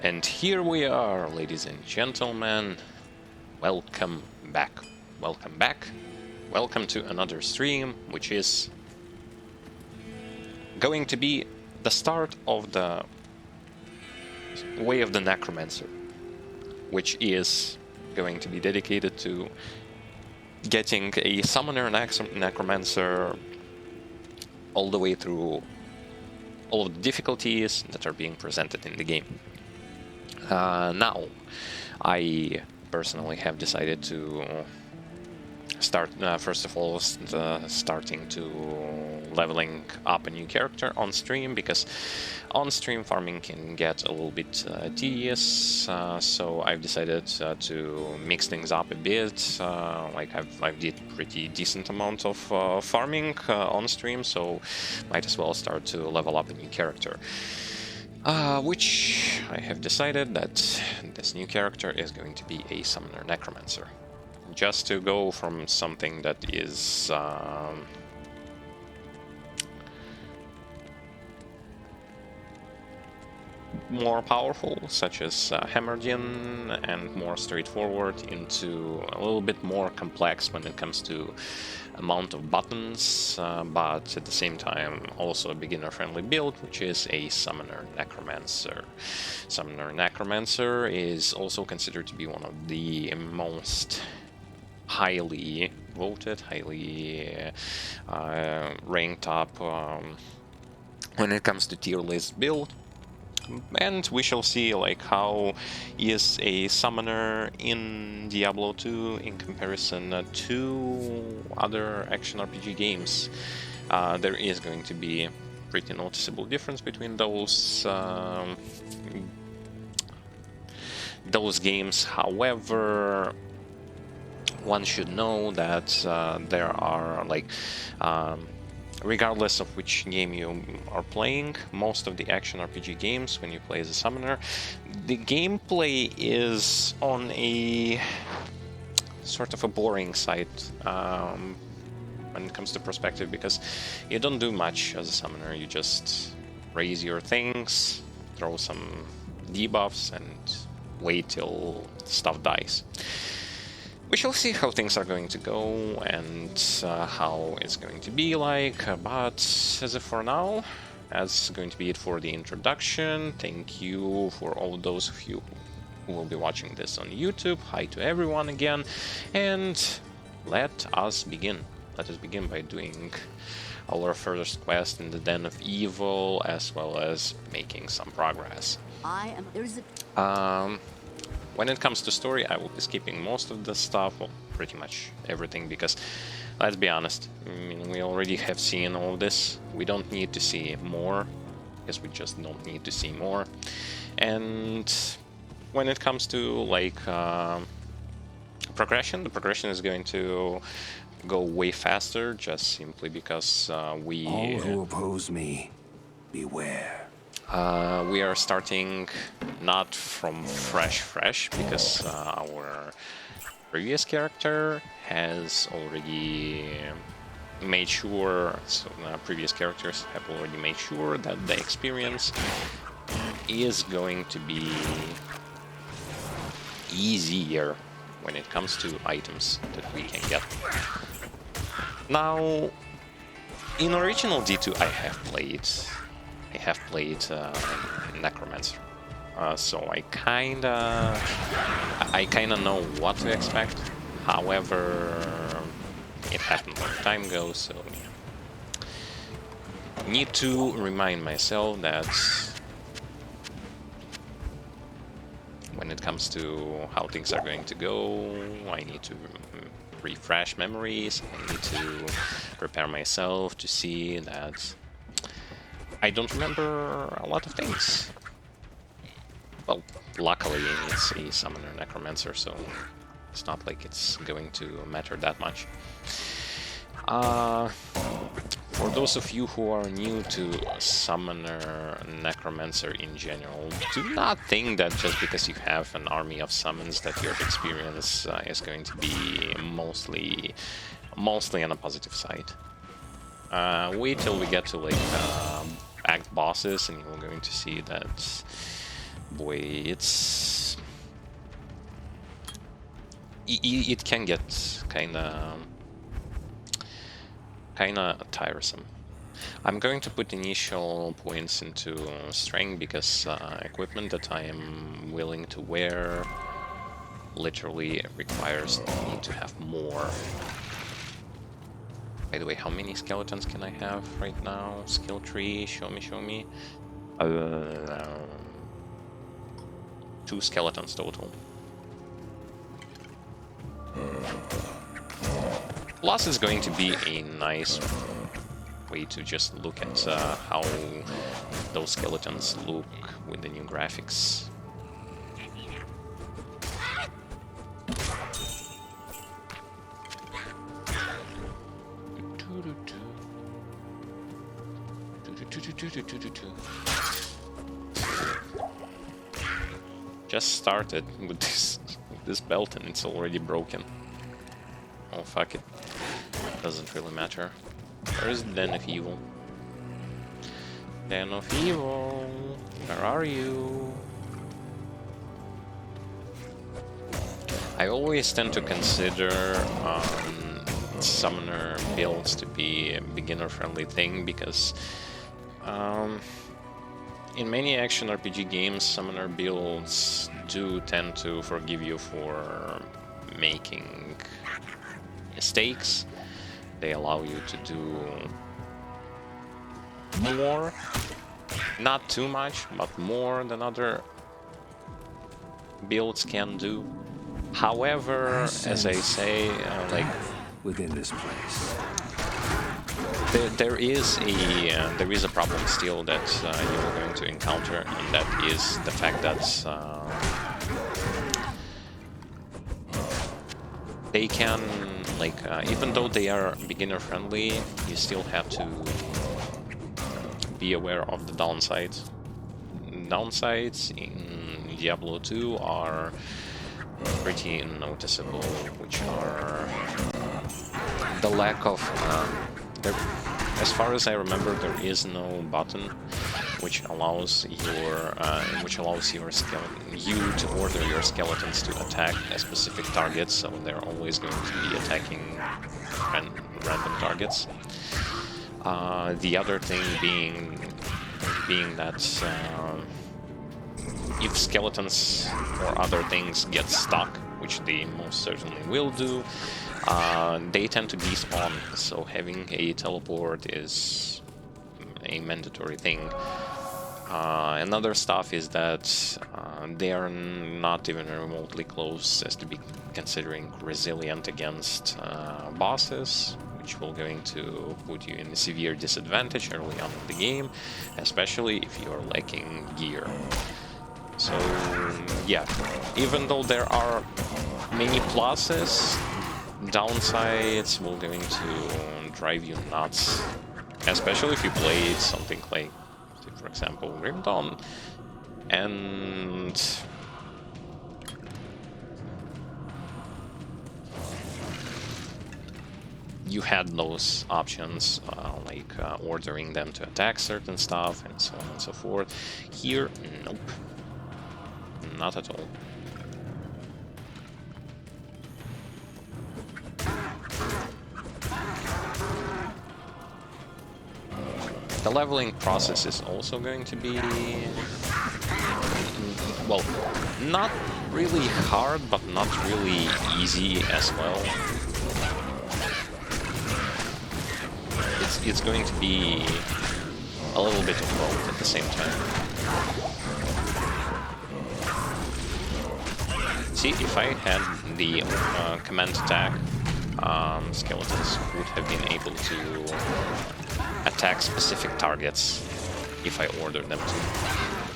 And here we are, ladies and gentlemen. Welcome back. Welcome back. Welcome to another stream, which is going to be the start of the Way of the Necromancer, which is going to be dedicated to getting a Summoner Necromancer all the way through all of the difficulties that are being presented in the game. Now, I personally have decided to start, first of all, starting to leveling up a new character on stream, because on stream farming can get a little bit tedious, so I've decided to mix things up a bit. I've did pretty decent amount of farming on stream, so might as well start to level up a new character. Which I have decided that this new character is going to be a Summoner Necromancer. Just to go from something that is more powerful, such as Hammerdin, and more straightforward, into a little bit more complex when it comes to amount of buttons, but at the same time also a beginner-friendly build, which is a Summoner Necromancer. Summoner Necromancer is also considered to be one of the most highly voted, highly ranked up when it comes to tier list build. And we shall see like how is a summoner in Diablo 2 in comparison to other action RPG games. There is going to be pretty noticeable difference between those games. However, one should know that there are like regardless of which game you are playing, most of the action RPG games, when you play as a summoner, the gameplay is on a sort of a boring side when it comes to perspective, because you don't do much as a summoner. You just raise your things, throw some debuffs, and wait till stuff dies. We shall see how things are going to go and how it's going to be like, but as of for now, that's going to be it for the introduction. Thank you for all those of you who will be watching this on YouTube. Hi to everyone again, and let us begin. Let us begin by doing our first quest in the Den of Evil, as well as making some progress. When it comes to story, I will be skipping most of the stuff, well, pretty much everything, because let's be honest, I mean, we already have seen all this. We don't need to see more, because we just don't need to see more. And when it comes to like progression, the progression is going to go way faster, just simply because All who oppose me, beware. We are starting not from fresh, because our previous character has already made sure, so previous characters have already made sure that the experience is going to be easier when it comes to items that we can get. Now, in original D2 I have played Necromancer, so I kinda know what to expect. However, it happened a long time ago, so yeah. Need to remind myself that when it comes to how things are going to go, I need to refresh memories. I need to prepare myself to see that I don't remember a lot of things. Well, luckily it's a Summoner Necromancer, so it's not like it's going to matter that much. For those of you who are new to Summoner Necromancer in general, do not think that just because you have an army of summons that your experience is going to be mostly on a positive side. Wait till we get to like act bosses, and you're going to see that boy, it's... It can get kinda tiresome. I'm going to put initial points into strength because equipment that I am willing to wear literally requires me to have more. By the way, how many skeletons can I have right now? Skill tree, show me. 2 skeletons total. Plus is going to be a nice way to just look at how those skeletons look with the new graphics. Just started with this belt and it's already broken. Oh fuck it. Doesn't really matter. Where is the Den of Evil? Den of Evil, where are you? I always tend to consider summoner builds to be a beginner-friendly thing because in many action RPG games, summoner builds do tend to forgive you for making mistakes. They allow you to do more, not too much, but more than other builds can do. However, as I say, like within this place, there is a problem still that you're going to encounter, and that is the fact that they can, like, even though they are beginner friendly, you still have to be aware of the downsides. Downsides in Diablo 2 are pretty noticeable, which are the lack of as far as I remember, there is no button which allows you to order your skeletons to attack a specific target, so they're always going to be attacking random targets. The other thing being that if skeletons or other things get stuck, which they most certainly will do, they tend to despawn, so having a teleport is a mandatory thing. Another stuff is that they are not even remotely close as to be considering resilient against bosses, which will going to put you in a severe disadvantage early on in the game, especially if you're lacking gear. So yeah, even though there are many pluses, downsides will going to drive you nuts, especially if you play something like, for example, Grim Dawn, and you had those options, like ordering them to attack certain stuff and so on and so forth. Here, nope, not at all. The leveling process is also going to be, well, not really hard, but not really easy as well. It's going to be a little bit of both at the same time. See, if I had the command attack, skeletons would have been able to attack specific targets if I ordered them to.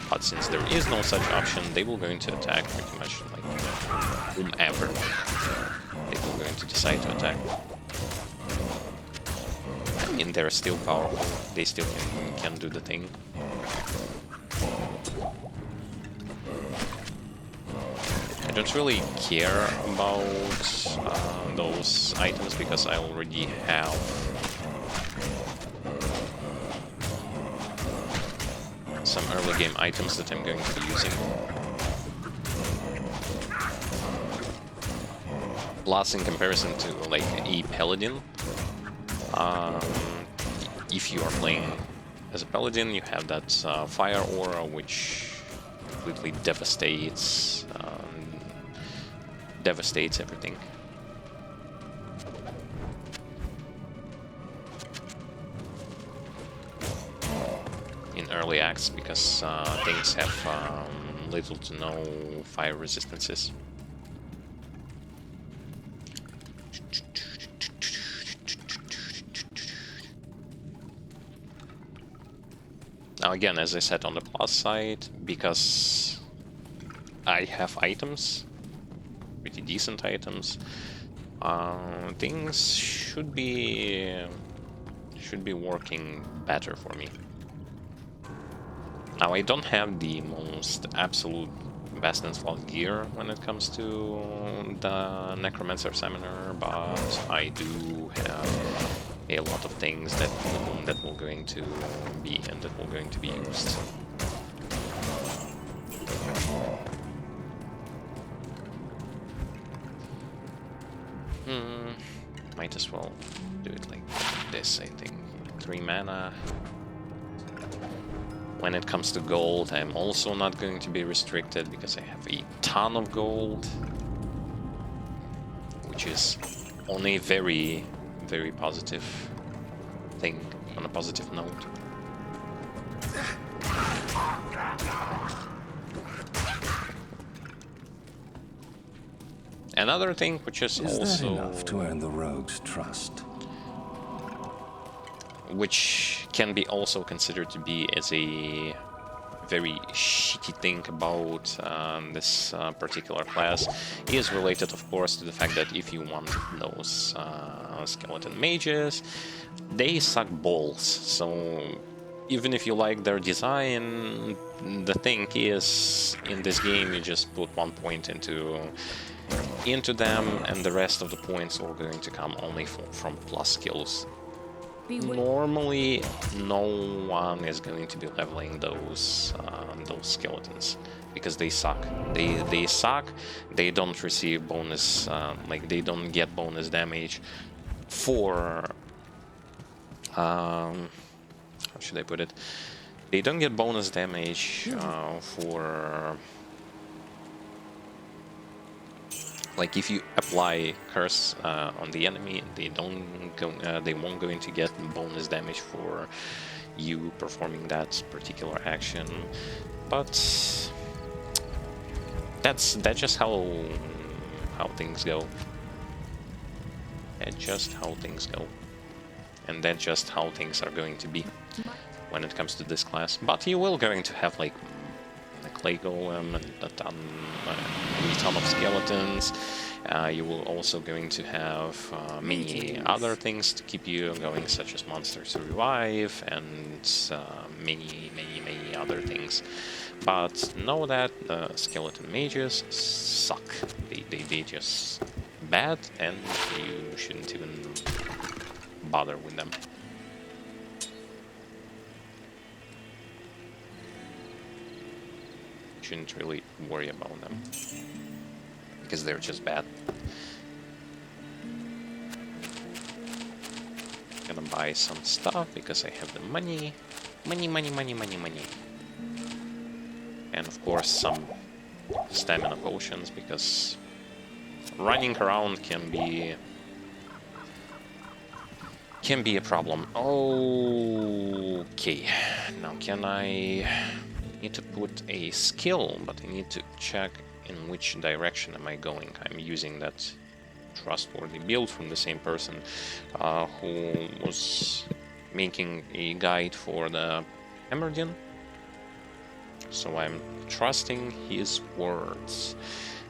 But since there is no such option, they will going to attack pretty much like whomever they will going to decide to attack. I mean, they're still powerful. They still can do the thing. I don't really care about those items because I already have some early game items that I'm going to be using. Plus, in comparison to like a paladin, if you are playing as a paladin, you have that fire aura, which completely devastates everything. In early acts, because things have little to no fire resistances. Now again, as I said, on the plus side, because I have items, pretty decent items, things should be working better for me. Now I don't have the most absolute best installed gear when it comes to the Necromancer Summoner, but I do have a lot of things that will going to be used. Might as well do it like this, I think. 3 mana. When it comes to gold, I'm also not going to be restricted because I have a ton of gold, which is on a very, very positive thing, on a positive note. Another thing which is also enough to earn the rogue's trust, which can be also considered to be as a very shitty thing about this particular class, is related, of course, to the fact that if you want those skeleton mages, they suck balls. So even if you like their design, the thing is, in this game, you just put 1 point into them, and the rest of the points are going to come only from plus skills. Normally, no one is going to be leveling those skeletons because they suck. They suck. They don't receive bonus, like they don't get bonus damage for. How should I put it? They don't get bonus damage for. Like if you apply curse on the enemy, they won't going to get bonus damage for you performing that particular action. But that's just how things go. That's just how things go, and that's just how things are going to be when it comes to this class. But you will going to have like clay golem and a ton of skeletons. You will also going to have many other things to keep you going, such as monsters to revive and many other things. But know that skeleton mages suck. They just bad, and you shouldn't even bother with them. Shouldn't really worry about them because they're just bad. Gonna buy some stuff because I have the money. And of course some stamina potions, because running around can be a problem. Okay, now can I need to put a skill, but I need to check in which direction am I going. I'm using that trustworthy build from the same person who was making a guide for the Emerdian, so I'm trusting his words.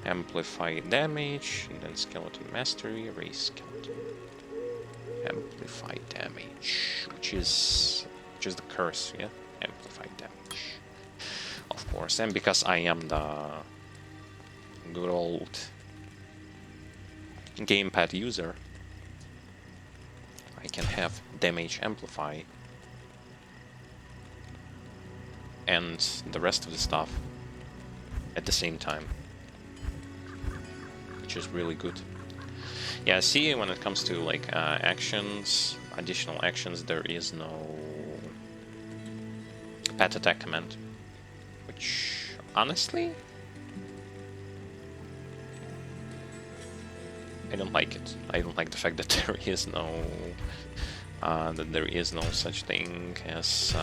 Amplify damage, and then skeleton mastery, raise skeleton. Amplify damage, which is the curse, yeah? Amplify damage. Of course, and because I am the good old gamepad user, I can have damage amplify. and the rest of the stuff at the same time, which is really good. Yeah, see, when it comes to like actions, additional actions, there is no pet attack command, which honestly I don't like it. I don't like the fact that there is no such thing as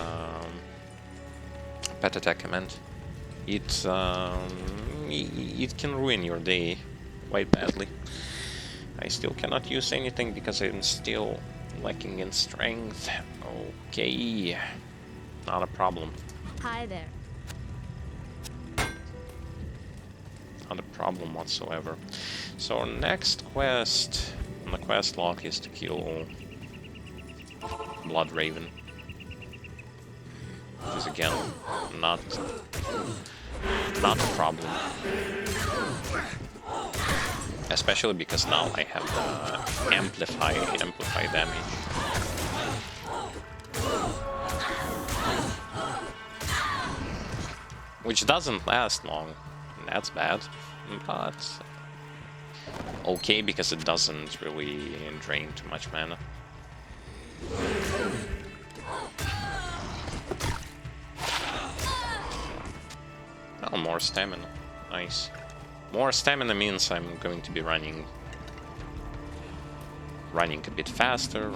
pet attack command. It can ruin your day quite badly. I still cannot use anything because I'm still lacking in strength. Okay, not a problem. Hi there. Not a problem whatsoever. So our next quest on the quest log is to kill Blood Raven. Which is again not a problem. Especially because now I have the amplify damage. Which doesn't last long. That's bad. But okay, because it doesn't really drain too much mana. Oh, more stamina. Nice. More stamina means I'm going to be running a bit faster,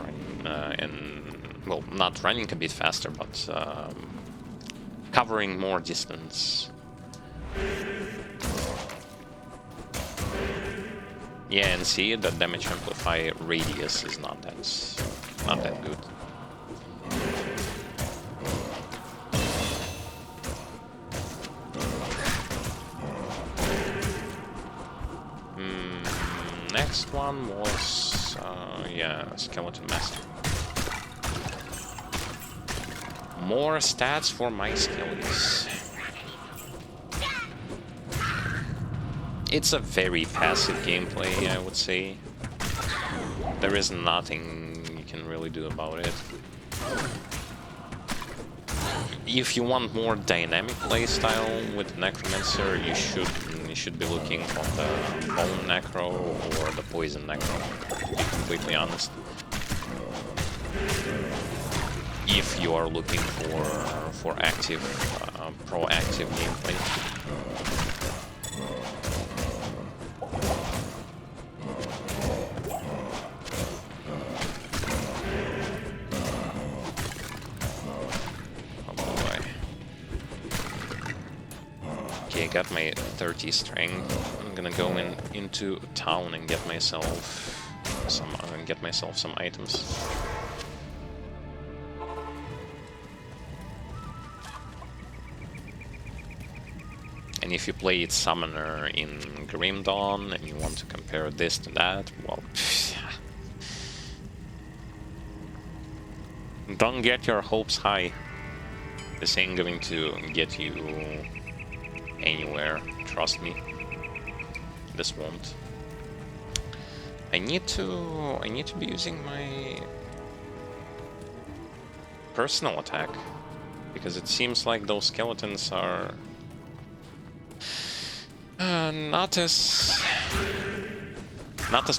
well, not running a bit faster, but covering more distance. Yeah, and see, the damage amplify radius is not that good. Next one was, yeah, Skeleton Master. More stats for my skills. It's a very passive gameplay, I would say. There is nothing you can really do about it. If you want more dynamic playstyle with Necromancer, you should be looking on the Bone Necro or the Poison Necro, to be completely honest. If you are looking for active, proactive gameplay. Okay, I got my 30 strength. I'm gonna go into town and get myself some items. And if you play it Summoner in Grim Dawn and you want to compare this to that, well, don't get your hopes high. This ain't going to get you anywhere, trust me. This won't. I need to be using my personal attack, because it seems like those skeletons are not as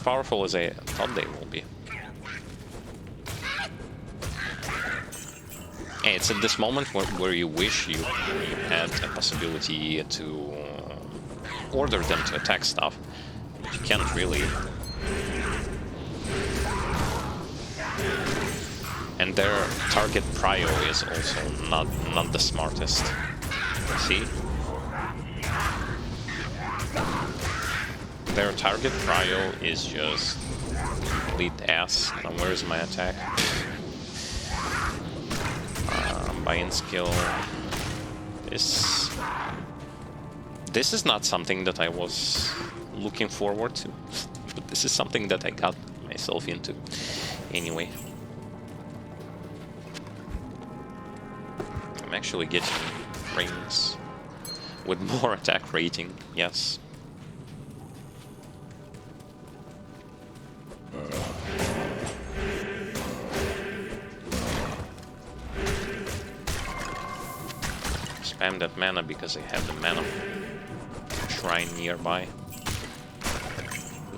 powerful as I thought they will be. And it's at this moment where you wish you had a possibility to order them to attack stuff, but you can't really. And their target prio is also not the smartest. See? Their target prio is just complete ass. Now where's my attack? Buy-in skill. This is not something that I was looking forward to, but this is something that I got myself into anyway. I'm actually getting rings with more attack rating, yes. spam that mana because I have the mana shrine nearby.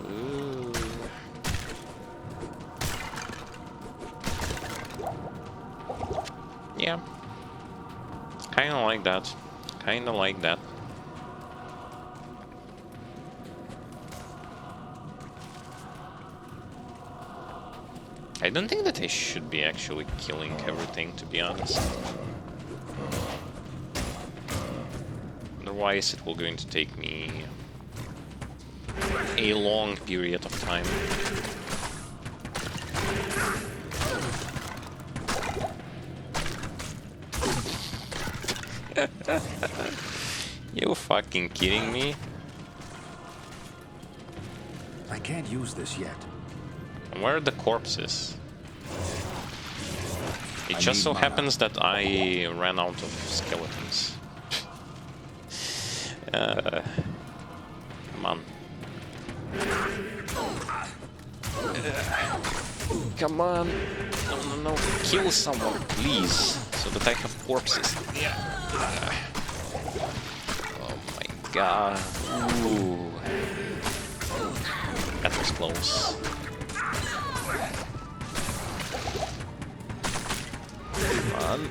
Ooh. Yeah. Kinda like that. Kinda like that. I don't think that I should be actually killing everything, to be honest. Otherwise, it will going to take me a long period of time. You fucking kidding me? I can't use this yet. Where are the corpses? It just so happens that I ran out of skeletons. Come on. Come on. No, no, no. Kill someone, please. So that I have corpses. Yeah. Oh my god. Ooh. That was close. Come on.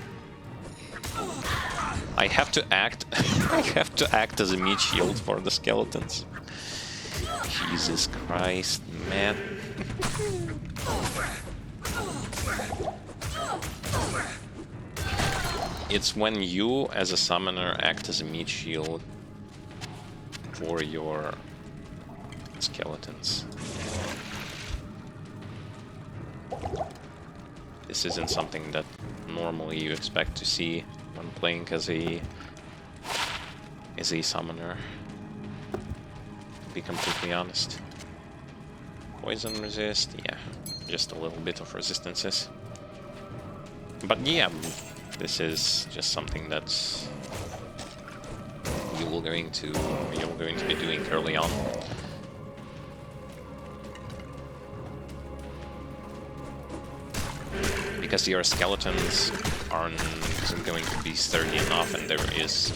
I have to act. I have to act as a meat shield for the skeletons. Jesus Christ, man. It's when you, as a summoner, act as a meat shield for your skeletons. This isn't something that normally you expect to see when playing as a summoner, to be completely honest. Poison resist, yeah, just a little bit of resistances. But yeah, this is just something that's you're going to be doing early on. Because your skeletons isn't going to be sturdy enough, and there is,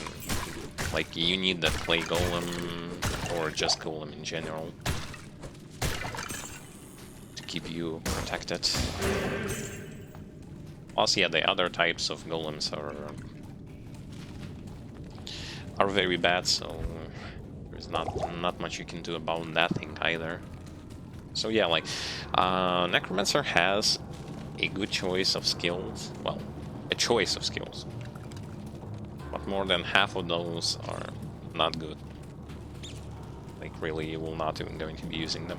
like, you need that clay golem, or just golem in general, to keep you protected. Also, yeah, the other types of golems are very bad, so there's not much you can do about that thing either. So yeah, like, Necromancer has a good choice of skills. Well, a choice of skills. But more than half of those are not good. Like, really, you will not even going to be using them.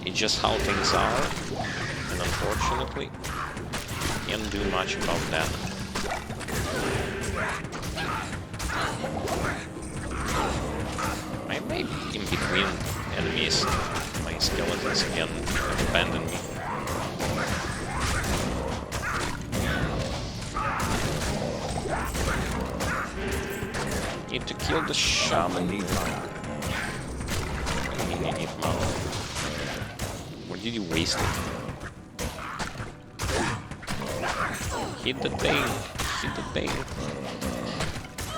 It's just how things are, and unfortunately, can't do much about that. I may be in between enemies. My skeletons can abandon me. Need to kill the shaman. I need mana. Where did you waste it? Hit the thing. Hit the thing.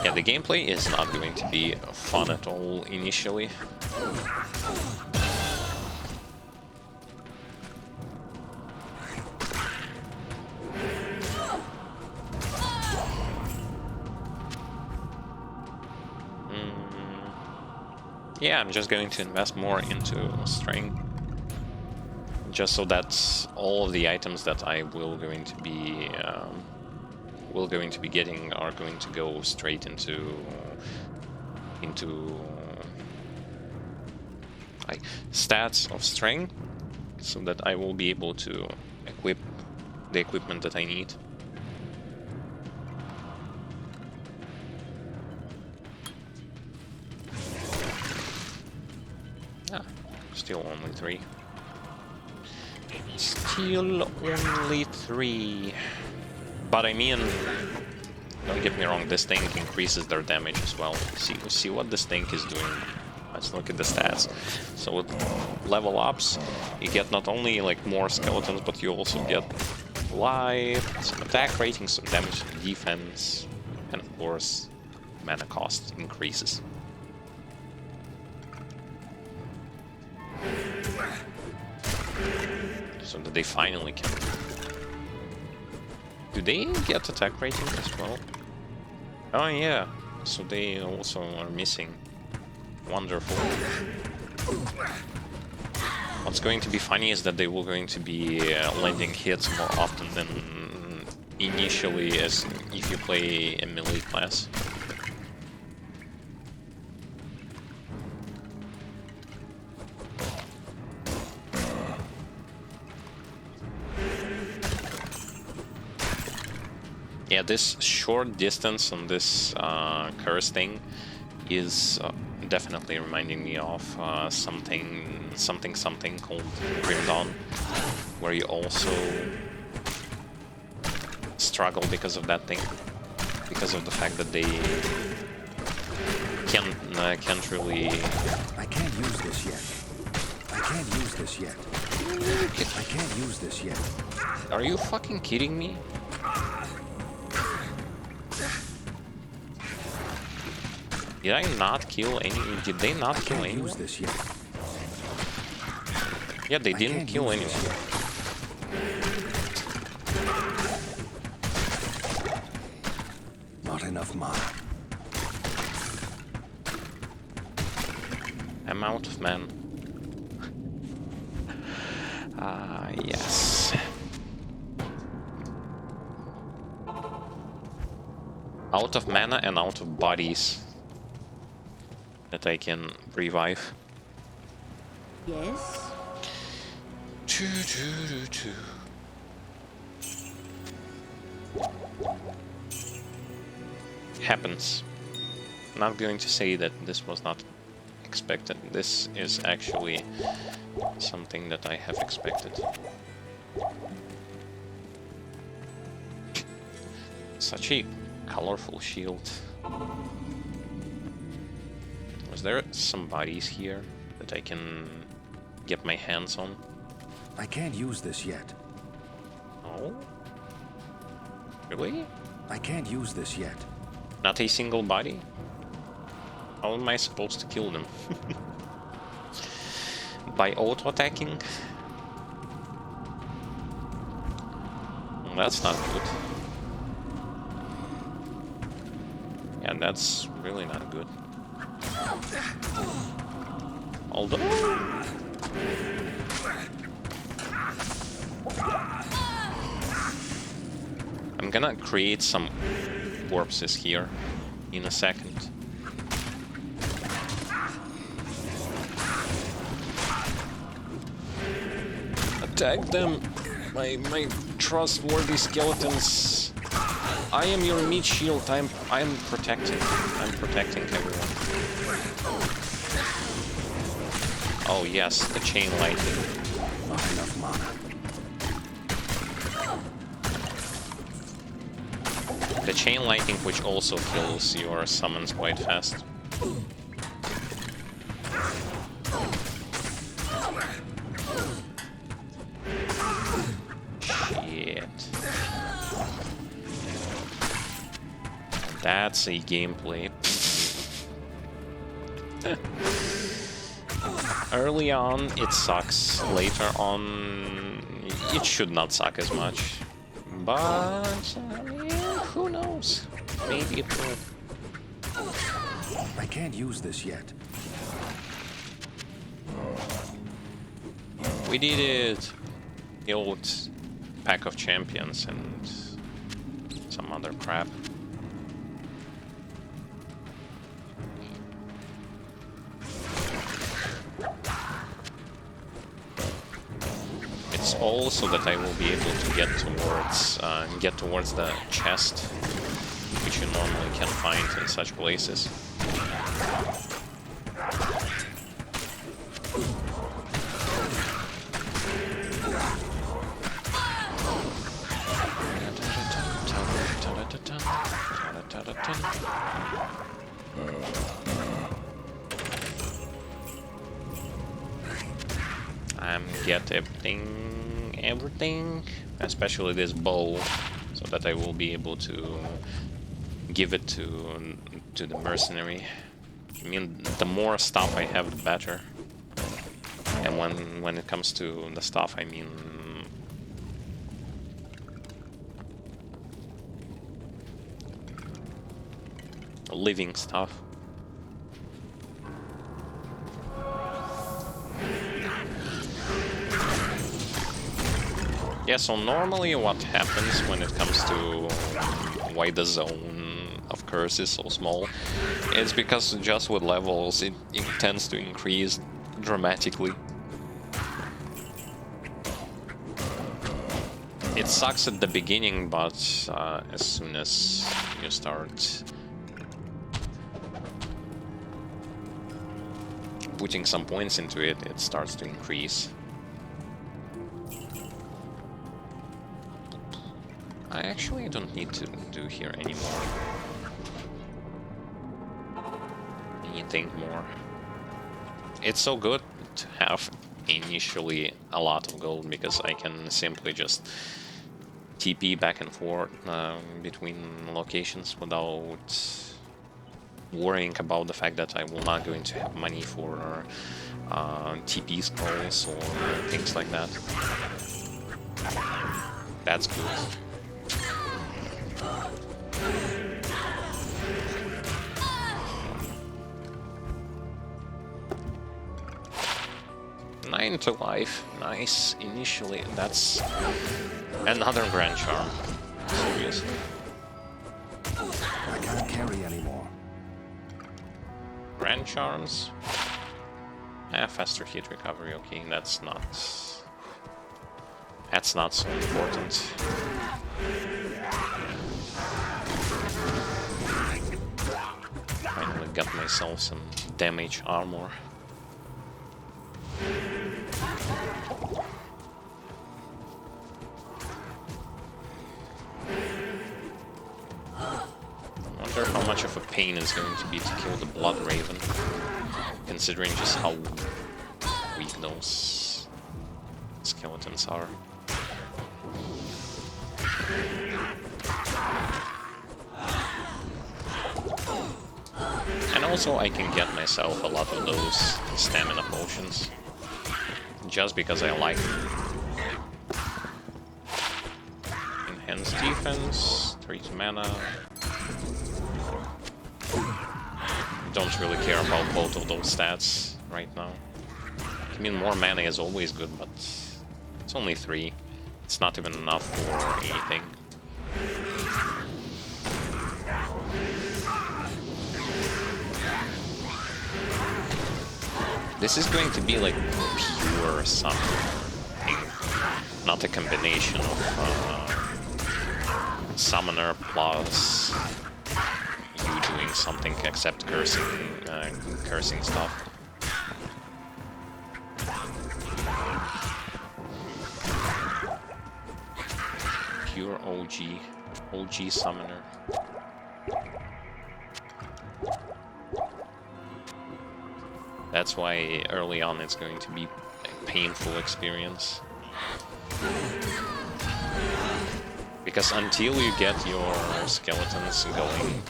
Yeah, the gameplay is not going to be fun at all initially. Yeah, I'm just going to invest more into strength. Just so that all of the items that I will going to be getting are going to go straight into like stats of strength, so that I will be able to equip the equipment that I need. Ah, still only 3. Still only 3. But I mean, don't get me wrong, this thing increases their damage as well. See what this thing is doing. Let's look at the stats. So with level ups, you get not only like more skeletons, but you also get life, some attack rating, some damage, defense, and of course, mana cost increases. So that they finally can. Do they get attack rating as well? Oh yeah, so they also are missing. Wonderful. What's going to be funny is that they will going to be landing hits more often than initially, as if you play a melee class. Yeah, this short distance on this curse thing is definitely reminding me of something called Grim Dawn, where you also struggle because of that thing, because of the fact that they can't really. I can't use this yet. I can't use this yet. I can't use this yet. Are you fucking kidding me? Did I not kill any? Did they not kill anyone? Use this yet. Yeah, they didn't kill anyone. Not enough mana. I'm out of mana. Yes. Out of mana and out of bodies that I can revive. Yes. Happens. Not going to say that this was not expected. This is actually something that I have expected. Such a colorful shield. Was there some bodies here that I can get my hands on? I can't use this yet. Oh? Really? I can't use this yet. Not a single body? How am I supposed to kill them? By auto-attacking? Well, that's not good. Yeah, that's really not good. Although... I'm gonna create some corpses here in a second. Attack them, my trustworthy skeletons. I am your meat shield. I'm protecting. I'm protecting everyone. Oh yes, the chain lightning. Not enough mana. The chain lightning, which also kills your summons quite fast. Shit. That's a gameplay. Early on, it sucks. Later on, it should not suck as much. But, yeah, who knows? Maybe it will. I can't use this yet. We did it! Killed pack of champions and some other crap. It's all so that I will be able to get towards the chest, which you normally can find in such places. I'm get everything. especially this bow, so that I will be able to give it to the mercenary. I mean, the more stuff I have, the better. And when it comes to the stuff, I mean living stuff. Yeah, so normally what happens when it comes to why the zone of curse is so small, it's because just with levels it tends to increase dramatically. It sucks at the beginning, but as soon as you start putting some points into it, it starts to increase. I actually don't need to do here anymore. Anything more. It's so good to have initially a lot of gold, because I can simply just TP back and forth between locations without worrying about the fact that I will not going to have money for TP scrolls or things like that. That's good. Nine to life, nice. Initially, that's another grand charm. Seriously. I can't carry anymore. Grand charms. Faster hit recovery. Okay, that's not so important. Finally got myself some damage armor. I wonder how much of a pain it's going to be to kill the Blood Raven, considering just how weak those skeletons are. And also I can get myself a lot of those stamina potions, just because I like them. Enhanced defense, 3 mana. Don't really care about both of those stats right now. I mean, more mana is always good, but it's only 3. It's not even enough for anything. This is going to be like pure something, not a combination of summoner plus you doing something except cursing stuff. Pure OG summoner. That's why early on it's going to be a painful experience. Because until you get your skeletons going,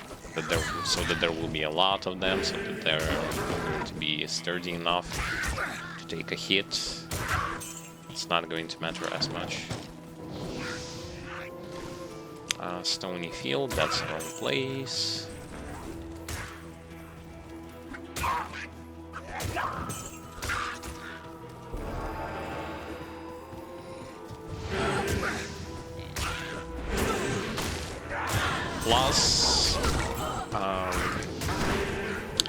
so that there will be a lot of them, so that they're going to be sturdy enough to take a hit, it's not going to matter as much. Stony Field, that's the wrong place. Plus,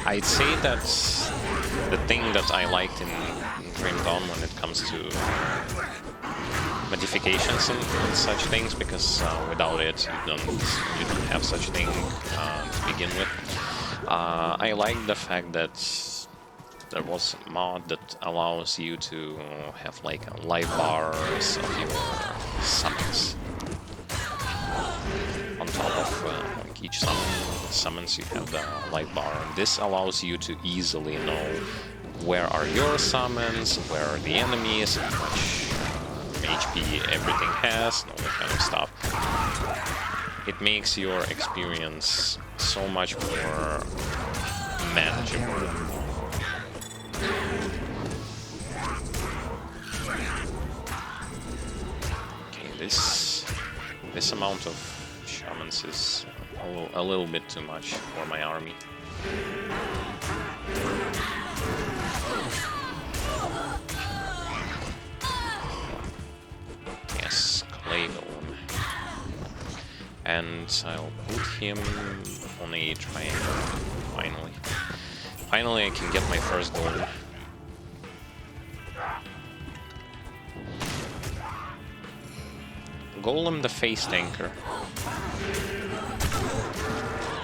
I'd say that's the thing that I liked in Grim Dawn when it comes to modifications and such things, because without it you don't have such thing to begin with. I like the fact that there was a mod that allows you to have like a life bars of your summons. On top of like each summons you have the life bar. This allows you to easily know where are your summons, where are the enemies, how much HP everything has, and all that kind of stuff. It makes your experience so much more manageable. Okay, this amount of shamans is a little bit too much for my army. Yes, clay golem. And I'll put him on a triangle, finally. Finally I can get my first golem. Golem the face tanker.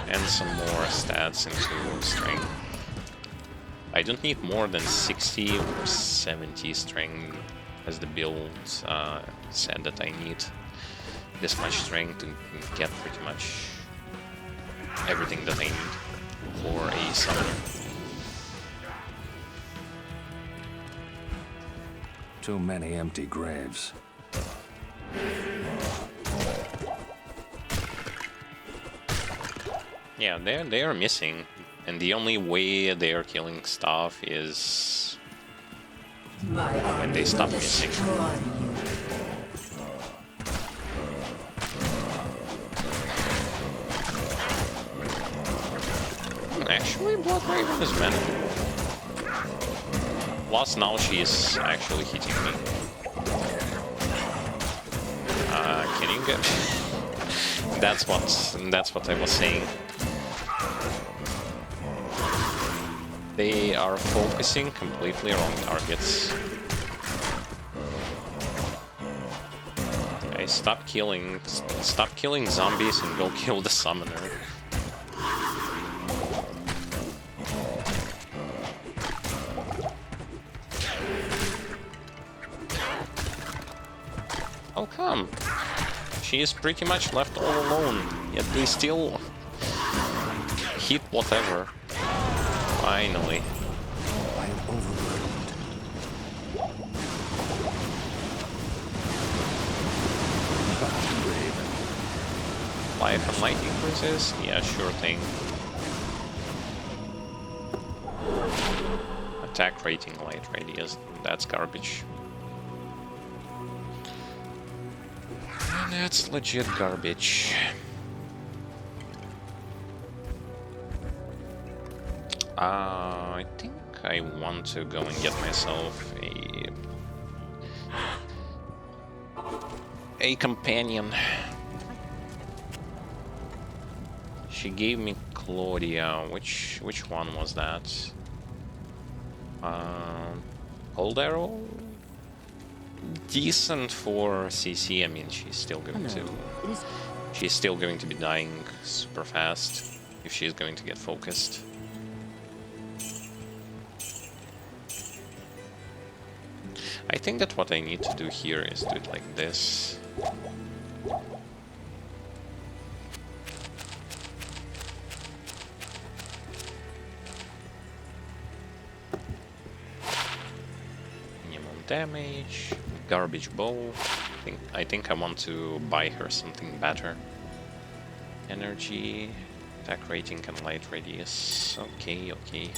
And some more stats into strength. I don't need more than 60 or 70 strength, as the build said that I need this much strength to get pretty much everything that I need for a summoner. Too many empty graves. Yeah, they are missing, and the only way they are killing stuff is when they stop missing. Actually, Blood Raven is manageable. Plus, now she is actually hitting me. Can you get? That's what I was saying. They are focusing completely wrong targets. Okay, stop killing zombies and go kill the summoner. How come? She is pretty much left all alone, yet they still hit whatever. Finally. I am overburdened. Life and light increases? Yeah, sure thing. Attack rating, light radius, that's garbage. And that's legit garbage. I think I want to go and get myself a companion. She gave me Claudia. Which one was that? Cold Arrow? Decent for CC. I mean, she's still going to be dying super fast if she's going to get focused. I think that what I need to do here is do it like this. Minimum damage, garbage bow. I think I want to buy her something better. Energy, attack rating and light radius. Okay, okay.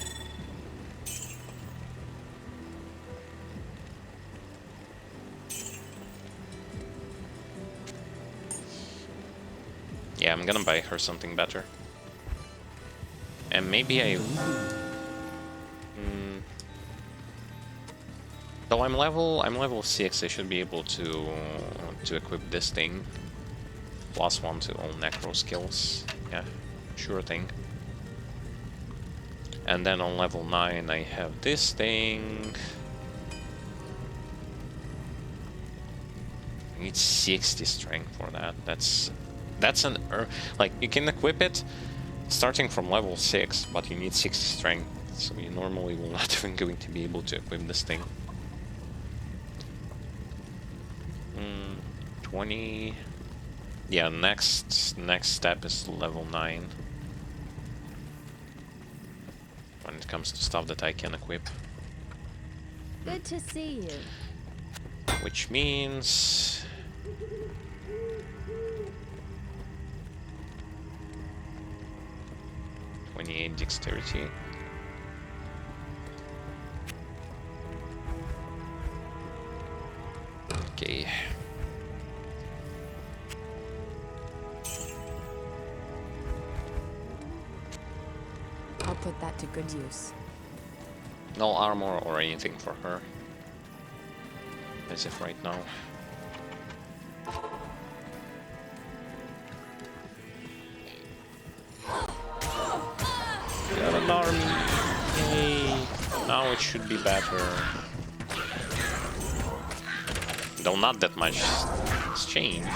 Yeah, I'm gonna buy her something better. And maybe I... So I'm level 6, I should be able to equip this thing. +1 to all necro skills. Yeah, sure thing. And then on level 9 I have this thing. I need 60 strength for that. That's an like, you can equip it starting from level 6, but you need 60 strength, so you normally will not even going to be able to equip this thing. 20. Yeah, next step is level 9 when it comes to stuff that I can equip. Good to see you. which means 28 dexterity. Okay. I'll put that to good use. No armor or anything for her. As if right now. Got an army. Yay. Now it should be better. Though not that much has changed.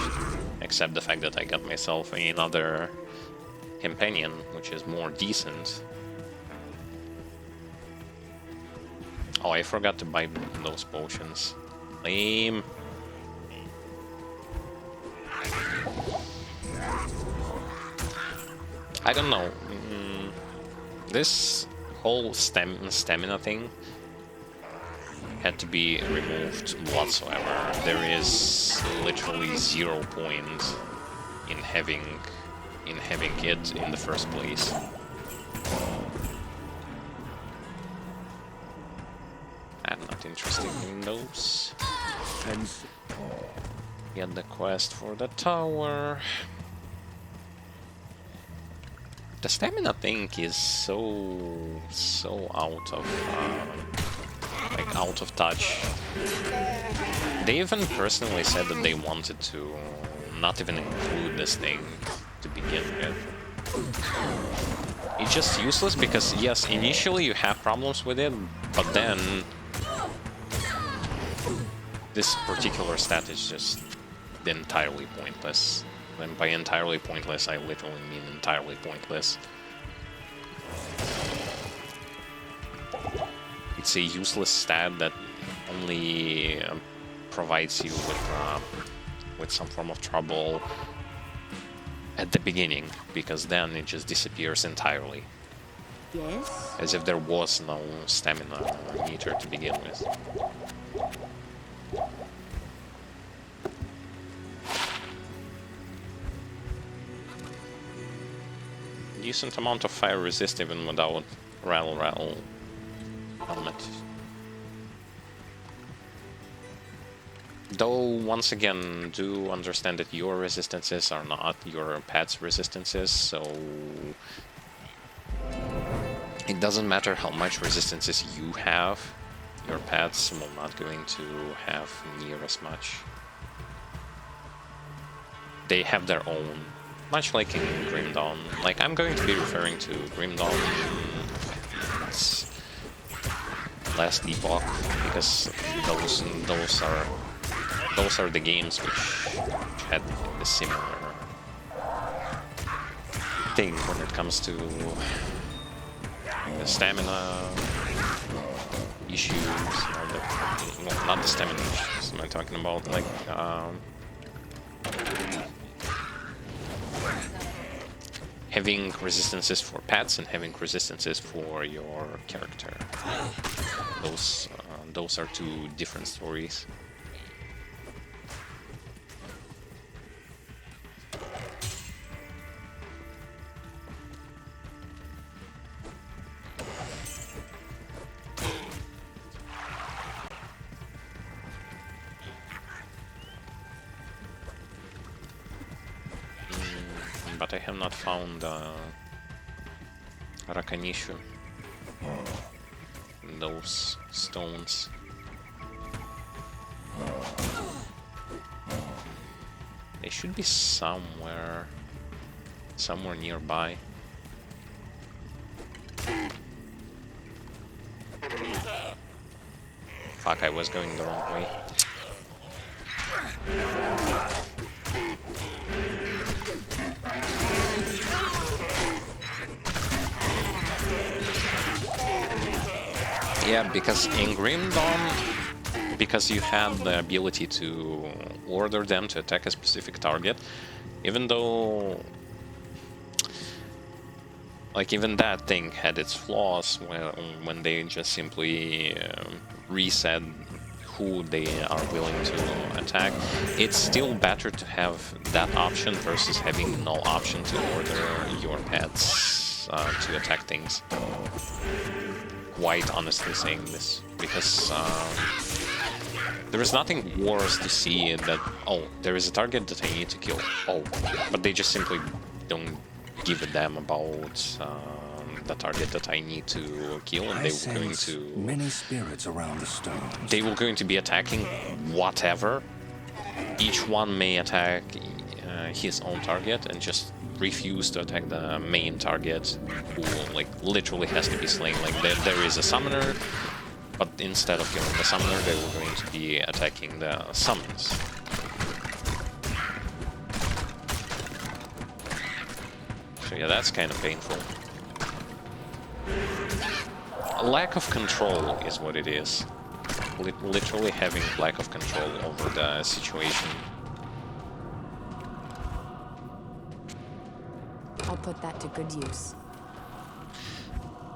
Except the fact that I got myself another companion, which is more decent. Oh, I forgot to buy those potions. Lame. I don't know. This whole stamina thing had to be removed whatsoever. There is literally 0 point in having it in the first place. I'm not interested in those. Get the quest for the tower. The stamina thing is so out of out of touch. They even personally said that they wanted to not even include this thing to begin with. It's just useless because yes, initially you have problems with it, but then this particular stat is just entirely pointless. And by entirely pointless, I literally mean entirely pointless. It's a useless stat that only provides you with some form of trouble at the beginning, because then it just disappears entirely. Yes? As if there was no stamina meter to begin with. Decent amount of fire resist even without rattle helmet. Though once again, do understand that your resistances are not your pet's resistances, so it doesn't matter how much resistances you have, your pets will not going to have near as much. They have their own. Much like in Grim Dawn. Like, I'm going to be referring to Grim Dawn last epoch, because those are the games which had a similar thing when it comes to the stamina issues, well, not the stamina issues I'm talking about, like having resistances for pets and having resistances for your character. Those are two different stories. But I have not found Rakanishu. Those stones. They should be somewhere nearby. Fuck, I was going the wrong way. Yeah, because in Grim Dawn, because you had the ability to order them to attack a specific target, even though, like, even that thing had its flaws when they just simply reset who they are willing to attack. It's still better to have that option versus having no option to order your pets to attack things. Quite honestly saying this, because there is nothing worse to see that, oh, there is a target that I need to kill. Oh, but they just simply don't give a damn about the target that I need to kill, and they were going to... many spirits around the stone. They were going to be attacking whatever. Each one may attack his own target and just refuse to attack the main target, who like literally has to be slain. Like there is a summoner, but instead of killing the summoner, they were going to be attacking the summons. So yeah, that's kind of painful. A lack of control is what it is. Literally having lack of control over the situation. I'll put that to good use.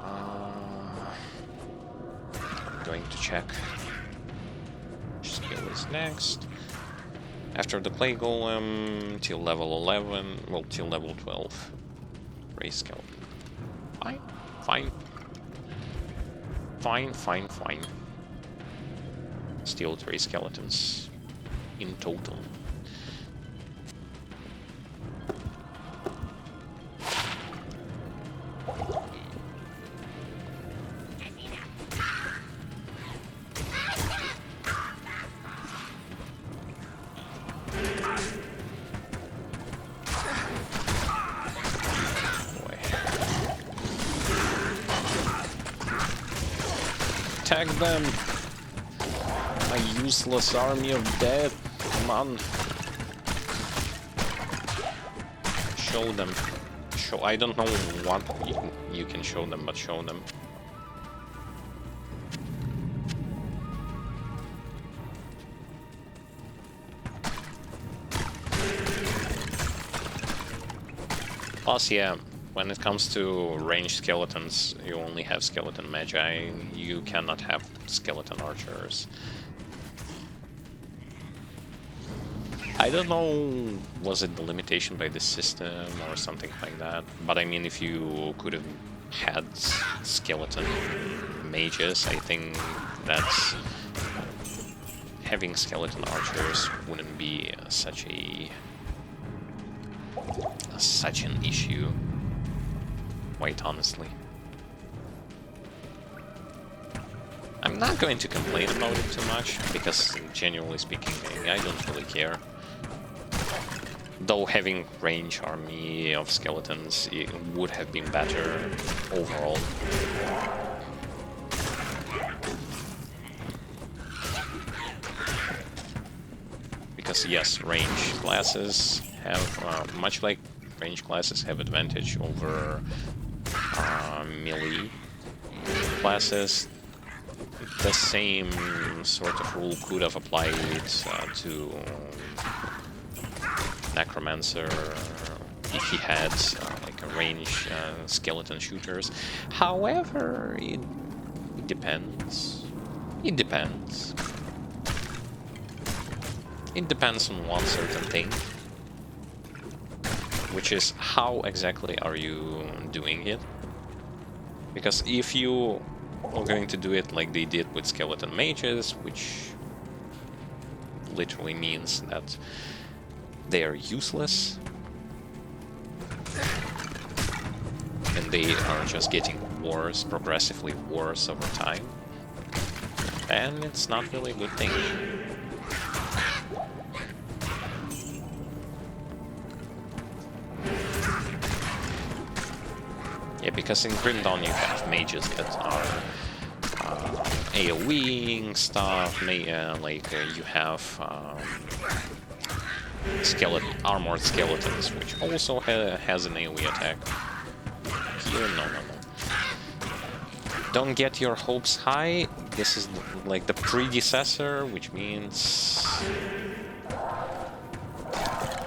I'm going to check. Which skill is next? After the Plague Golem, till level 11, well, till level 12. Race Skeleton. Fine, fine. Fine, fine, fine. Still 3 skeletons in total. Attack them! My useless army of dead. Come on. Show them. Show. I don't know what you can show them, but show them. Plus, yeah, when it comes to ranged skeletons, you only have skeleton magi. You cannot have skeleton archers. I don't know, was it the limitation by the system or something like that? But I mean, if you could have had skeleton mages, I think that having skeleton archers wouldn't be such an issue. Quite honestly. I'm not going to complain about it too much, because generally speaking, I don't really care. Though having range army of skeletons, it would have been better overall. Because yes, range classes have, much like range classes have advantage over melee classes, the same sort of rule could have applied to Necromancer if he had like a range skeleton shooters. However, it depends. It depends. It depends on one certain thing, which is how exactly are you doing it. Because if you are going to do it like they did with skeleton mages, which literally means that they are useless and they are just getting worse, progressively worse over time, then it's not really a good thing. Yeah, because in Grim Dawn you have mages that are AoEing stuff, you have armored skeletons, which also has an AoE attack. Here, no. Don't get your hopes high. This is like the predecessor, which means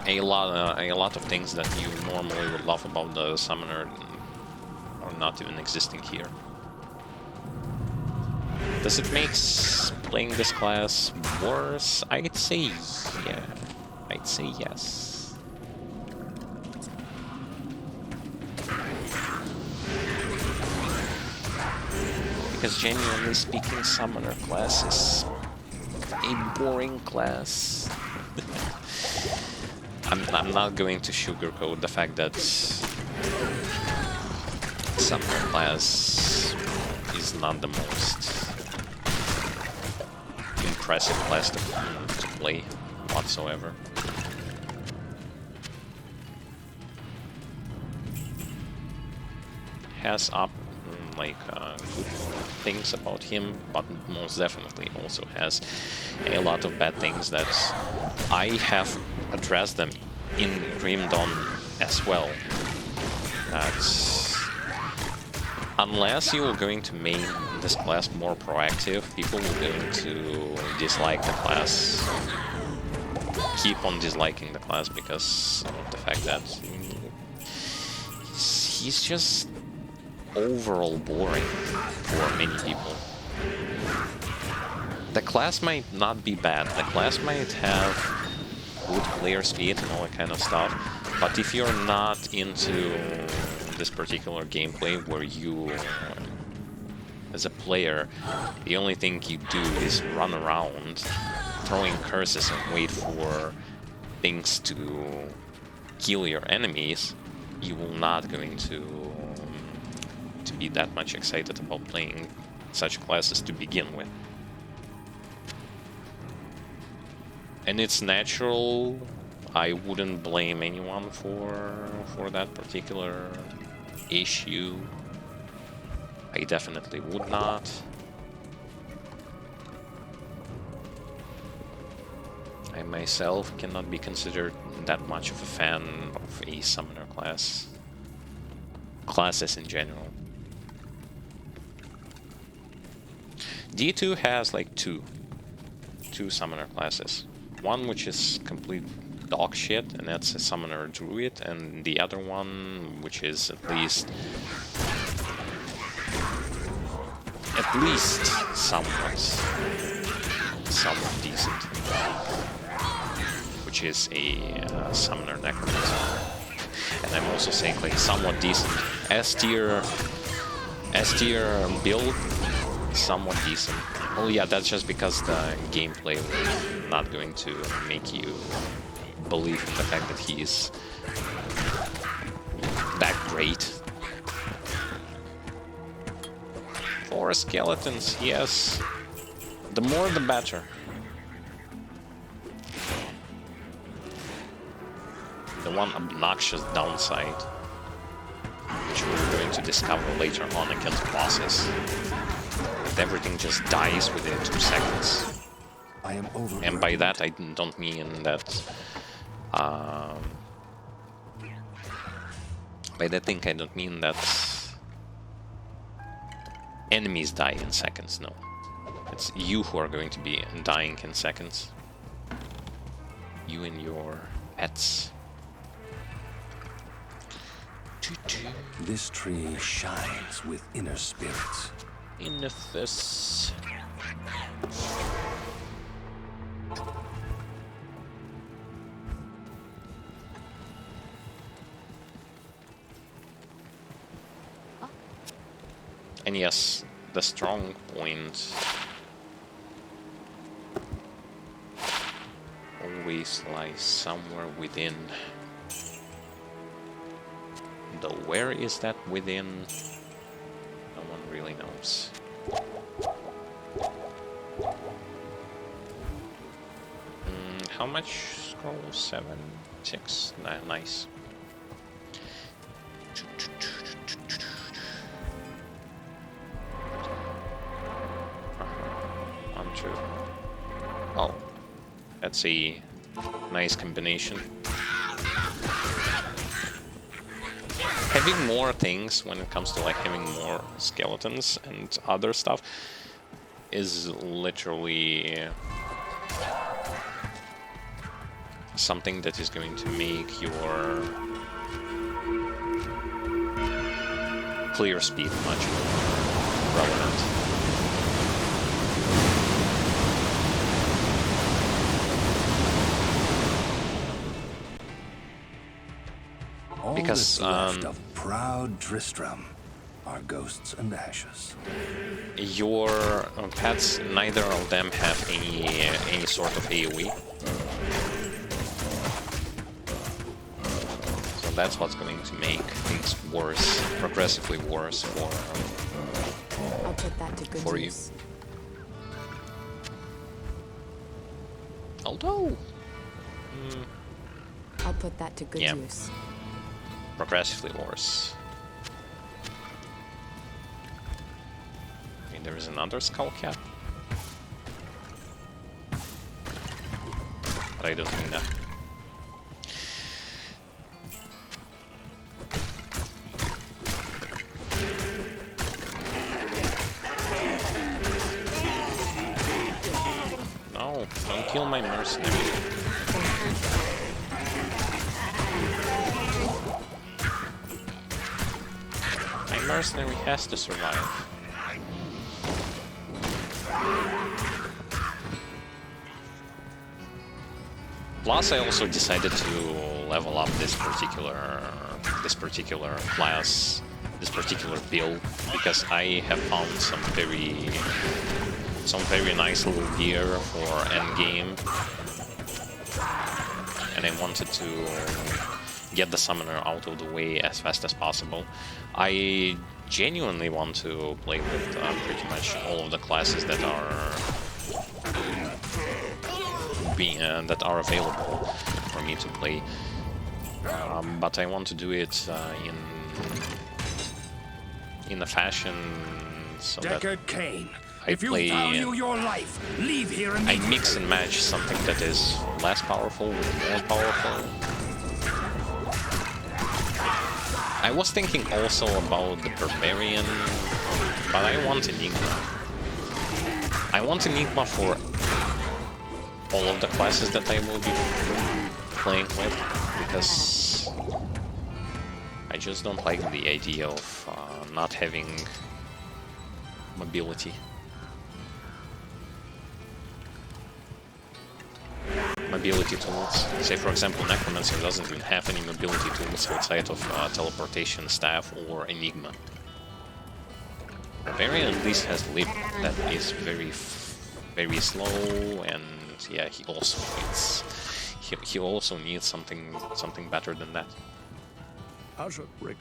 a lot of things that you normally would love about the summoner are not even existing here. Does it make playing this class worse? I'd say yeah. I'd say yes. Because genuinely speaking, Summoner class is a boring class. I'm not going to sugarcoat the fact that Summoner class is not the most impressive class to play whatsoever. Has good things about him, but most definitely also has a lot of bad things that I have addressed them in Grim Dawn as well. That's unless you're going to make this class more proactive, people are going to dislike the class, keep on disliking the class because of the fact that he's just overall boring for many people. The class might not be bad, the class might have good player speed and all that kind of stuff, but if you're not into this particular gameplay where you, as a player, the only thing you do is run around throwing curses and wait for things to kill your enemies, you will not going to be that much excited about playing such classes to begin with. And it's natural. I wouldn't blame anyone for that particular issue. I definitely would not. I myself cannot be considered that much of a fan of a summoner classes in general. D2 has like two summoner classes. One which is complete dog shit, and that's a summoner druid, and the other one which is at least somewhat decent, which is a summoner necromancer. And I'm also saying like somewhat decent. S tier build, somewhat decent. Oh yeah, that's just because the gameplay was not going to make you believe in the fact that he's that great. 4 skeletons, yes. The more the better. The one obnoxious downside, which we're going to discover later on against bosses, that everything just dies within 2 seconds. I am over. And by that I don't mean that by that thing I don't mean that enemies die in seconds, no. It's you who are going to be dying in seconds. You and your pets. This tree shines with inner spirits. In this. And yes, the strong point always lies somewhere within. Though where is that within? No one really knows. How much scroll? 7, 6. Nice. Oh, that's a nice combination. Having more things when it comes to like having more skeletons and other stuff is literally something that is going to make your clear speed much more relevant. All because that's left of proud Tristram are ghosts and ashes. your pets, neither of them have any sort of AoE. So that's what's going to make things worse, progressively worse I'll put that to good for you. use. Although, I'll put that to good Yeah. use. progressively worse. I mean, there is another skull cap. But I don't mean that. No, don't kill my mercenary. My mercenary has to survive. Plus, I also decided to level up this particular class, this particular build, because I have found some very nice little gear for endgame, and I wanted to get the summoner out of the way as fast as possible. I genuinely want to play with pretty much all of the classes that are available for me to play, but I want to do it in a fashion so that Kane, I play. your life, leave here I mix and match something that is less powerful with more powerful. I was thinking also about the Barbarian, but I want Enigma. I want Enigma for all of the classes that I will be playing with, because I just don't like the idea of not having mobility. Mobility tools. Say, for example, Necromancer doesn't even have any mobility tools outside of teleportation, staff, or Enigma. Barbarian at least has Lip that is very slow, and yeah, he also needs something better than that. Rick.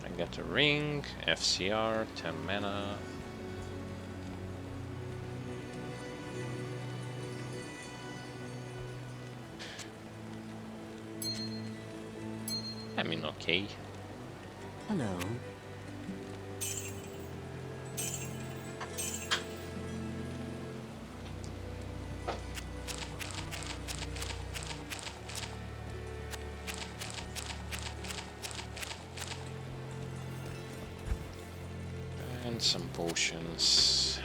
I get a ring, FCR, 10 mana. I mean, okay. Hello. And some potions.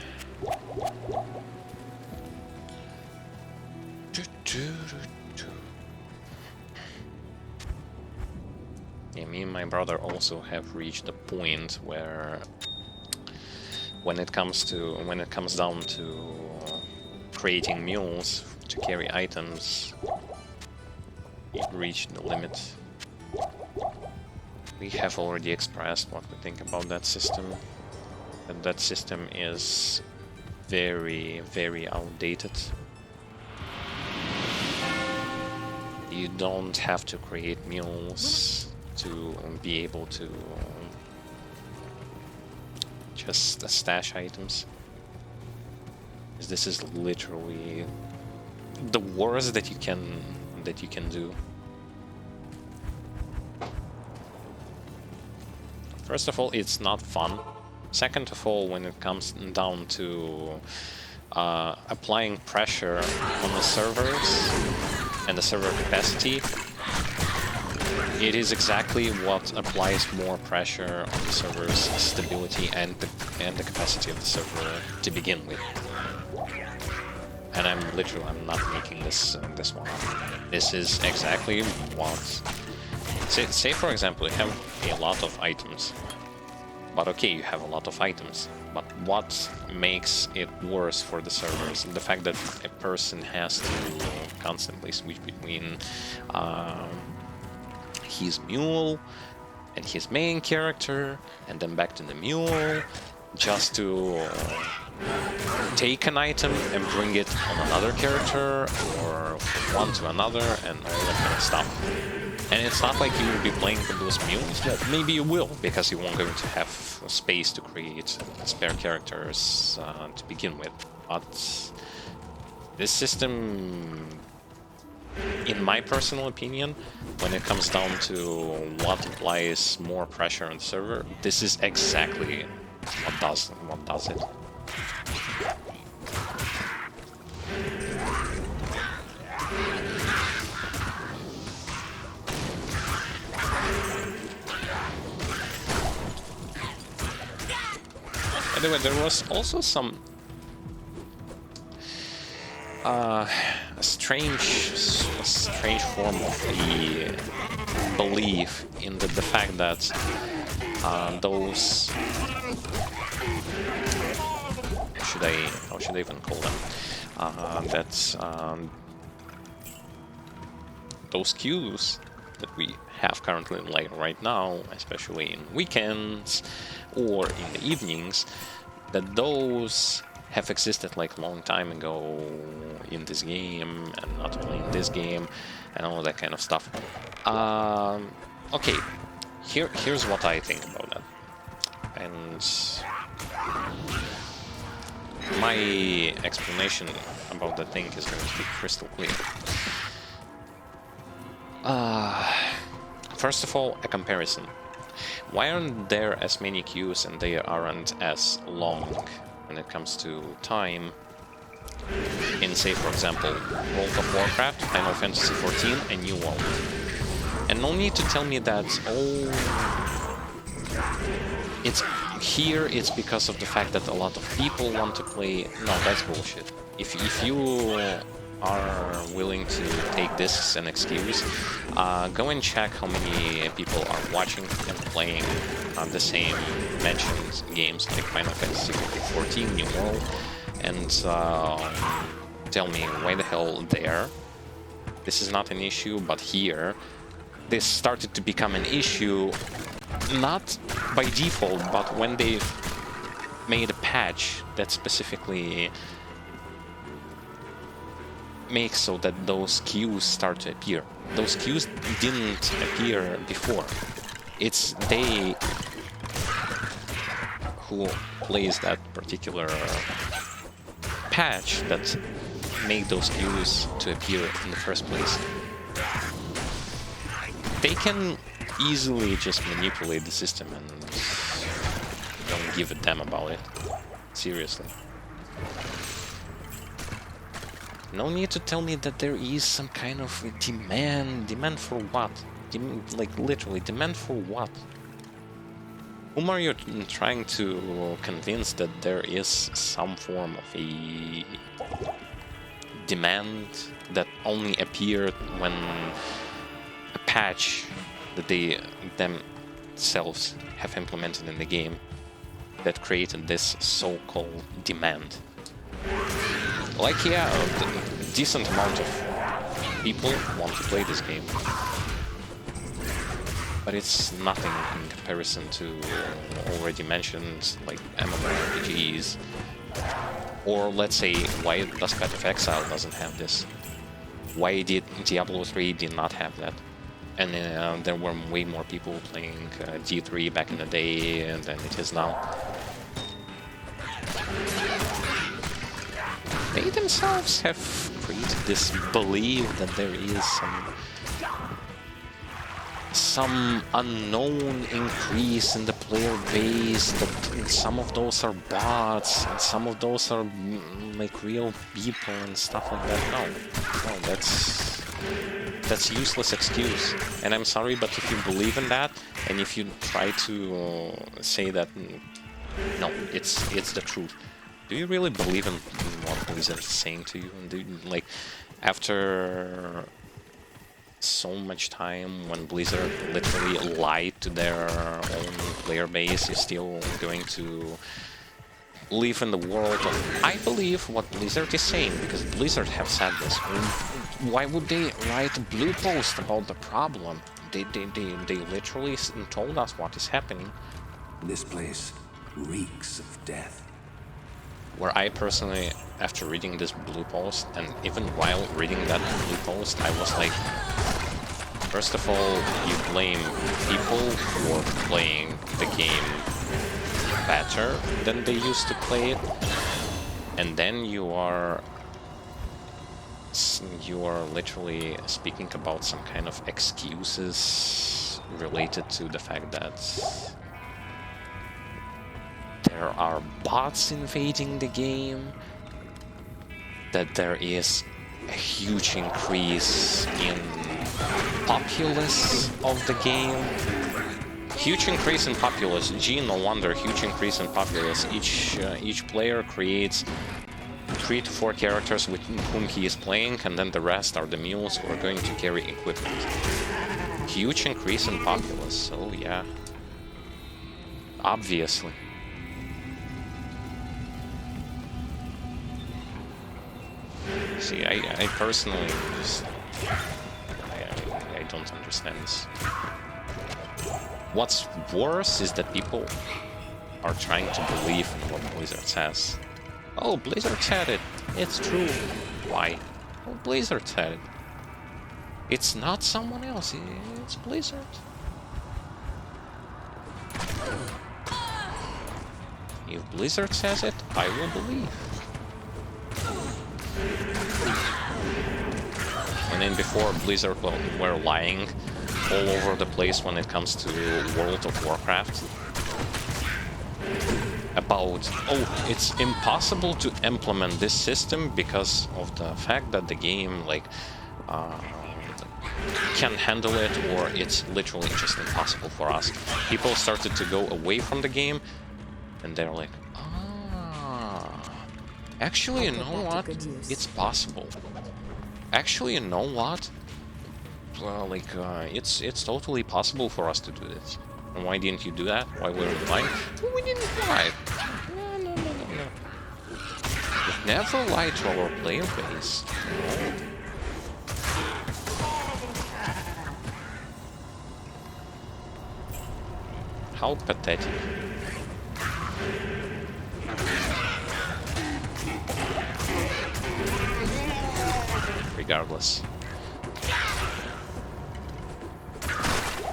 Yeah, me and my brother also have reached a point where, when it comes down to creating mules to carry items, we've reached the limit. We have already expressed what we think about that system. And that system is very, very outdated. You don't have to create mules to be able to just stash items. This is literally the worst that you can do. First of all, it's not fun. Second of all, when it comes down to applying pressure on the servers and the server capacity, it is exactly what applies more pressure on the server's stability and the capacity of the server to begin with. And I'm not making this one up. This is exactly what. Say for example, you have a lot of items. But okay, you have a lot of items. But what makes it worse for the servers? The fact that a person has to constantly switch between his mule and his main character, and then back to the mule, just to take an item and bring it on another character, or from one to another, and all that kind of stuff. And it's not like you will be playing with those mules. Yeah, maybe you will, because you won't going to have space to create spare characters to begin with. But this system, in my personal opinion, when it comes down to what applies more pressure on the server, this is exactly what does it. Anyway, there was also some a strange form of the belief in the fact that those how should I even call them? Those queues that we have currently, like right now, especially in weekends or in the evenings, that those have existed like a long time ago in this game, and not only in this game, and all that kind of stuff. Okay, here's what I think about that, and my explanation about the thing is going to be crystal clear. First of all, a comparison. Why aren't there as many queues and they aren't as long when it comes to time in, say, for example, World of Warcraft, Final Fantasy XIV, and New World? And no need to tell me that, oh, it's because of the fact that a lot of people want to play. No, that's bullshit. If you are willing to take this as an excuse, go and check how many people are watching and playing the same mentioned games like Final Fantasy XIV, New World, and tell me why the hell there this is not an issue, but here this started to become an issue, not by default, but when they made a patch that specifically makes so that those queues start to appear. Those queues didn't appear before. It's they who plays that particular patch that made those queues to appear in the first place. They can easily just manipulate the system and don't give a damn about it. Seriously. No need to tell me that there is some kind of demand. Demand for what? Like, literally, demand for what? Whom are you trying to convince that there is some form of a demand that only appeared when a patch that they themselves have implemented in the game that created this so-called demand? Like, yeah, a decent amount of people want to play this game, but it's nothing in comparison to already mentioned, like, MMORPGs, or let's say, why does Path of Exile doesn't have this? Why did Diablo 3 did not have that? And there were way more people playing D3 back in the day than it is now. They themselves have created this belief that there is some unknown increase in the player base, that some of those are bots, and some of those are like real people and stuff like that. No, that's useless excuse. And I'm sorry, but if you believe in that, and if you try to say that, no, it's the truth. Do you really believe in what Blizzard is saying to you? And do you, like, after so much time when Blizzard literally lied to their own player base is still going to live in the world of, I believe, what Blizzard is saying, because Blizzard have said this. Why would they write a blue post about the problem? They literally told us what is happening. This place reeks of death. Where I personally, after reading this blue post, and even while reading that blue post, I was like, first of all, you blame people for playing the game better than they used to play it, and then you are literally speaking about some kind of excuses related to the fact that there are bots invading the game, that there is a huge increase in populace of the game. Huge increase in populace. Gee, no wonder. Huge increase in populace. Each player creates 3 to 4 characters with whom he is playing, and then the rest are the mules who are going to carry equipment. Huge increase in populace. So yeah, obviously. See, I personally just I don't understand this. What's worse is that people are trying to believe in what Blizzard says. Oh, Blizzard said it. It's true. Why? Oh, Blizzard said it. It's not someone else. It's Blizzard. If Blizzard says it, I will believe. And then before, Blizzard were lying all over the place when it comes to World of Warcraft. About, oh, it's impossible to implement this system because of the fact that the game, like, can't handle it, or it's literally just impossible for us. People started to go away from the game, and they're like, actually, you know what? It's possible. Actually, you know what? Well, like, it's totally possible for us to do this. And why didn't you do that? Why were we lying? Well, we didn't lie. No. We never lied to our player base. No. How pathetic. Regardless.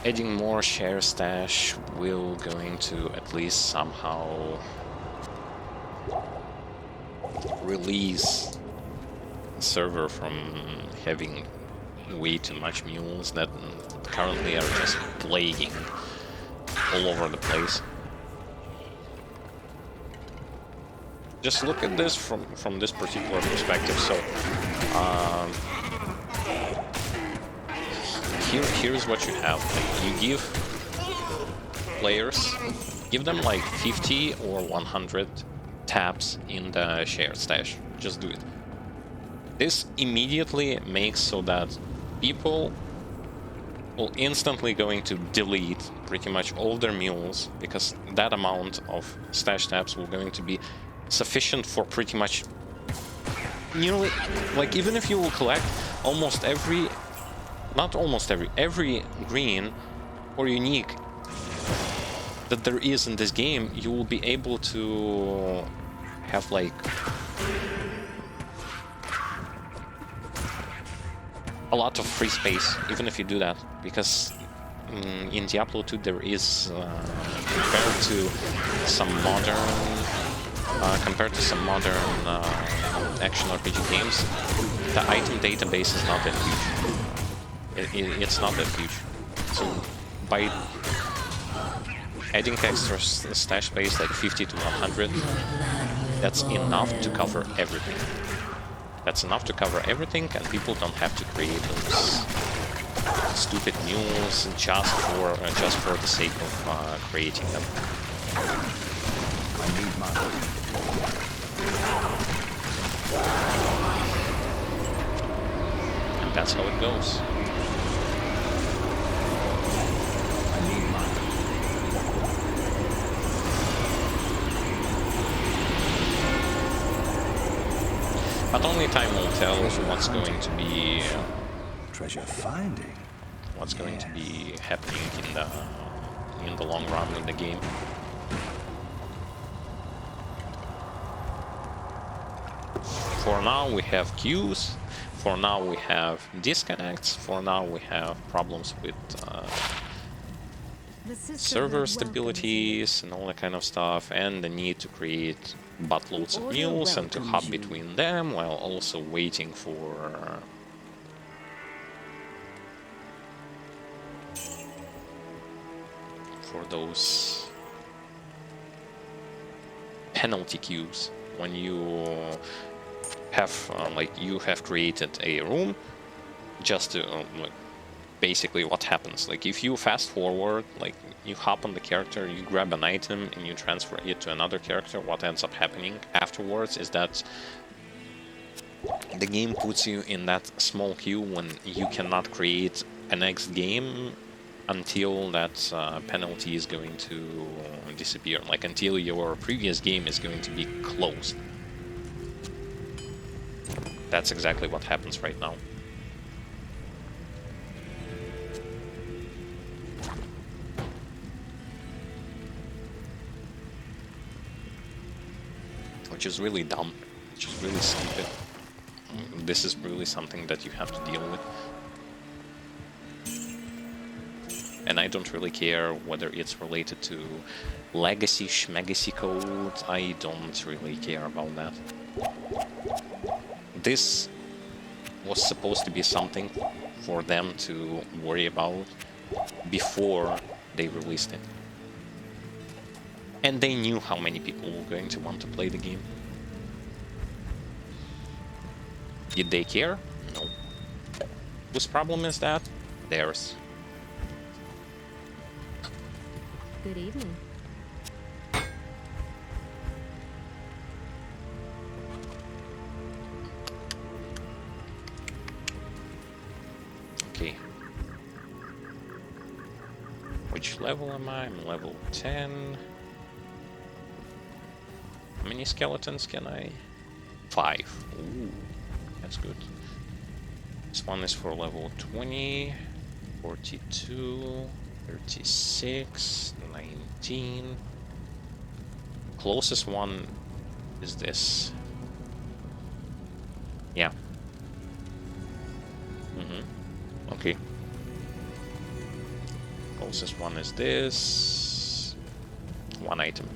Adding more share stash will going to at least somehow release the server from having way too much mules that currently are just plaguing all over the place. Just look at this from this particular perspective. So here's what you have. Like, you give players, give them like 50 or 100 tabs in the shared stash. Just do it. This immediately makes so that people will instantly going to delete pretty much all their mules, because that amount of stash tabs will going to be sufficient for pretty much nearly, like, even if you will collect almost every, not almost every green or unique that there is in this game, you will be able to have like a lot of free space, even if you do that, because in Diablo 2 there is compared to some modern action RPG games, the item database is not that huge. It's not that huge. So by adding extra stash space like 50 to 100, that's enough to cover everything. That's enough to cover everything, and people don't have to create those stupid mules just for the sake of creating them. I need my... And that's how it goes. But only time will tell what's going to be Treasure finding. what's going to be happening in the long run in the game. For now we have queues, for now we have disconnects, for now we have problems with server stabilities and all that kind of stuff, and the need to create buttloads of mules and to hop between them while also waiting for those penalty queues when you have like you have created a room just to like, basically what happens, like if you fast forward, like you hop on the character, you grab an item and you transfer it to another character, what ends up happening afterwards is that the game puts you in that small queue when you cannot create a next game until that penalty is going to disappear, like until your previous game is going to be closed. That's exactly what happens right now. Which is really dumb, which is really stupid. This is really something that you have to deal with. And I don't really care whether it's related to legacy, schmegacy code, I don't really care about that. This was supposed to be something for them to worry about before they released it. And they knew how many people were going to want to play the game. Did they care? No. Whose problem is that? Theirs. Good evening. Okay. Which level am I? I'm level 10. How many skeletons can I? 5. Ooh, that's good. This one is for level 20, 42, 36, 19. Closest one is this. Yeah. Okay. Closest one is this. 1 item.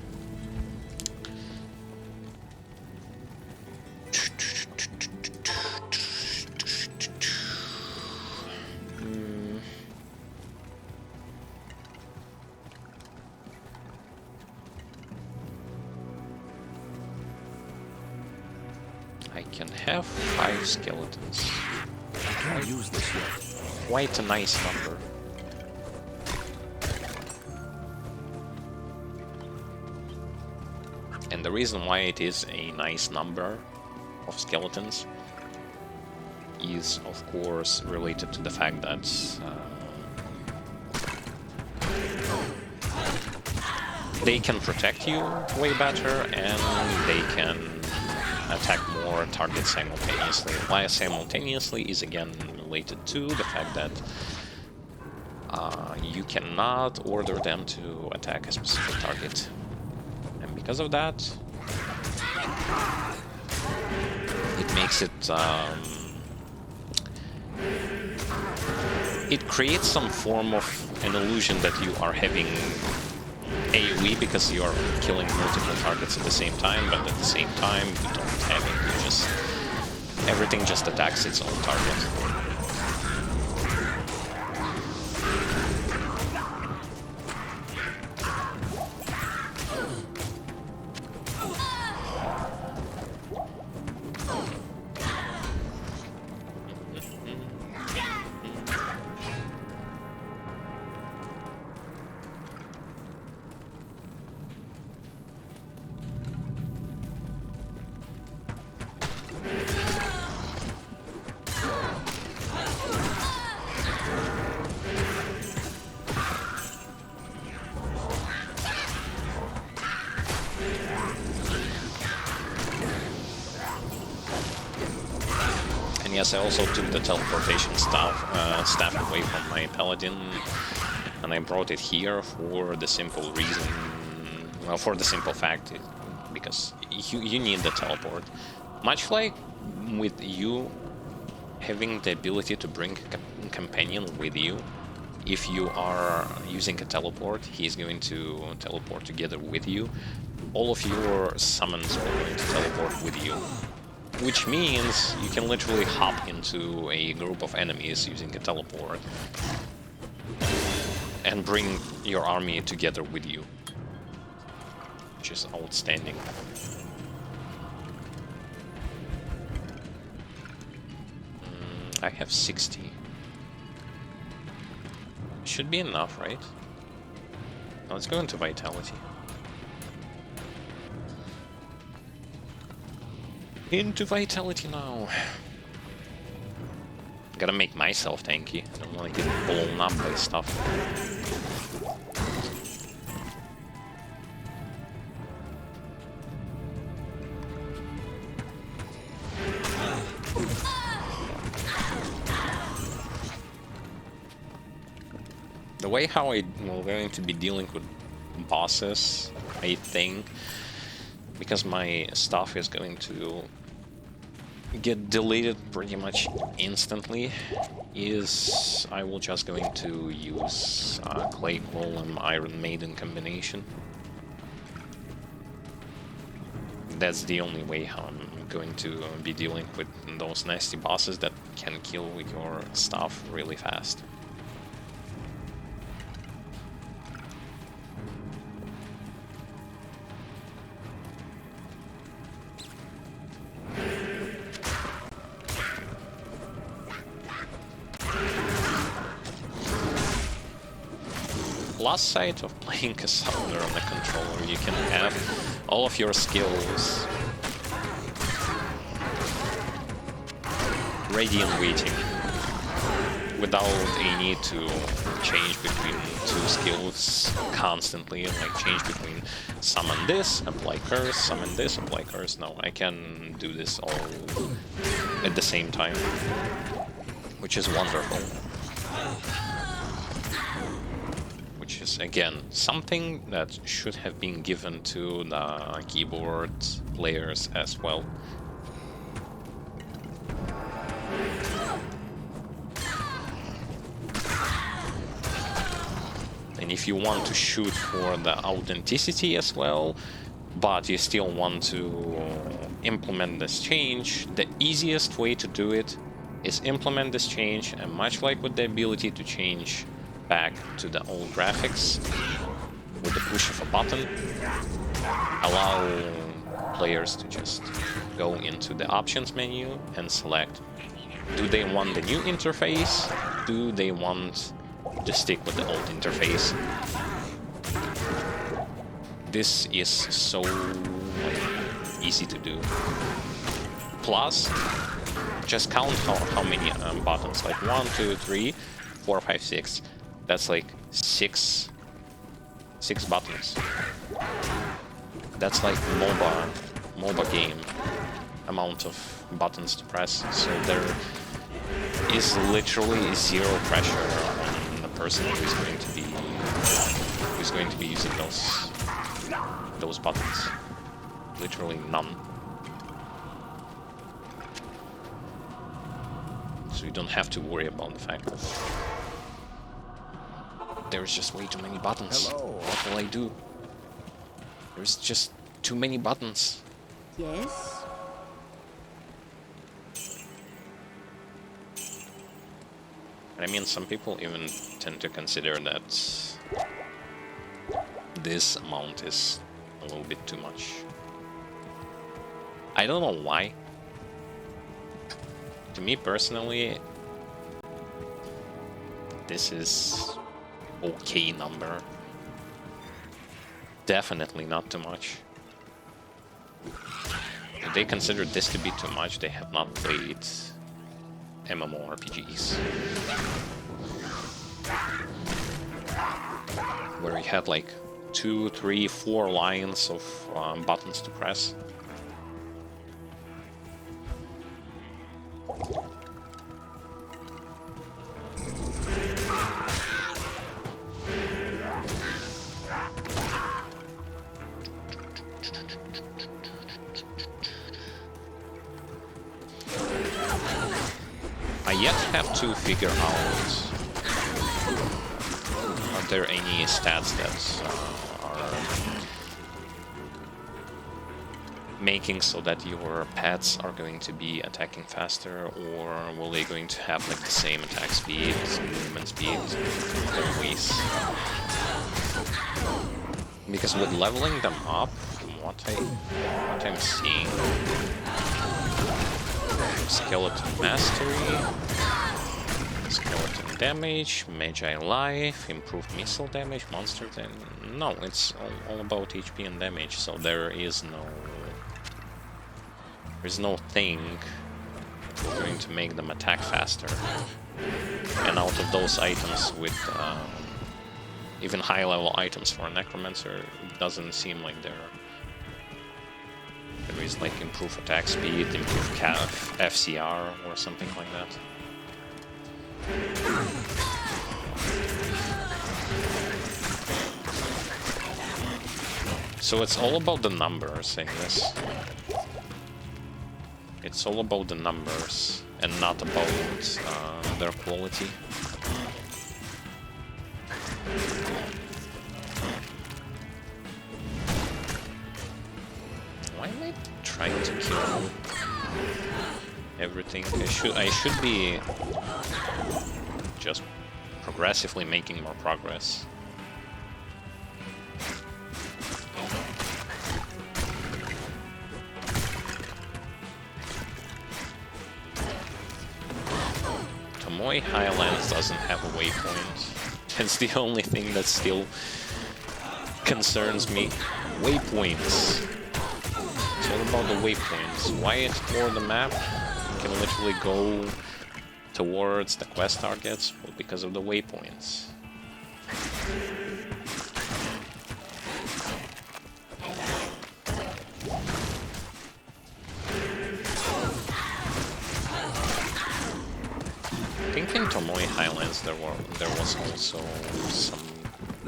I can have 5 skeletons. I can't use this yet. Quite a nice number. And the reason why it is a nice number of skeletons is, of course, related to the fact that they can protect you way better and they can attack more targets simultaneously. Why simultaneously is again related to the fact that you cannot order them to attack a specific target. And because of that, it makes it it creates some form of an illusion that you are having AoE because you are killing multiple targets at the same time, but at the same time you don't have it, you just everything just attacks its own target. Yes, I also took the teleportation staff away from my paladin, and I brought it here for the simple reason, well, for the simple fact, because you need the teleport. Much like with you having the ability to bring a companion with you, if you are using a teleport, he's going to teleport together with you. All of your summons are going to teleport with you, which means you can literally hop into a group of enemies using a teleport and bring your army together with you, which is outstanding. I have 60. Should be enough, right? Now let's go into Vitality. Into Vitality now. Gotta make myself tanky. I don't want to get blown up by stuff. The way how we're going to be dealing with bosses, I think, because my stuff is going to get deleted pretty much instantly, is I will just going to use Clay Golem Iron Maiden combination. That's the only way how I'm going to be dealing with those nasty bosses that can kill your stuff really fast. Plus side of playing a summoner on the controller, you can have all of your skills ready and waiting without a need to change between two skills constantly, like change between summon this, apply curse, summon this, apply curse. No, I can do this all at the same time, which is wonderful. Which is, again, something that should have been given to the keyboard players as well. And if you want to shoot for the authenticity as well, but you still want to implement this change, the easiest way to do it is implement this change, and much like with the ability to change back to the old graphics with the push of a button, allow players to just go into the options menu and select, do they want the new interface? Do they want to stick with the old interface? This is so easy to do. Plus, just count how many buttons, like 1, 2, 3, 4, 5, 6. That's like six buttons. That's like MOBA game amount of buttons to press. So there is literally zero pressure on the person who's going to be using those buttons. Literally none. So you don't have to worry about the fact that there's just way too many buttons. Hello. What will I do? There's just too many buttons. Yes? I mean, some people even tend to consider that this amount is a little bit too much. I don't know why. To me personally, this is okay number. Definitely not too much. If they consider this to be too much, they have not played MMORPGs. Where you had like 2, 3, 4 lines of buttons to press. yet have to figure out, are there any stats that are making so that your pets are going to be attacking faster, or will they going to have like the same attack speed, movement speed always? Because with leveling them up, from what I'm seeing, skeleton mastery, skeleton damage, magi life, improved missile damage, monster damage. No, it's all about HP and damage, so there's no thing going to make them attack faster. And out of those items with even high level items for a Necromancer, it doesn't seem like there is like improved attack speed, improved FCR or something like that. So it's all about the numbers in this. It's all about the numbers and not about their quality. Why am I trying to kill everything? I should be just progressively making more progress. Tomoe Highlands doesn't have a waypoint. That's the only thing that still concerns me. Waypoints. It's all about the waypoints. Why explore the map? You can literally go towards the quest targets, well, because of the waypoints. I think in Tomoe Highlands there was also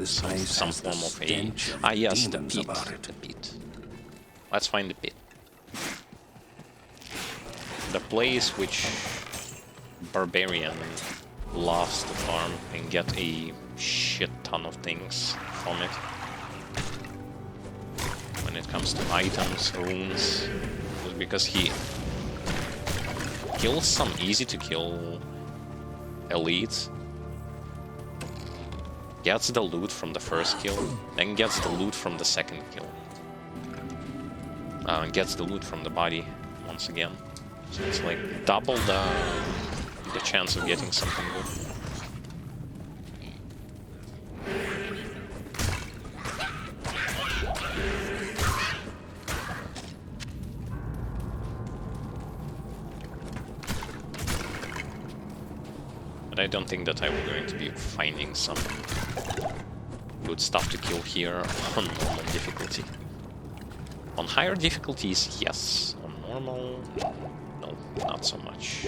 some form of a yes, the pit. The pit. Let's find the pit. The place which Barbarian loves to farm and get a shit ton of things from it. When it comes to items, runes, because he kills some easy to kill elites, gets the loot from the first kill, then gets the loot from the second kill, gets the loot from the body once again. So it's like double the chance of getting something good. But I don't think that I'm going to be finding some good stuff to kill here on normal difficulty. On higher difficulties, yes. On normal, no, not so much.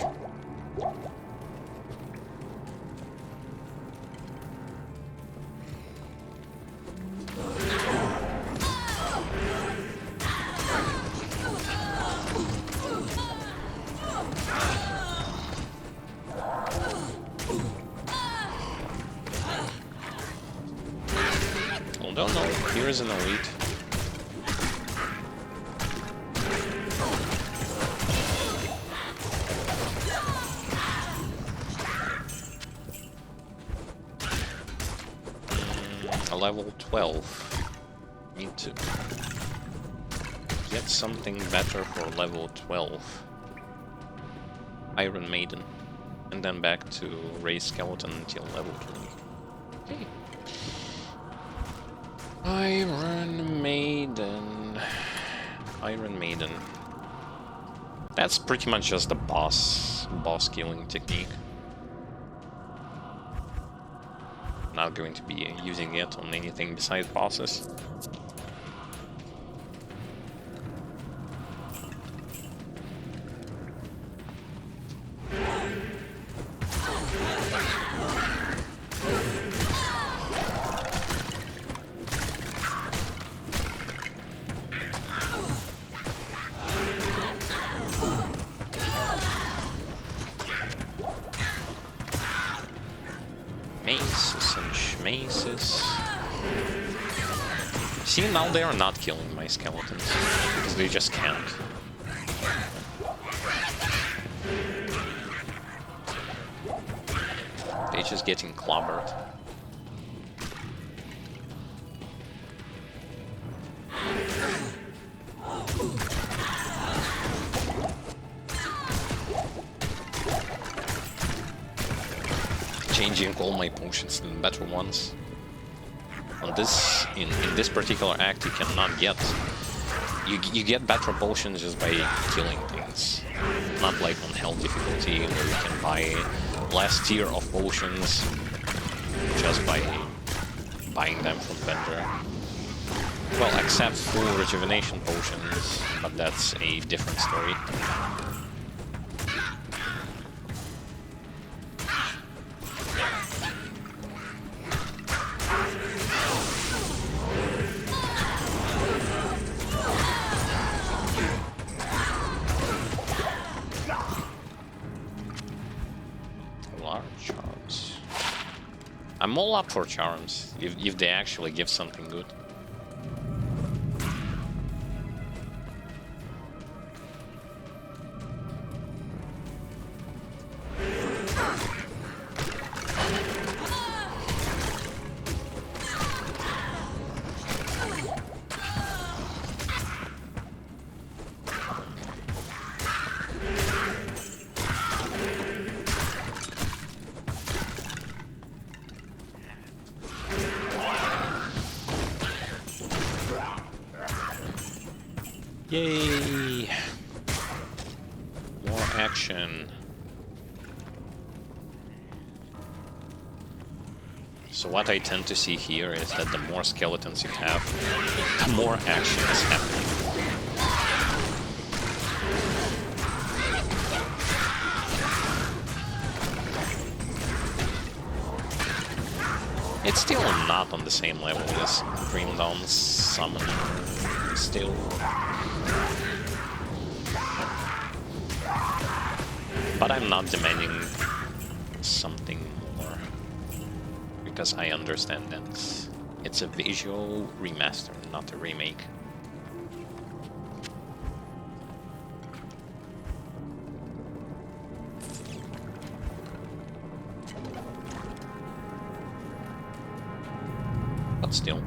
Oh, no, here is an elite. Level 12. Need to get something better for level 12. Iron Maiden. And then back to raise skeleton until level 20. Okay. Iron Maiden. Iron Maiden. That's pretty much just the boss killing technique. Not going to be using it on anything besides bosses. maces. See, now they are not killing my skeletons, because they just can't. They're just getting clobbered. Changing all my potions to the better ones. On this, in this particular act, you cannot get. You get better potions just by killing things, not like on hell difficulty where you can buy last tier of potions just by buying them from vendor. Well, except full rejuvenation potions, but that's a different story. Charms. I'm all up for charms, if they actually give something good. Yay! More action. So what I tend to see here is that the more skeletons you have, the more action is happening. It's still not on the same level as Dream Dawn Summoner. Still. But I'm not demanding something more, because I understand that it's a visual remaster, not a remake. But still.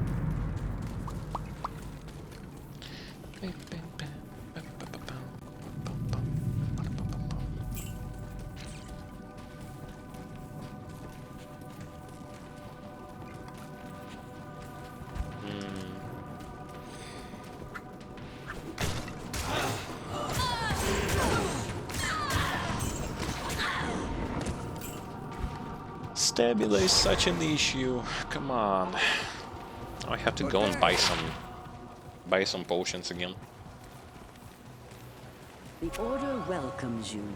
Stabula is such an issue. Come on. Now I have to go and buy some potions again. The Order welcomes you.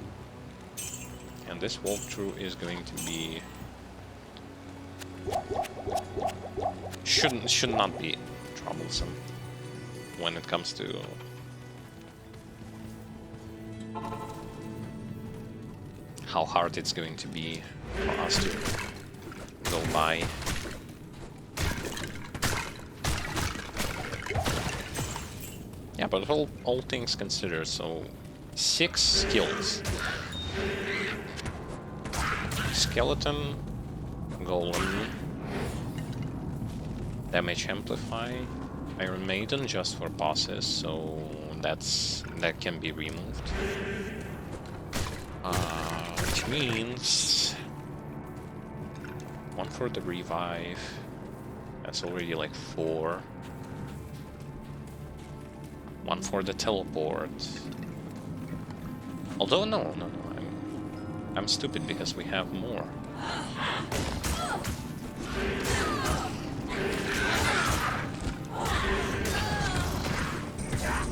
And this walkthrough is going to be should not be troublesome when it comes to how hard it's going to be for us to go by. Yeah, but all things considered, so 6 skills. Skeleton, Golem, Damage Amplify, Iron Maiden just for bosses, so that can be removed. Which means 1 for the revive. That's already like 4. 1 for the teleport. Although no, I'm stupid because we have more.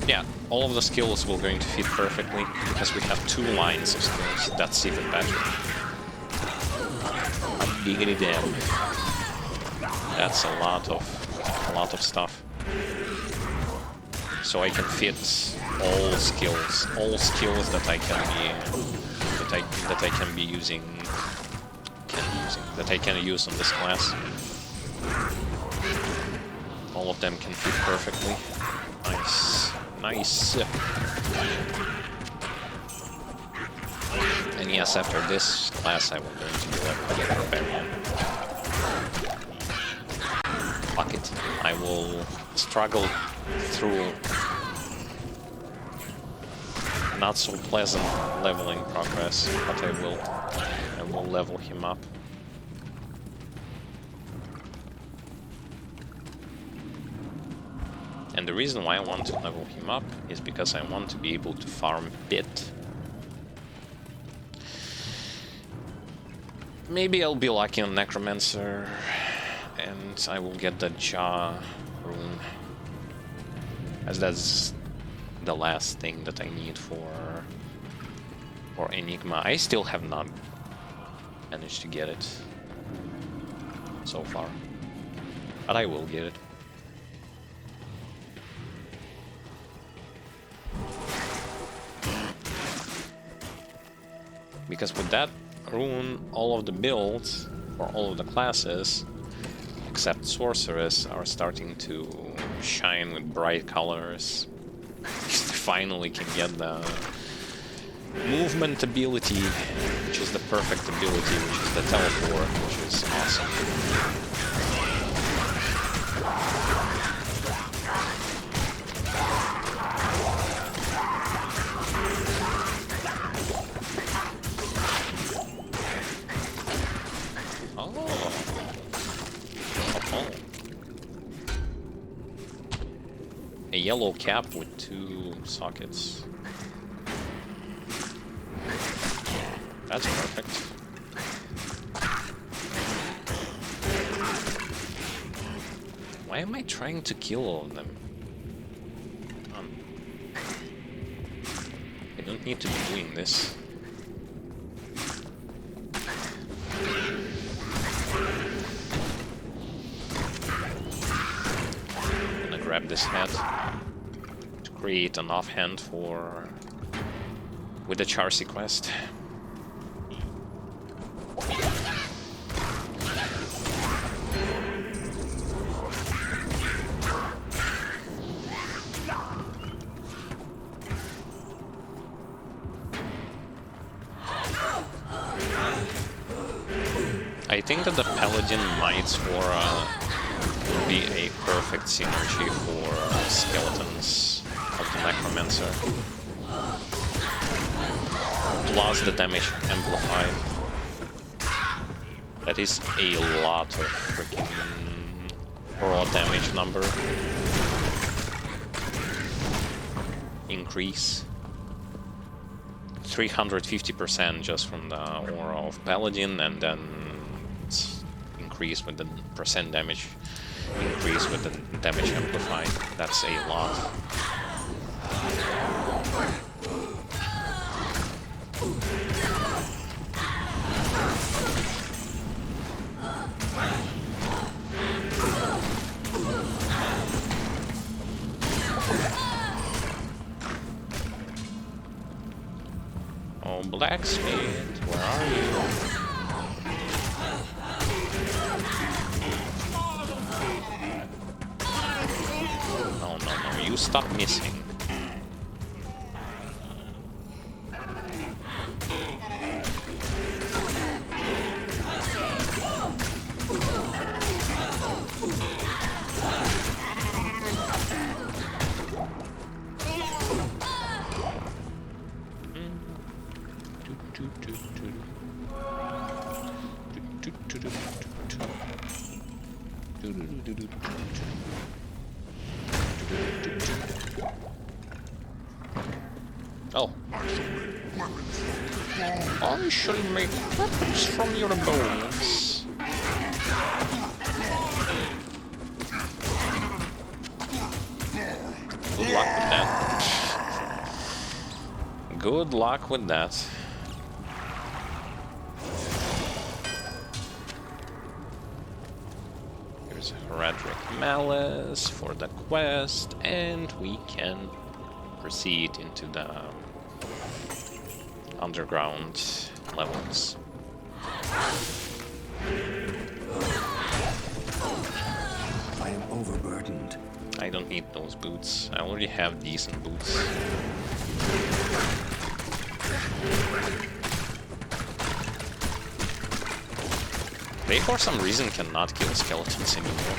Yeah, all of the skills will going to fit perfectly because we have 2 lines of skills. That's even better. I'm giggity damn. That's a lot of stuff. So I can fit all skills that I can be using, that I can use on this class. all of them can fit perfectly. Nice. Nice. And yes, after this class I will go into the barbarian. Fuck it. I will struggle through not so pleasant leveling progress, but I will level him up. And the reason why I want to level him up is because I want to be able to farm Pit. Maybe I'll be lucky on Necromancer, and I will get the Jaw rune, as that's the last thing that I need for Enigma. I still have not managed to get it so far, but I will get it. Because with that rune, all of the builds for all of the classes, except Sorceress, are starting to shine with bright colors. Finally can get the movement ability, which is the perfect ability, which is the teleport, which is awesome. A yellow cap with 2 sockets. That's perfect. Why am I trying to kill all of them? I don't need to be doing this. Grab this head to create an offhand for with the Charcy quest. I think that the Paladin Mights Aura would be a perfect synergy for skeletons of the Necromancer. Plus the damage amplified. That is a lot of freaking raw damage number increase. 350% just from the aura of Paladin, and then it's increased with the percent damage increase with the damage amplified. That's a lot. Oh, Blacksmith, where are you? No, you stop missing. Oh. I shall make weapons from your bones. Good luck with that. Good luck with that. Here's a Heraldric Malice for the quest, and we can proceed into the underground levels. I am overburdened. I don't need those boots. I already have decent boots. They for some reason cannot kill skeletons anymore.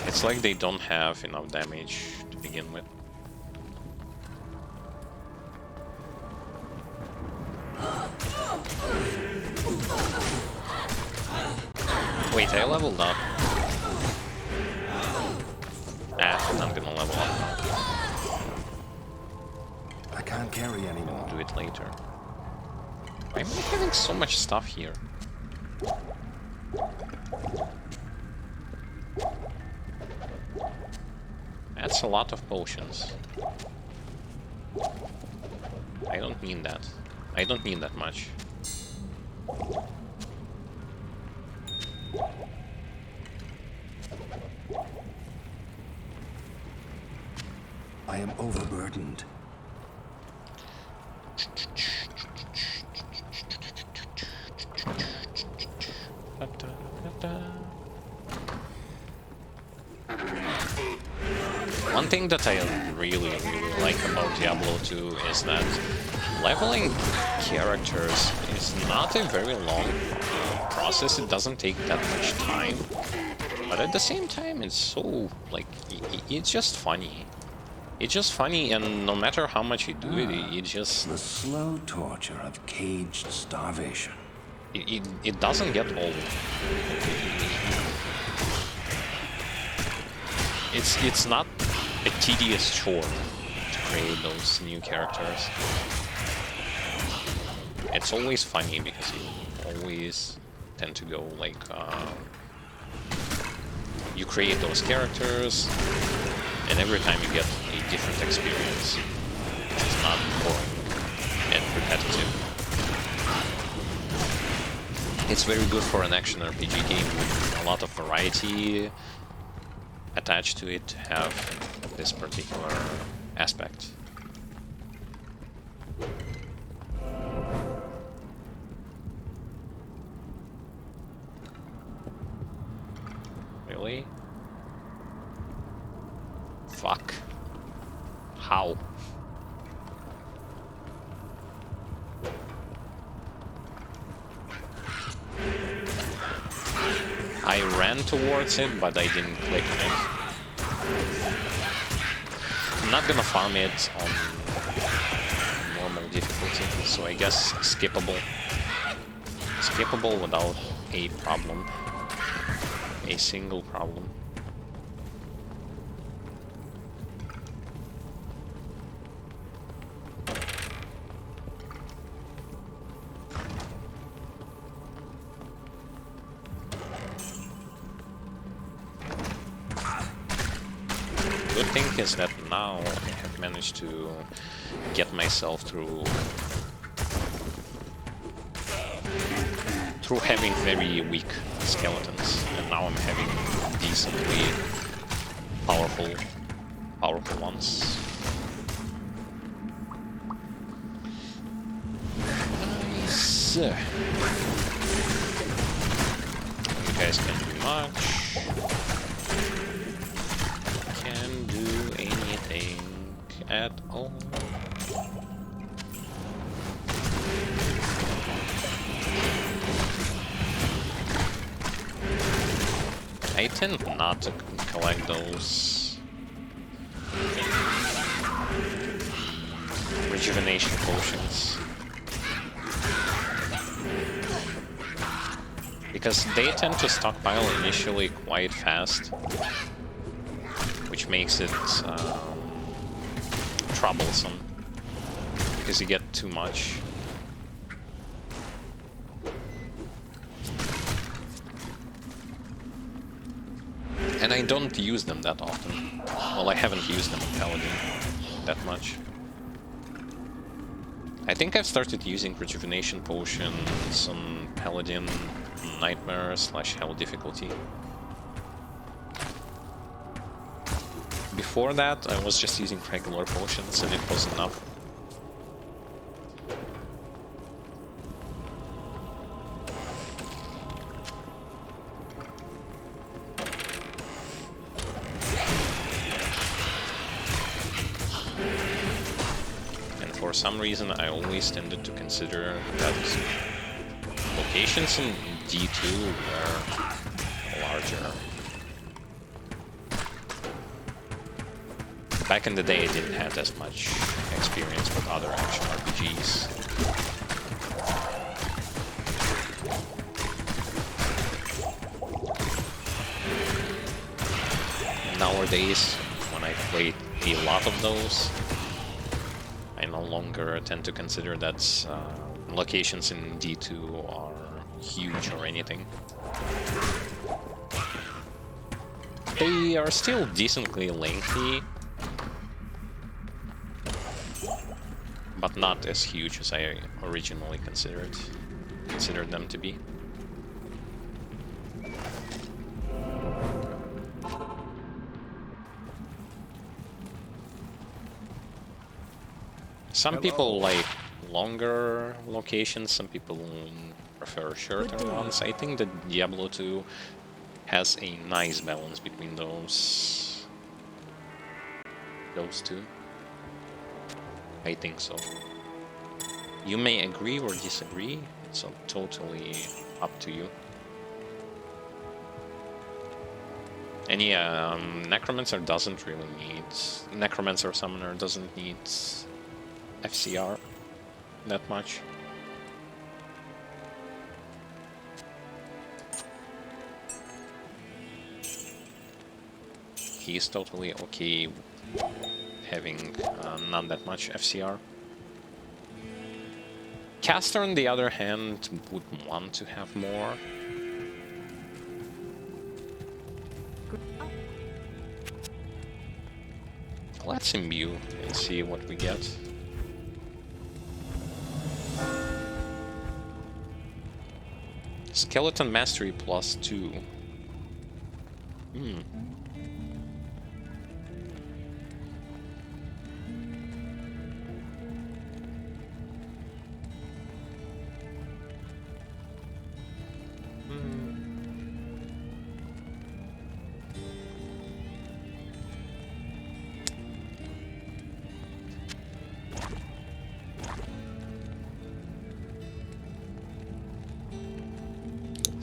It's like they don't have enough damage to begin with. Wait, I leveled up. I'm gonna level up now. I can't carry anymore. I'll do it later. Why am I having so much stuff here? That's a lot of potions. I don't mean that. I don't need that much. I am overburdened. One thing that I really like about Diablo 2 is that leveling characters is not a very long process. It doesn't take that much time, but at the same time, it's so like it's just funny. It's just funny, and no matter how much you do it just The slow torture of caged starvation. it doesn't get old. It's not a tedious chore to create those new characters. It's always funny because you always tend to go like you create those characters, and every time you get a different experience. It's not boring and repetitive. It's very good for an action RPG game with a lot of variety attached to it to have this particular aspect. Really? Fuck. How? I ran towards it, but I didn't click on it. I'm not gonna farm it on normal difficulty, so I guess skippable. Skippable without a problem. A single problem. Good thing is that now I have managed to get myself through having very weak skeletons, and now I'm having decently powerful ones. Nice. You guys can do much. Can do anything at all. I tend not to collect those rejuvenation potions because they tend to stockpile initially quite fast, which makes it troublesome because you get too much. And I don't use them that often. Well, I haven't used them in Paladin that much. I think I've started using rejuvenation potions on Paladin Nightmare/Hell difficulty. Before that, I was just using regular potions and it was enough. for some reason I always tended to consider that locations in D2 were larger. Back in the day, I didn't have as much experience with other action RPGs. Nowadays, when I play a lot of those, I no longer tend to consider that locations in D2 are huge or anything. They are still decently lengthy, but not as huge as I originally considered them to be. Some people like longer locations, some people prefer shorter ones. I think that Diablo 2 has a nice balance between those two. I think so. You may agree or disagree, it's totally up to you. And yeah, Necromancer doesn't really need... Necromancer Summoner doesn't need FCR that much. He's totally okay having not that much FCR. Caster, on the other hand, would want to have more. Let's imbue and see what we get. Skeleton Mastery +2.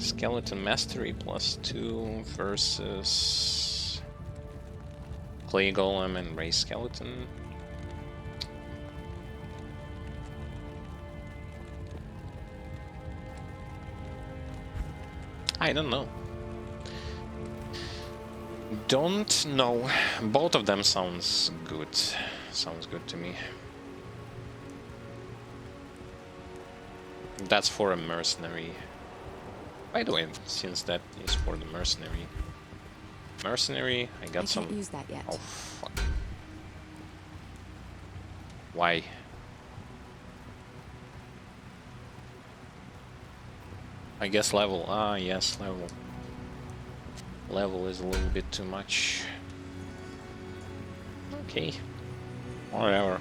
Skeleton Mastery +2 versus Clay Golem and Ray Skeleton. I don't know. Don't know. Both of them sounds good. Sounds good to me. That's for a mercenary. By the way, since that is for the mercenary, I got some. I can't use that yet. Oh fuck! Why? I guess level. Ah, yes, level. Level is a little bit too much. Okay, whatever.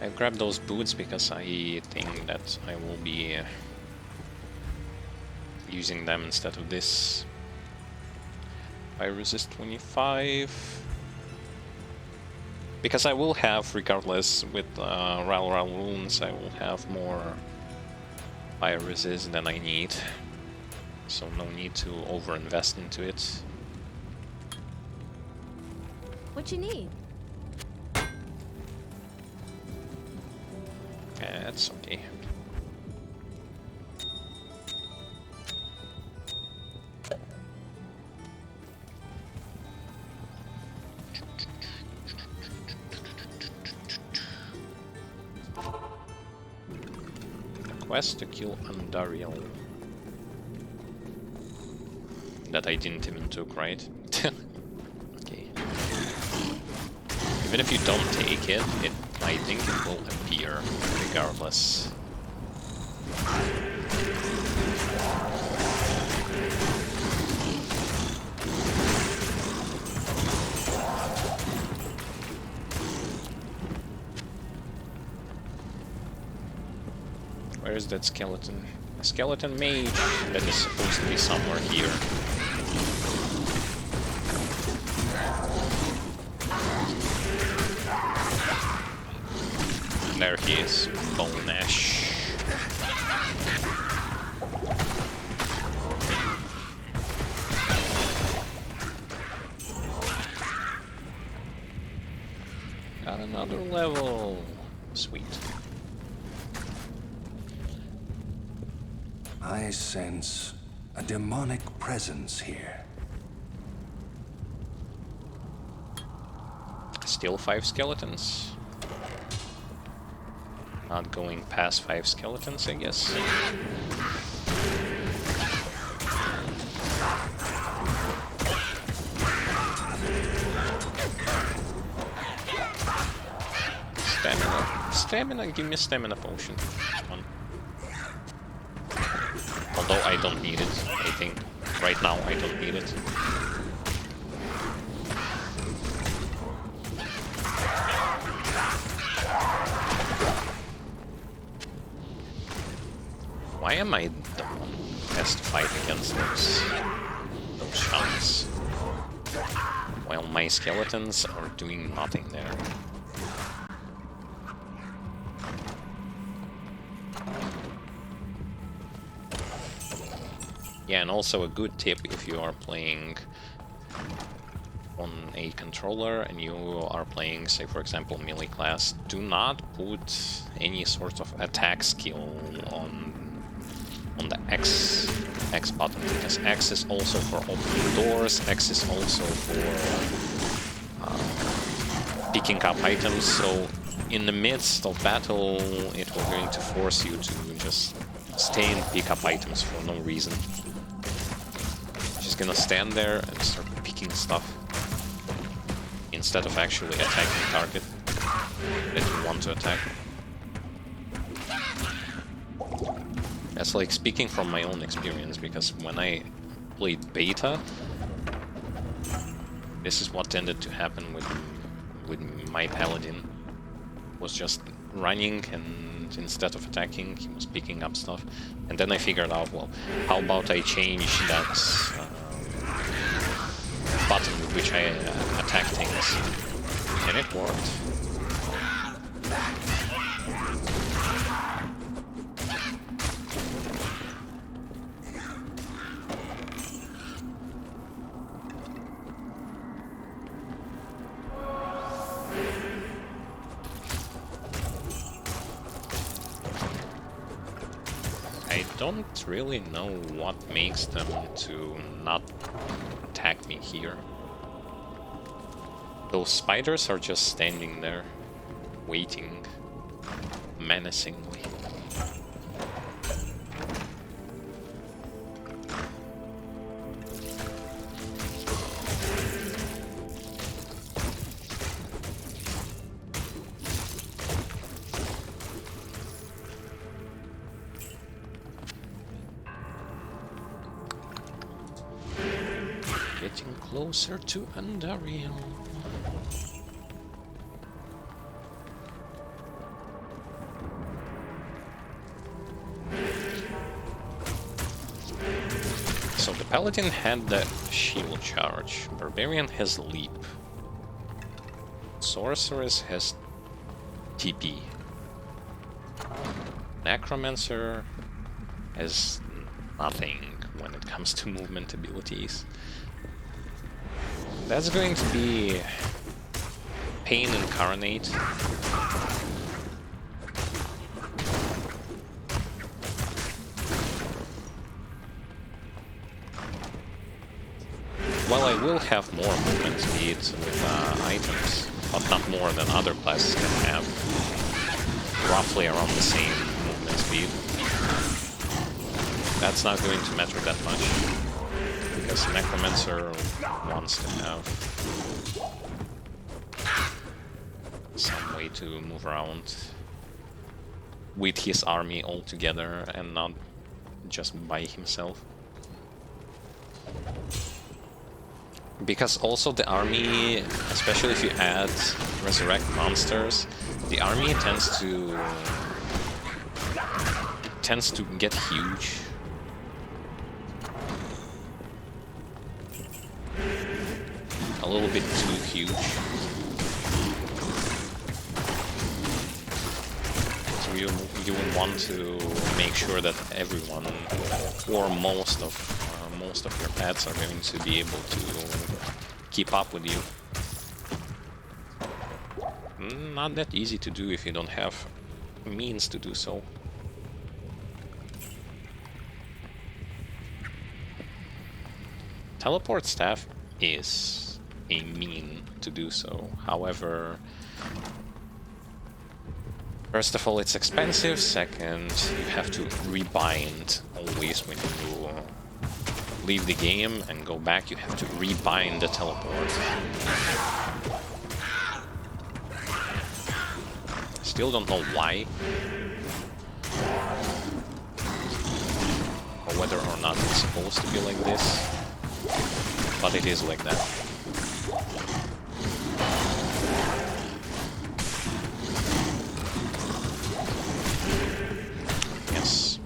I grabbed those boots because I think that I will be using them instead of this. I resist 25. Because I will have, regardless, with Ral wounds, I will have more fire resist than I need. So no need to over-invest into it. What you need? That's okay. A quest to kill Andariel. That I didn't even took, right? Okay. Even if you don't take it, I think it will appear regardless. Where is that skeleton? A skeleton mage that is supposed to be somewhere here. There he is, Bone Ash. Got another level. Sweet. I sense a demonic presence here. Still 5 skeletons. Not going past 5 skeletons, I guess. Stamina. Stamina, give me a stamina potion. Come on. Although I don't need it, I think. Right now I don't need it. Why am I the one who has to fight against those chunks? While my skeletons are doing nothing there. Yeah, and also a good tip if you are playing on a controller and you are playing, say for example, melee class, do not put any sort of attack skill on the X button, because X is also for opening doors, X is also for picking up items, so in the midst of battle it will going to force you to just stay and pick up items for no reason. Just gonna stand there and start picking stuff instead of actually attacking the target that you want to attack. That's like speaking from my own experience, because when I played beta, this is what tended to happen with my paladin. Was just running, and instead of attacking, he was picking up stuff. And then I figured out, well, how about I change that button with which I attack things, and it worked. I don't really know what makes them to not attack me here. Those spiders are just standing there, waiting menacingly. Getting closer to Andariel. So the Paladin had the shield charge, Barbarian has leap, Sorceress has TP, Necromancer has nothing when it comes to movement abilities. That's going to be Pain Incarnate. Well, I will have more movement speed with items, but not more than other classes can have. Roughly around the same movement speed. That's not going to matter that much, because Necromancer wants to have some way to move around with his army all together and not just by himself. Because also the army, especially if you add resurrect monsters, the army tends to tends to get huge. A little bit too huge. So you would want to make sure that everyone, or most of your pets, are going to be able to keep up with you. Not that easy to do if you don't have means to do so. Teleport staff is a mean to do so. However, first of all, it's expensive. Second, you have to rebind always when you leave the game and go back. You have to rebind the teleport. Still don't know why, or whether or not it's supposed to be like this, but it is like that. Yes.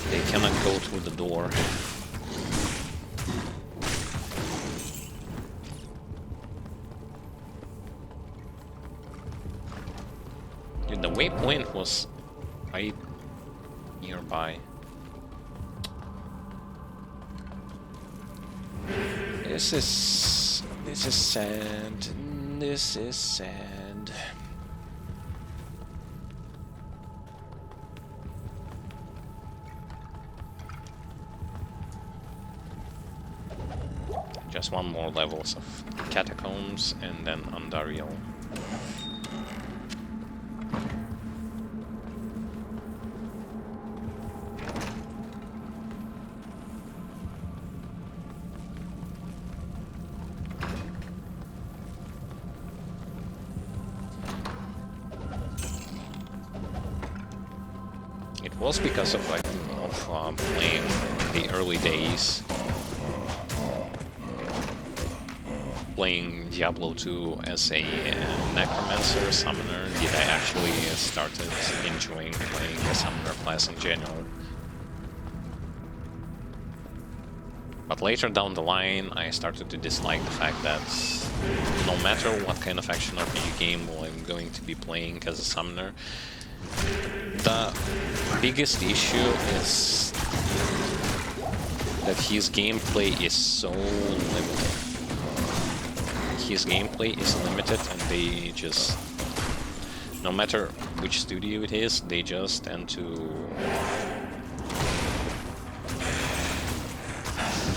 They cannot go through the door. Dude, the waypoint was right nearby. This is sad. This is sad. Just one more levels of catacombs and then Andariel. It was because of playing the early days, playing Diablo 2 as a Necromancer summoner, that I actually started enjoying playing the summoner class in general. But later down the line, I started to dislike the fact that no matter what kind of action RPG game I'm going to be playing as a summoner, the biggest issue is that his gameplay is so limited. His gameplay is limited, and they just, no matter which studio it is, they just tend to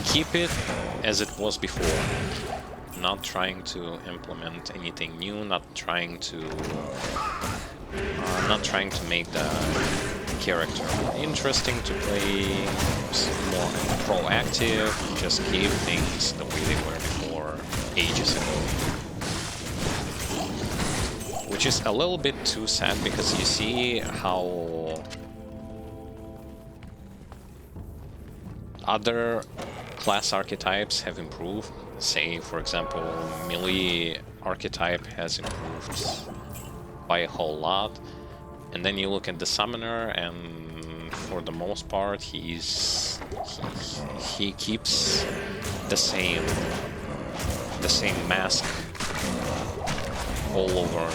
keep it as it was before, not trying to implement anything new, not trying to make the character more interesting to play, more proactive, just keep things the way they were before ages ago. Which is a little bit too sad, because you see how other class archetypes have improved. Say, for example, melee archetype has improved by a whole lot. And then you look at the summoner, and for the most part, he keeps the same mask all over.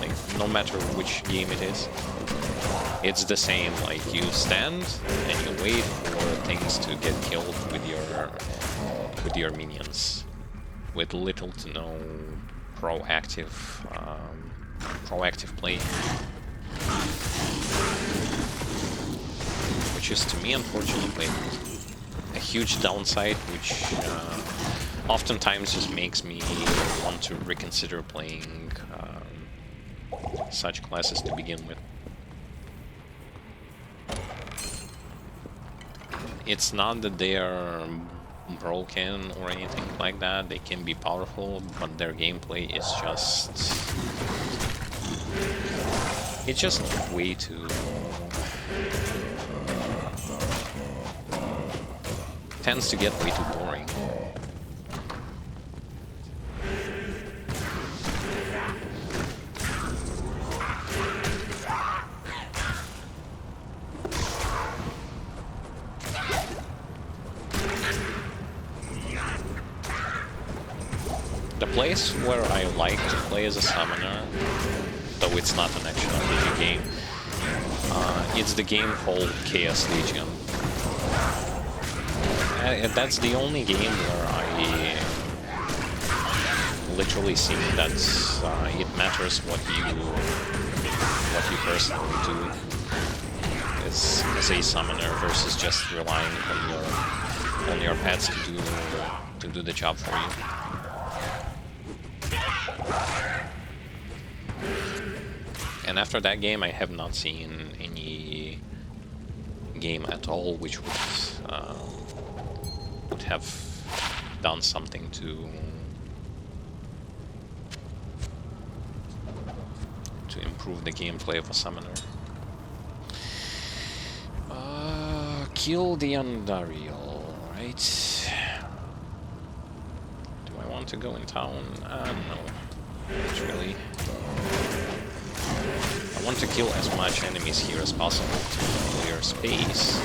Like, no matter which game it is, it's the same. Like, you stand and you wait for things to get killed with your minions, with little to no proactive play, which is, to me, unfortunately, a huge downside, which oftentimes just makes me want to reconsider playing such classes to begin with. It's not that they are broken or anything like that. They can be powerful, but their gameplay is it's just way too... tends to get way too boring. place where I like to play as a summoner, though it's not an action RPG game, it's the game called Chaos Legion. That's the only game where I literally think that it matters what you personally do as a summoner versus just relying on your pets to do the job for you. And after that game, I have not seen any game at all which would have done something to improve the gameplay of a summoner. Kill the Andariel, right? Do I want to go in town? No, not really. I want to kill as much enemies here as possible to clear space.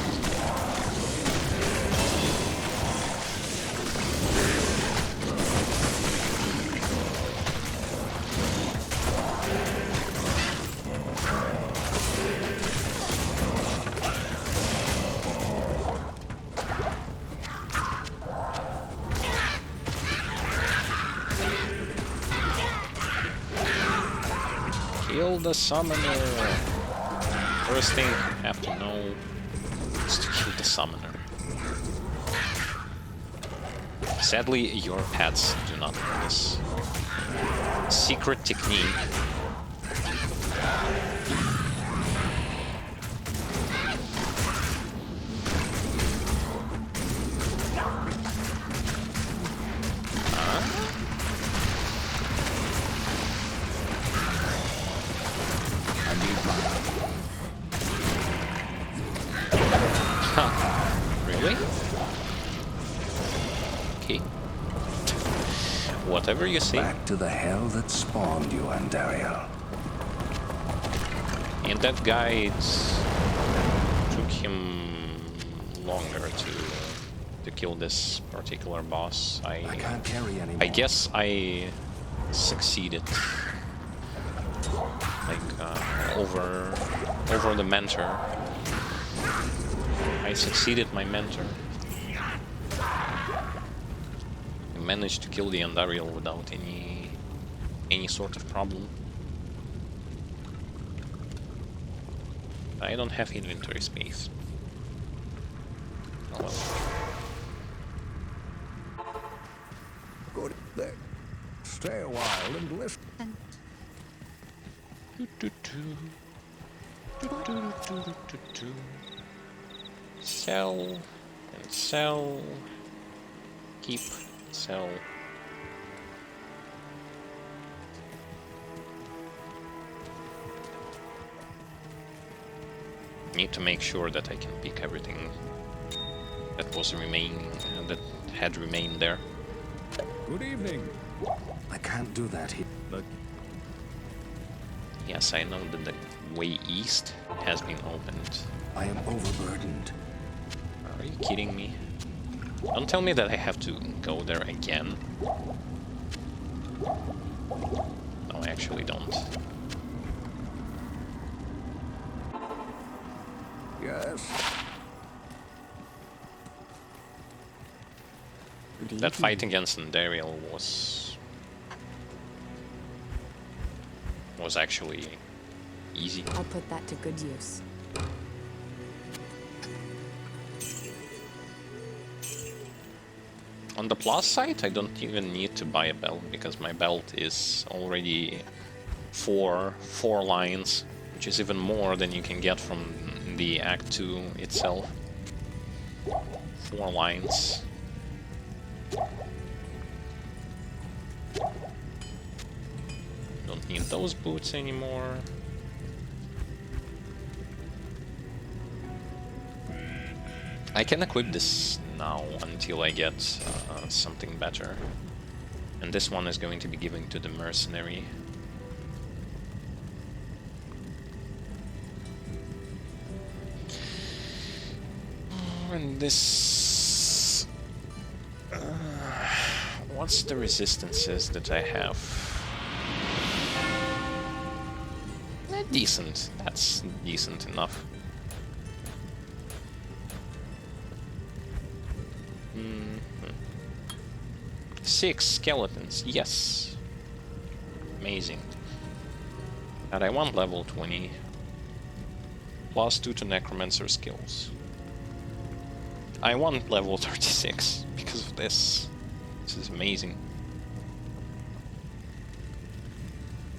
Kill the summoner! First thing I have to know is to kill the summoner. Sadly, your pets do not know this. Secret technique. Really? Okay. Whatever you say. Back to the hell that spawned you, Andariel. And that guy, took him longer to kill this particular boss. I can't carry anymore. I guess I succeeded. Like over the mentor. I succeeded my mentor. I managed to kill the Andariel without any sort of problem. I don't have inventory space. Oh well. Good there. Stay a while and listen. Sell and sell. Keep, sell. Need to make sure that I can pick everything that was remaining, that had remained there. Good evening. I can't do that here. But yes, I know that the way east has been opened. I am overburdened. Are you kidding me? Don't tell me that I have to go there again. No, I actually don't. Yes. That fight against Andariel was actually easy. I'll put that to good use. On the plus side, I don't even need to buy a belt because my belt is already four lines, which is even more than you can get from the Act 2 itself. 4 lines. Don't need those boots anymore. I can equip this now until I get something better. And this one is going to be given to the mercenary. And this... What's the resistances that I have? Decent. That's decent enough. 6 skeletons. Yes. Amazing. And I want level 20. Plus 2 to Necromancer skills. I want level 36 because of this. This is amazing.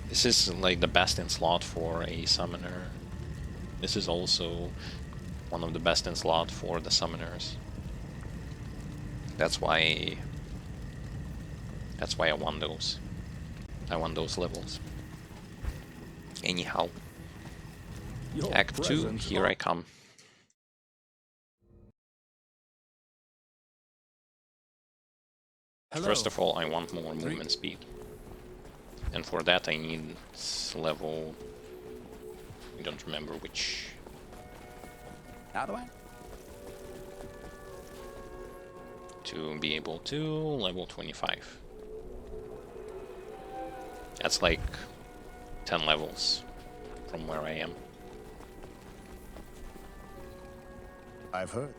This is like the best in slot for a summoner. This is also one of the best in slot for the summoners. That's why I want those. I want those levels. Anyhow. Act 2, here I come. Hello. First of all, I want more movement speed. And for that I need level... I don't remember which. How do I? To be able to level 25. That's like 10 levels from where I am. I've heard.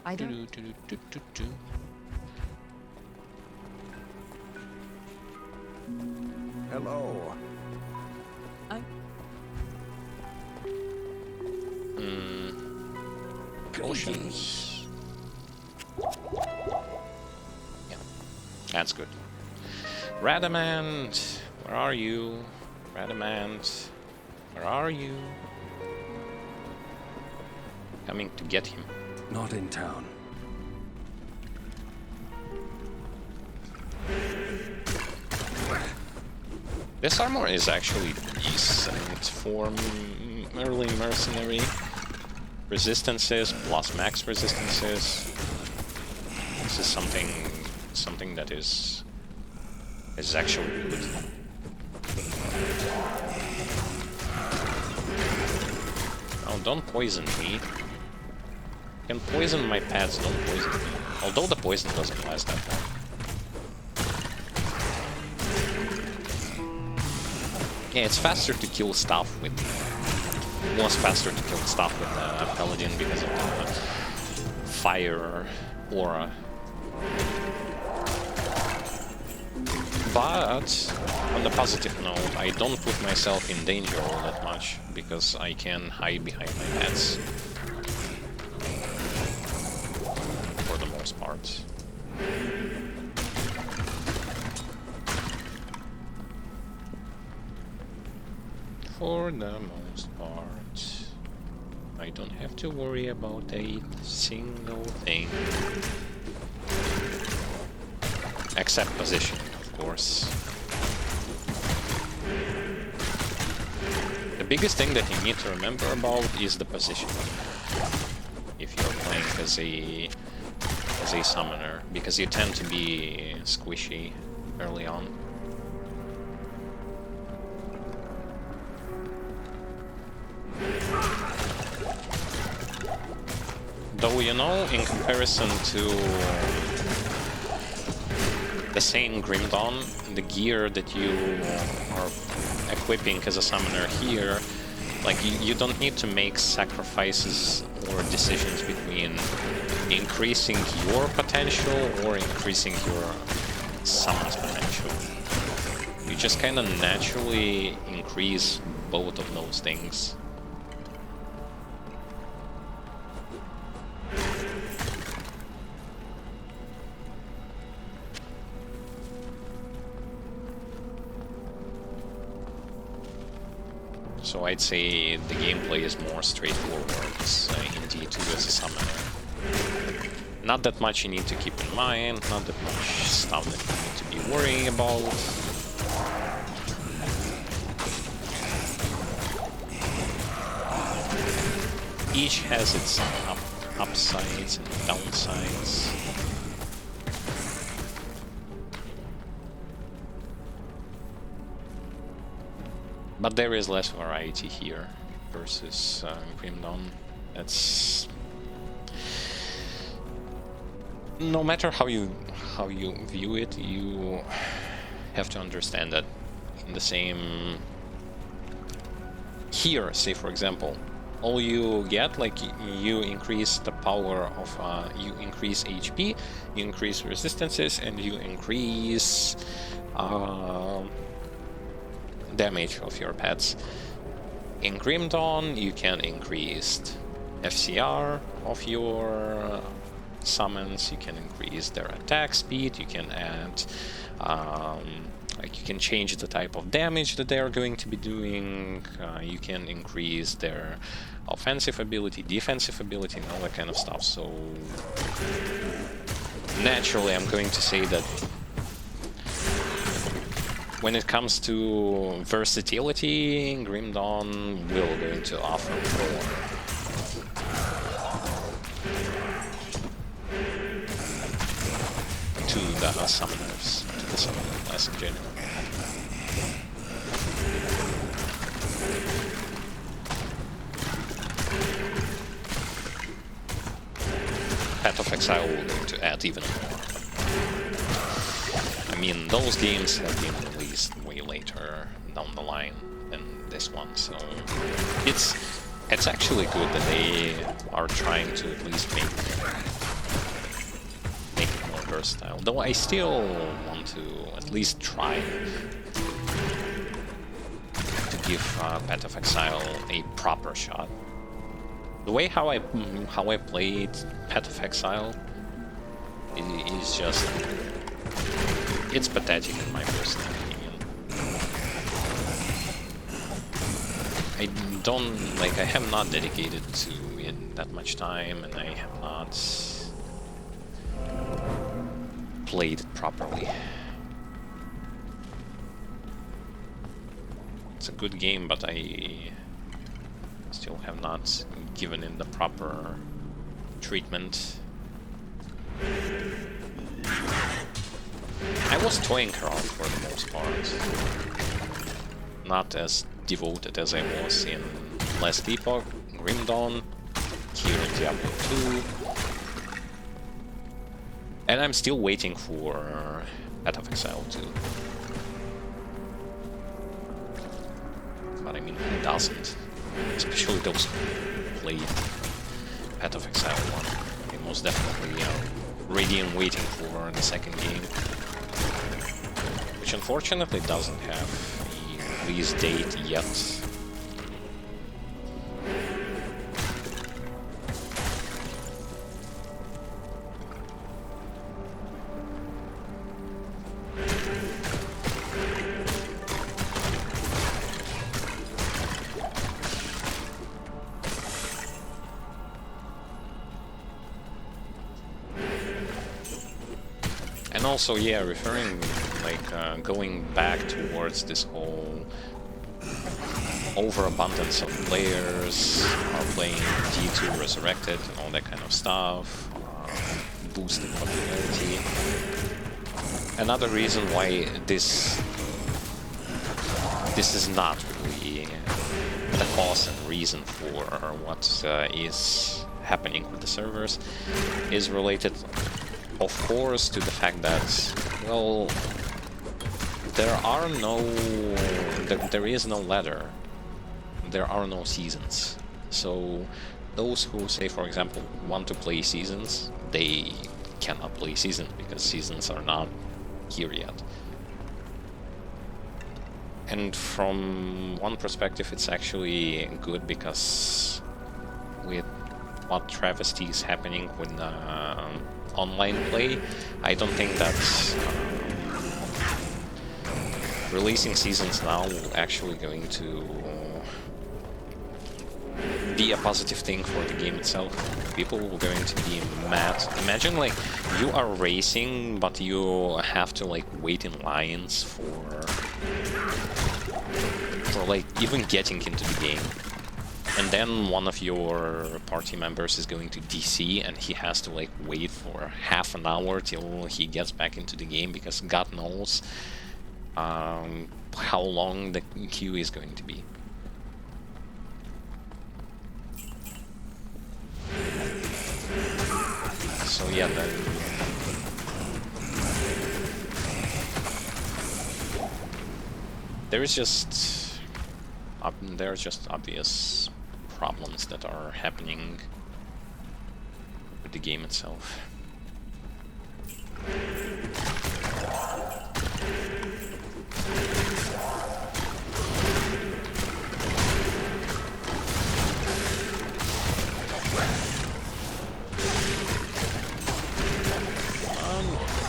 I don't. Hello. Potions. Yeah, that's good. Radamant, where are you? Radamant, where are you? Coming to get him. Not in town. This armor is actually decent for early mercenary. Resistances plus max resistances. This is something that is actually good. Oh, don't poison me. You can poison my pets, don't poison me. Although the poison doesn't last that long. Yeah, it's faster to kill stuff with... It was faster to kill stuff with Paladin because of the fire aura. But, on the positive note, I don't put myself in danger all that much, because I can hide behind my pets. For the most part. For the most part. I don't have to worry about a single thing. Except position, of course. The biggest thing that you need to remember about is the position. If you're playing as a summoner, because you tend to be squishy early on. Though, you know, in comparison to the same Grim Dawn, the gear that you are equipping as a summoner here, like, you don't need to make sacrifices or decisions between increasing your potential or increasing your summon's potential. You just kind of naturally increase both of those things. So I'd say the gameplay is more straightforward, in D2 as a summoner. Not that much you need to keep in mind, not that much stuff that you need to be worrying about. Each has its upsides and downsides. But there is less variety here versus Grim Dawn. That's... no matter how you view it, you have to understand that in the same here, say for example, all you get, like, you increase the power of you increase HP, you increase resistances, and you increase damage of your pets. In Grim Dawn you can increase FCR of your summons, you can increase their attack speed, you can add like, you can change the type of damage that they are going to be doing, you can increase their offensive ability, defensive ability, and all that kind of stuff. So naturally I'm going to say that when it comes to versatility, Grim Dawn will going to offer more. To the summoners, to the summoner class in general. Path of Exile will going to add even more. I mean, those games have been released way later down the line than this one, so it's actually good that they are trying to at least make it more versatile. Though I still want to at least try to give Path of Exile a proper shot. The way how I played Path of Exile is just, it's pathetic in my personal opinion. I don't, like, I have not dedicated to it that much time, and I have not played it properly. It's a good game, but I still have not given it the proper treatment. I was toying her out for the most part. Not as devoted as I was in Last Epoch, Grim Dawn, here in Diablo 2. And I'm still waiting for Path of Exile 2. But I mean, who doesn't? Especially those who played Path of Exile 1. I mean, most definitely ready and waiting for the second game. Which unfortunately doesn't have a release date yet. And also, yeah, referring, like, going back towards this whole overabundance of players are playing D2 Resurrected and all that kind of stuff, boosting popularity. Another reason why this is not really the cause and reason for what is happening with the servers is related, of course, to the fact that, well, there is no ladder, there are no seasons. So those who, say for example, want to play seasons, they cannot play seasons because seasons are not here yet. And from one perspective it's actually good, because with what travesty is happening with online play, I don't think that releasing seasons now will actually going to be a positive thing for the game itself. People are going to be mad. Imagine, like, you are racing, but you have to, like, wait in lines for like even getting into the game. And then one of your party members is going to DC and he has to, like, wait for half an hour till he gets back into the game, because God knows how long the queue is going to be. So yeah, There's just obvious problems that are happening with the game itself.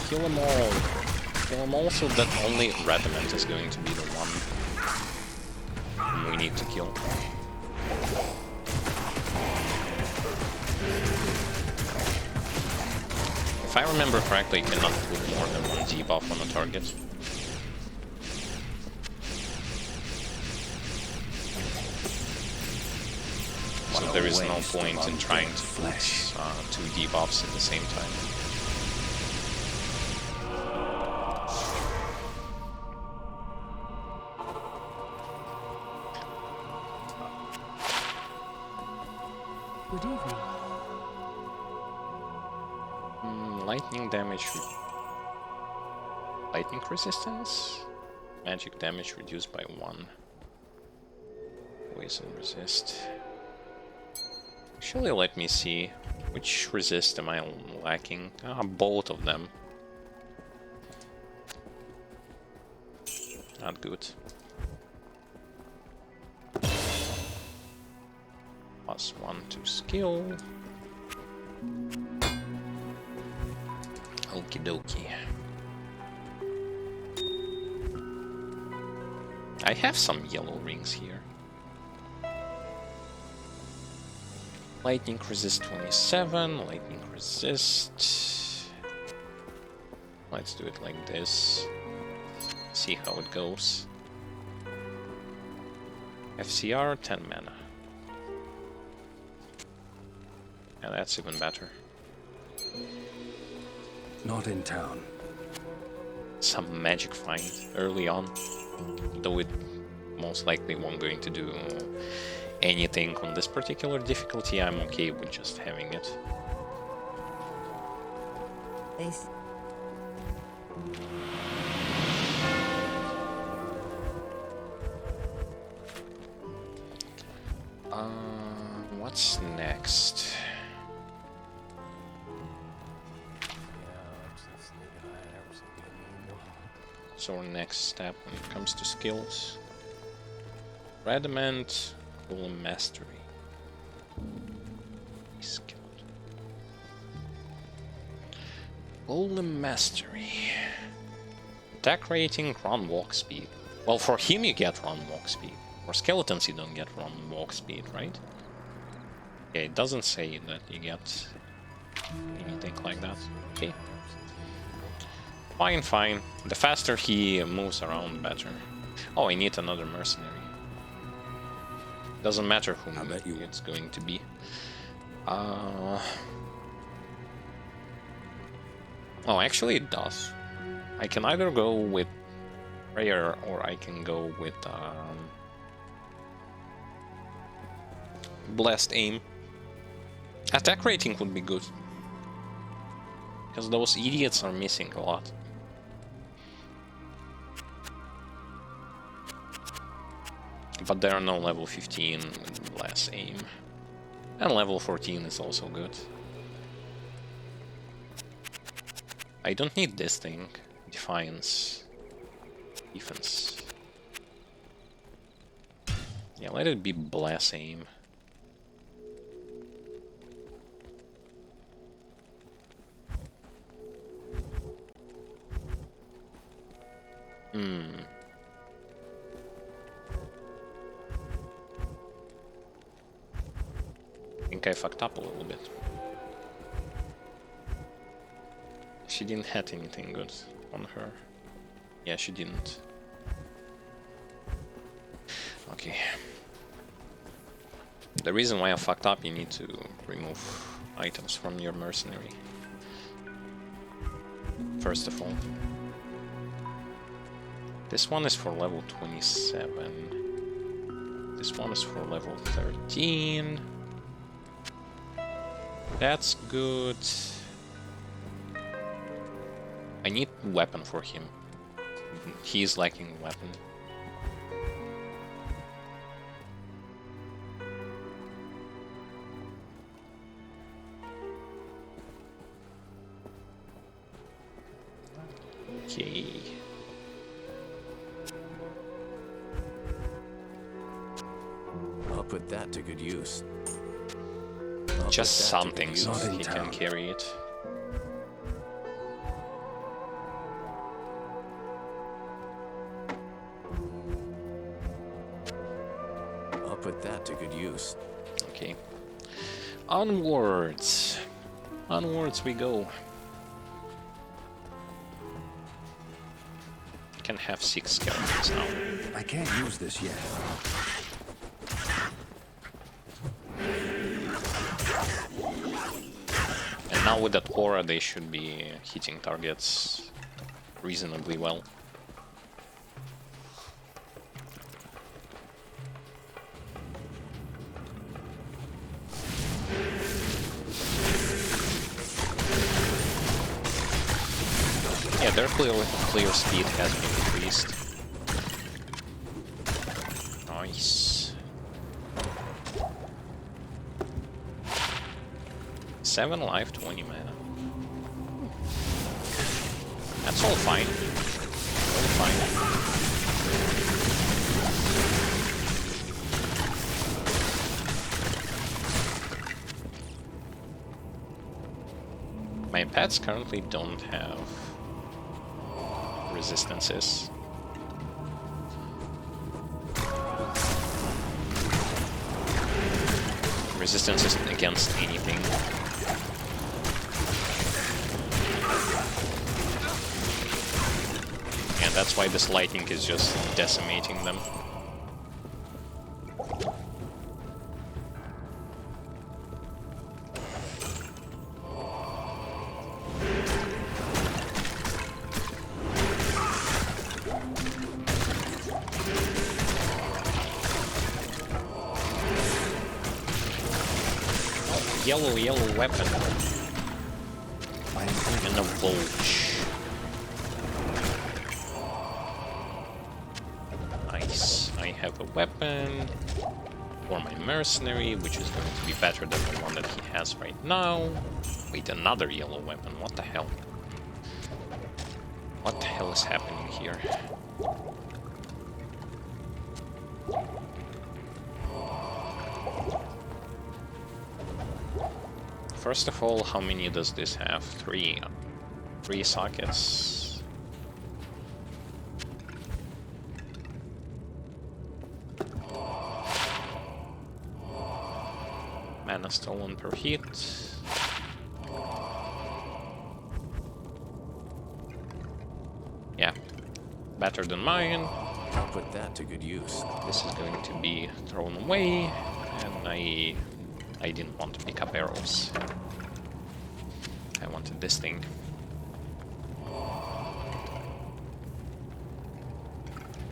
Kill them all. Kill them all so that only Rediment is going to be the one we need to kill. If I remember correctly, you cannot put more than one debuff on a target. So there is no point in trying to put two debuffs at the same time. Good evening. Lightning damage. Lightning resistance? Magic damage reduced by 1. Poison resist. Actually, let me see. Which resist am I lacking? Both of them. Not good. +1 to skill. Okie dokie. I have some yellow rings here. Lightning resist 27, lightning resist. Let's do it like this. See how it goes. FCR 10 mana. Yeah, that's even better. Not in town. Some magic find early on, though it most likely won't going to do anything on this particular difficulty. I'm okay with just having it. This. What's next? So our next step when it comes to skills. Rediment, Golem Mastery. Skilled. Golem Mastery. Attack rating, run walk speed. Well, for him you get run walk speed. For skeletons you don't get run walk speed, right? Okay, it doesn't say that you get anything like that. Okay. Fine, fine. The faster he moves around, better. Oh, I need another mercenary. Doesn't matter whom it's going to be. Oh, actually it does. I can either go with Prayer or I can go with Blessed Aim. Attack rating would be good. Because those idiots are missing a lot. But there are no level 15 with Blessed Aim. And level 14 is also good. I don't need this thing. Defiance. Defense. Yeah, let it be Blessed Aim. I think I fucked up a little bit. She didn't have anything good on her. Yeah, she didn't. Okay. The reason why I fucked up, you need to remove items from your mercenary. First of all. This one is for level 27. This one is for level 13. That's good. I need weapon for him. He is lacking weapon. Okay. I'll put that to good use. Just something so use. that he can carry it. I'll put that to good use. Okay. Onwards. Onwards we go. Can have 6 skeletons now. I can't use this yet. And now with that aura, they should be hitting targets reasonably well. Yeah, their clear speed has been increased. Nice. 7 life, 20 mana. That's all fine. All fine. My pets currently don't have resistances. Resistance isn't against anything. And that's why this lightning is just decimating them. Yellow weapon. And a vulture. Nice. I have a weapon for my mercenary, which is going to be better than the one that he has right now. Wait, another yellow weapon. What the hell? What the hell is happening here? First of all, how many does this have? 3. 3 sockets. Mana stolen per hit. Yeah, better than mine. I'll put that to good use. This is going to be thrown away, and I didn't want to pick up arrows. I wanted this thing.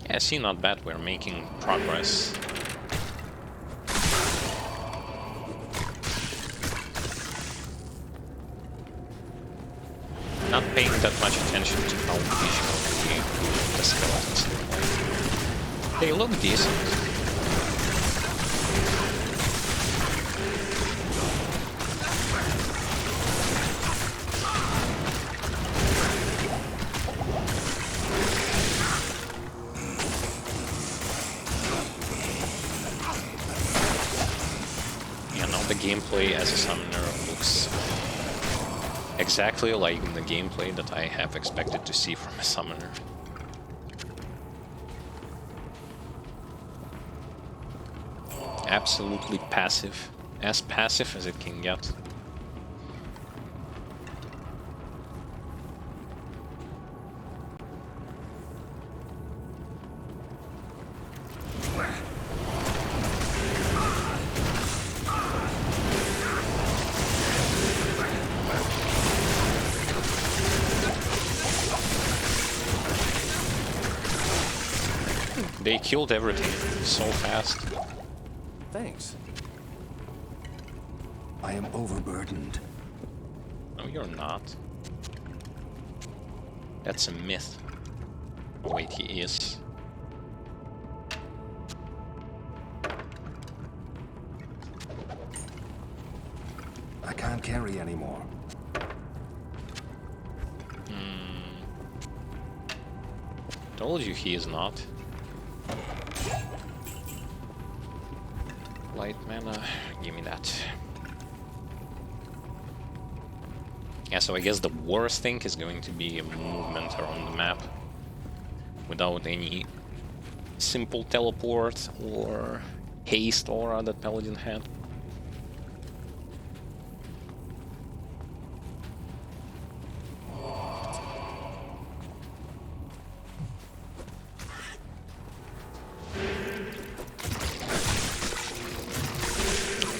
Yeah, see, not bad. We're making progress. Not paying that much attention to how visually the skeletons look like. They look decent. The gameplay as a summoner looks exactly like the gameplay that I have expected to see from a summoner. Absolutely passive. As passive as it can get. They killed everything so fast. Thanks. I am overburdened. No, you're not. That's a myth. Oh, wait, he is. I can't carry anymore. Told you he is not. Light mana, give me that. Yeah, so I guess the worst thing is going to be movement around the map without any simple teleport or haste aura that Paladin had.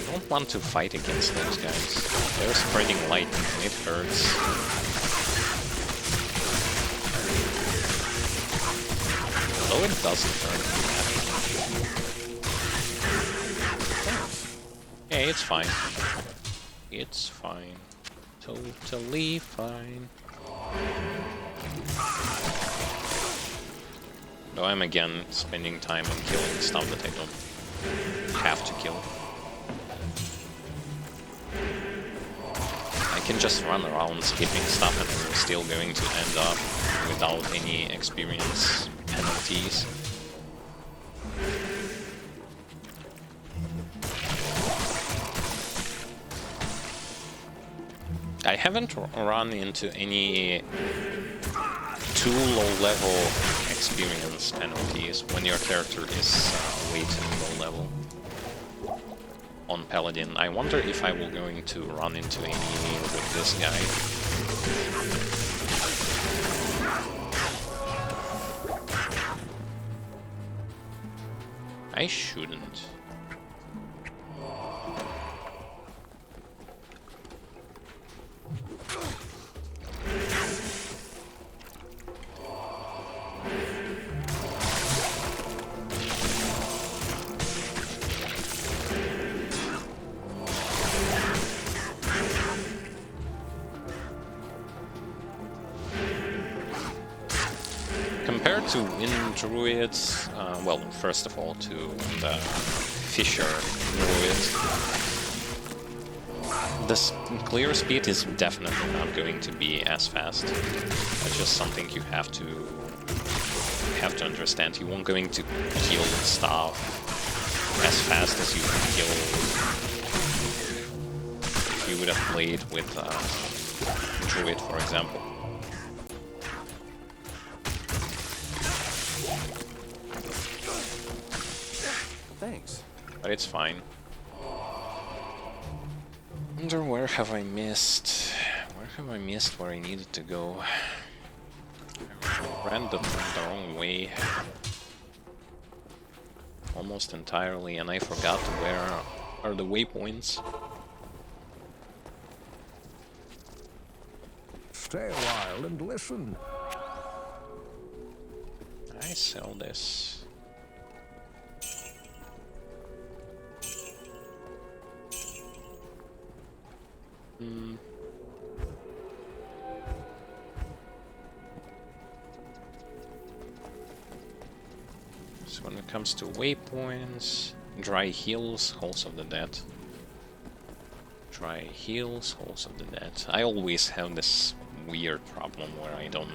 I don't want to fight against those guys. They're spreading light and it hurts. Although it doesn't hurt. Yeah, it's fine. It's fine. Totally fine. Though I'm again spending time on killing stuff that I don't have to kill. I can just run around skipping stuff and I'm still going to end up without any experience penalties. I haven't run into any too low-level experience penalties when your character is way too low-level on Paladin. I wonder if I will going to run into any with this guy. I shouldn't. Compared to Wind Druids, well, first of all, to the Fisher Druids, this clear speed is definitely not going to be as fast. That's just something you have to understand. You won't going to kill stuff as fast as you would kill if you would have played with Druid, for example. Thanks. But it's fine. Wonder where have I missed? Where have I missed where I needed to go? I ran the wrong way. Almost entirely, and I forgot where are the waypoints. Stay a while and listen. I sell this. So when it comes to waypoints, dry heals, Halls of the Dead. Dry heals, Halls of the Dead. I always have this weird problem where I don't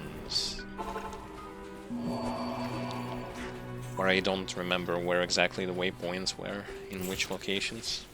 remember where exactly the waypoints were, in which locations.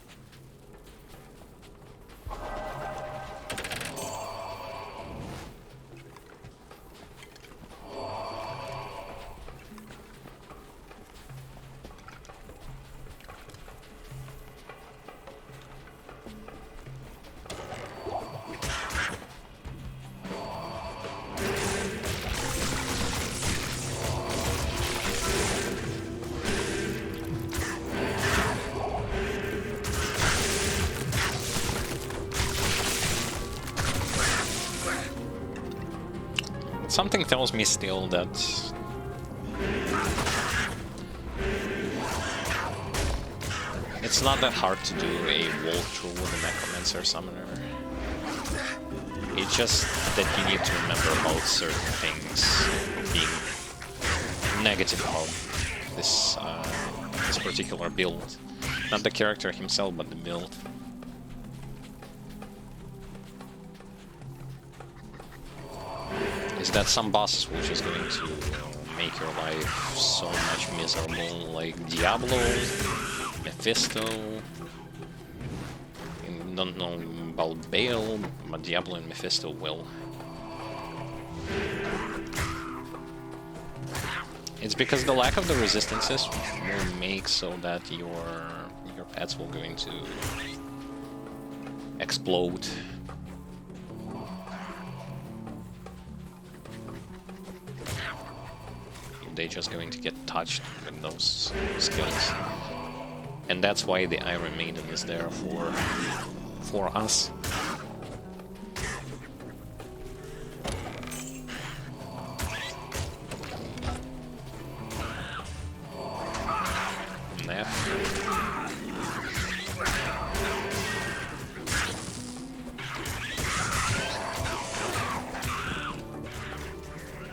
Something tells me still that it's not that hard to do a walkthrough with a Necromancer summoner. It's just that you need to remember about certain things being negative about this this particular build. Not the character himself, but the build. Is that some bosses will just going to make your life so much miserable, like Diablo, Mephisto. I don't know about Bale, but Diablo and Mephisto will. It's because the lack of the resistances will make so that your pets will going to explode. They're just going to get touched with those skills. And that's why the Iron Maiden is there for us. There.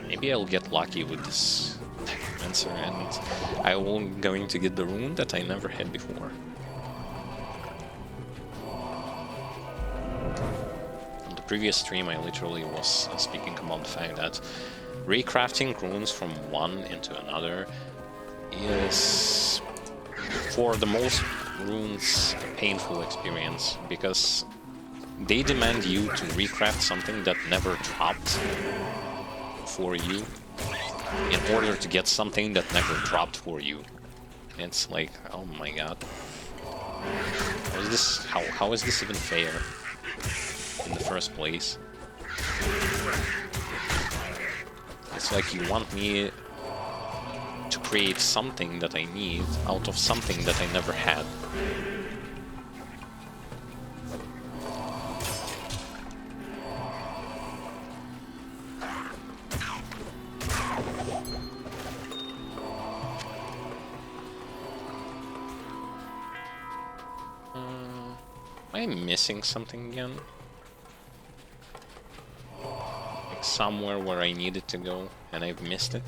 Maybe I'll get lucky with this Necromancer and I will going to get the rune that I never had before. On the previous stream I literally was speaking about the fact that recrafting runes from one into another is, for the most runes, a painful experience, because they demand you to recraft something that never dropped for you in order to get something that never dropped for you. It's like, oh my god. How is this even fair in the first place? It's like you want me to create something that I need out of something that I never had. Am I missing something again? Like somewhere where I needed to go and I've missed it?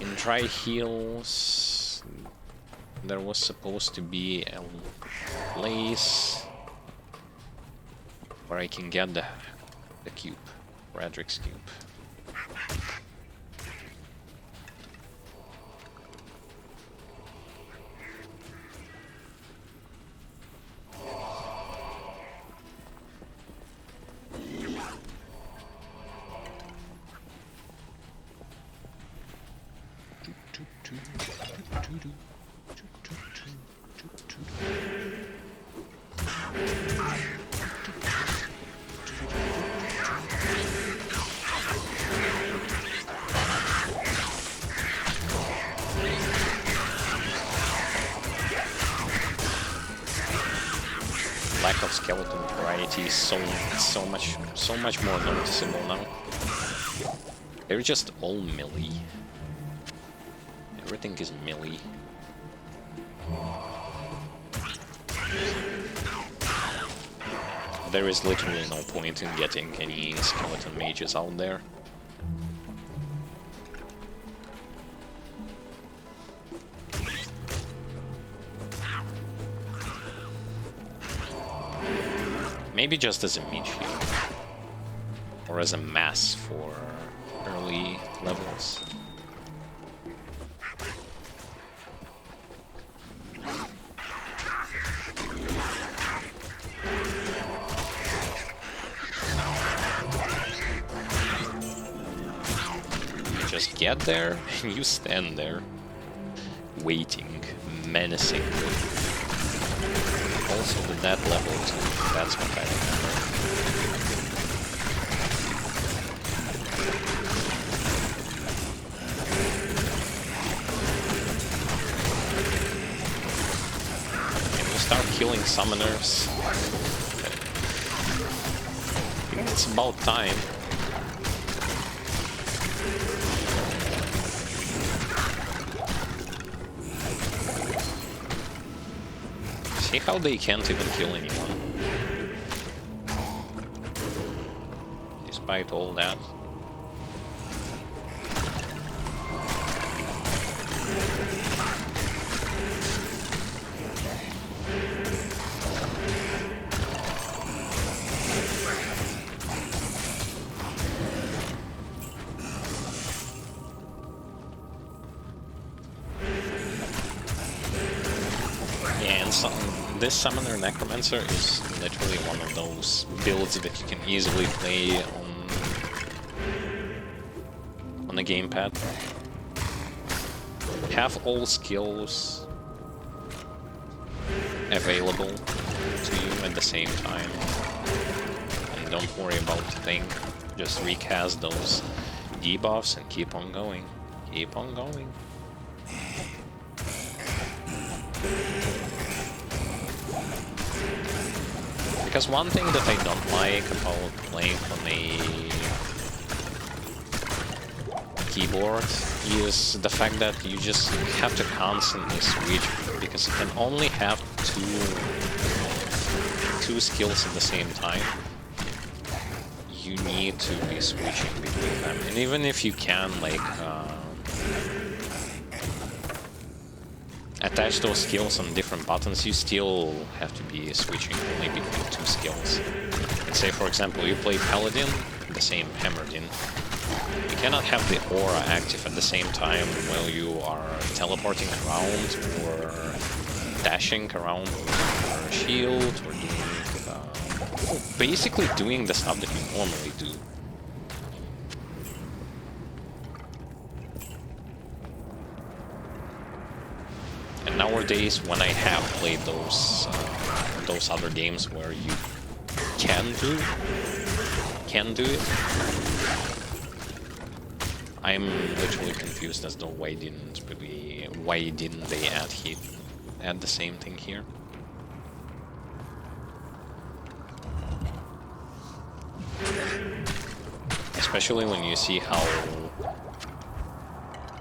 In Dry Hills, there was supposed to be a place where I can get the cube, Radric's cube. Lack of skeleton variety is so much more noticeable now. They're just all melee. Everything is melee. There is literally no point in getting any skeleton mages out there. Maybe just as a mage heal, or as a mass for early levels. You just get there and you stand there, waiting menacingly. Also the death level too, that's what I remember. And we start killing summoners. It's about time. See how they can't even kill anyone. Despite all that. this Summoner Necromancer is literally one of those builds that you can easily play on the gamepad. Have all skills available to you at the same time. And don't worry about the thing. Just recast those debuffs and keep on going. Keep on going. Because one thing that I don't like about playing on a keyboard is the fact that you just have to constantly switch, because you can only have two skills at the same time. You need to be switching between them, and even if you can like attach those skills on different buttons, you still have to be switching only between two skills. Let's say, for example, you play Paladin, the same Hammerdin. You cannot have the aura active at the same time while you are teleporting around or dashing around with your shield or doing, basically doing the stuff that you normally do. And nowadays, when I have played those other games where you can do it, I'm literally confused as to why didn't they add the same thing here? Especially when you see how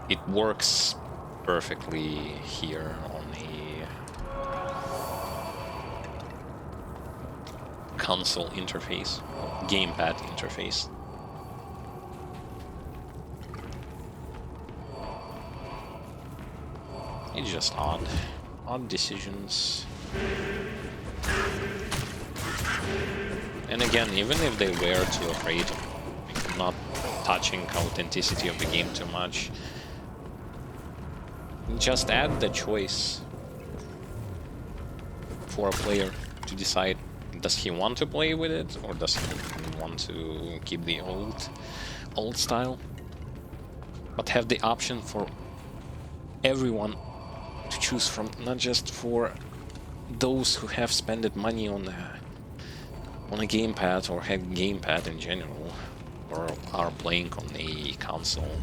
it works perfectly here on a console interface, gamepad interface. It's just odd decisions. And again, even if they were too afraid of not touching authenticity of the game too much, just add the choice for a player to decide, does he want to play with it or does he want to keep the old style? But have the option for everyone to choose from, not just for those who have spent money on a gamepad or have gamepad in general or are playing on a console.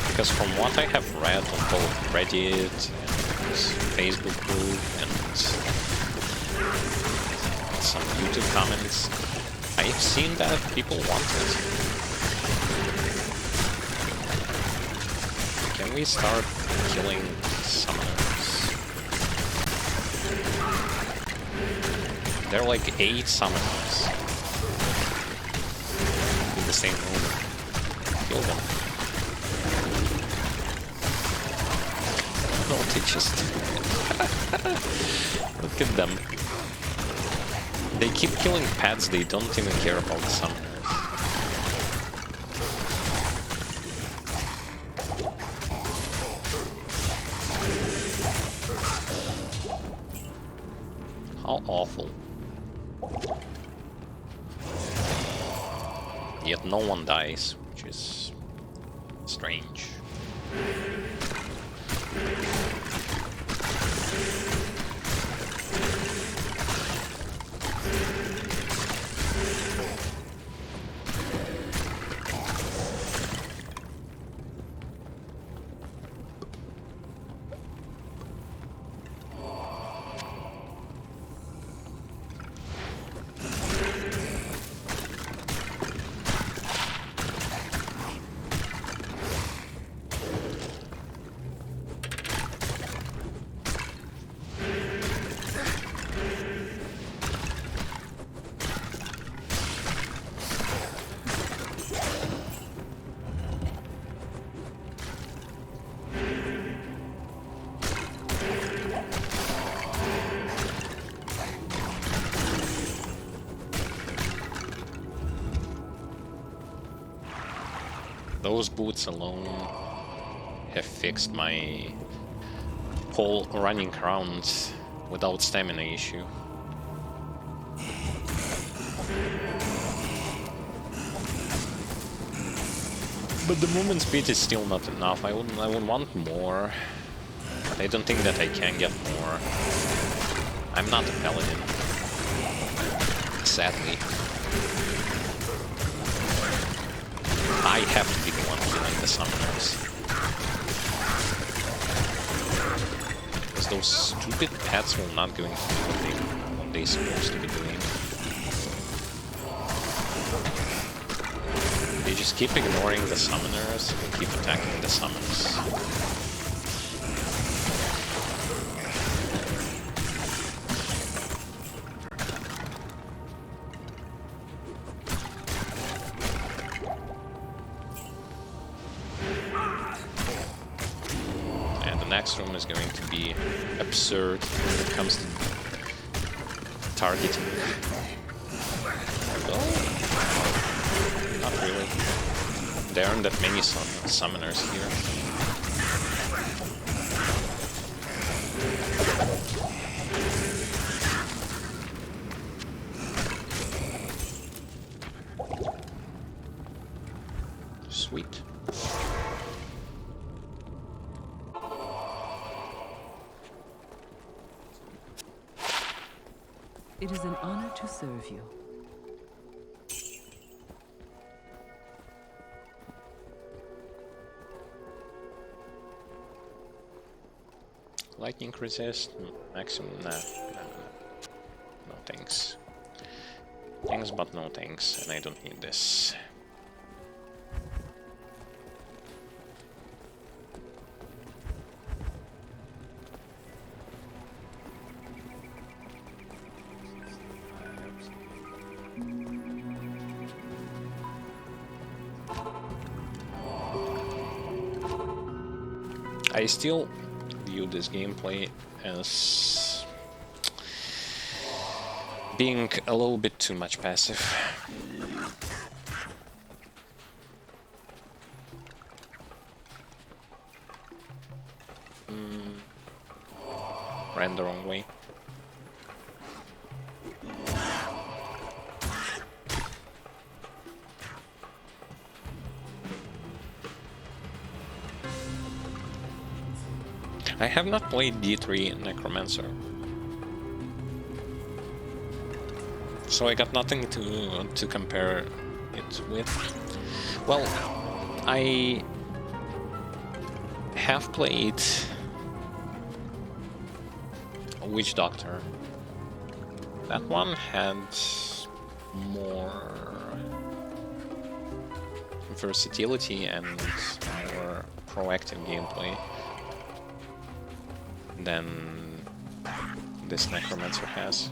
Because from what I have read on both Reddit and Facebook group and some YouTube comments, I've seen that people want it. Can we start killing summoners? There are like 8 summoners in the same room. Kill them. No, they just... Look at them. They keep killing pets, they don't even care about the summoners. How awful. Yet no one dies, which is strange. Those boots alone have fixed my whole running around without stamina issue. But the movement speed is still not enough. I would want more. But I don't think that I can get more. I'm not a paladin. Sadly. I have to be the one killing the summoners. Because those stupid pets will not going to do what they're supposed to be doing. They just keep ignoring the summoners and keep attacking the summons. And the next room is going to be absurd when it comes to targeting. Oh. Not really. There aren't that many summoners here. Sweet. It is an honor to serve you. Lightning resist, maximum, nah. No thanks. Thanks, but no thanks, and I don't need this. I still view this gameplay as being a little bit too much passive. Ran the wrong way. I have not played D3 Necromancer, so I got nothing to compare it with. Well, I have played Witch Doctor. That one had more versatility and more proactive gameplay than this Necromancer has.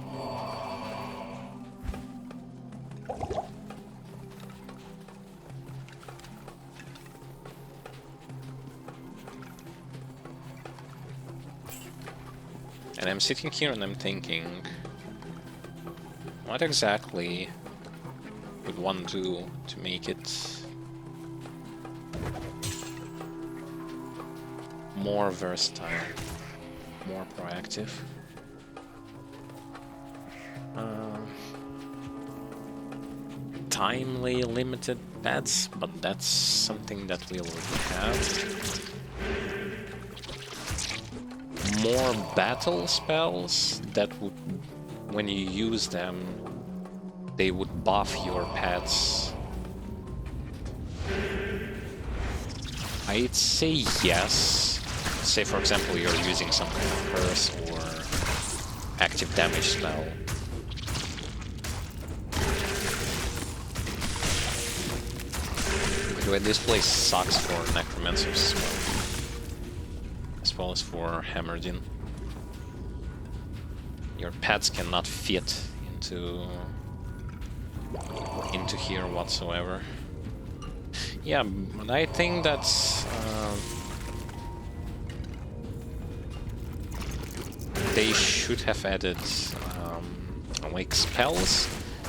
And I'm sitting here and I'm thinking, what exactly would one do to make it more versatile? More proactive. Timely limited pets, but that's something that we already have. More battle spells that would, when you use them, they would buff your pets. I'd say yes. Say, for example, you're using some kind of curse or active damage spell. By the way, this place sucks for Necromancers as well as for Hammerdin. Your pets cannot fit into here whatsoever. Yeah, but I think that's they should have added like spells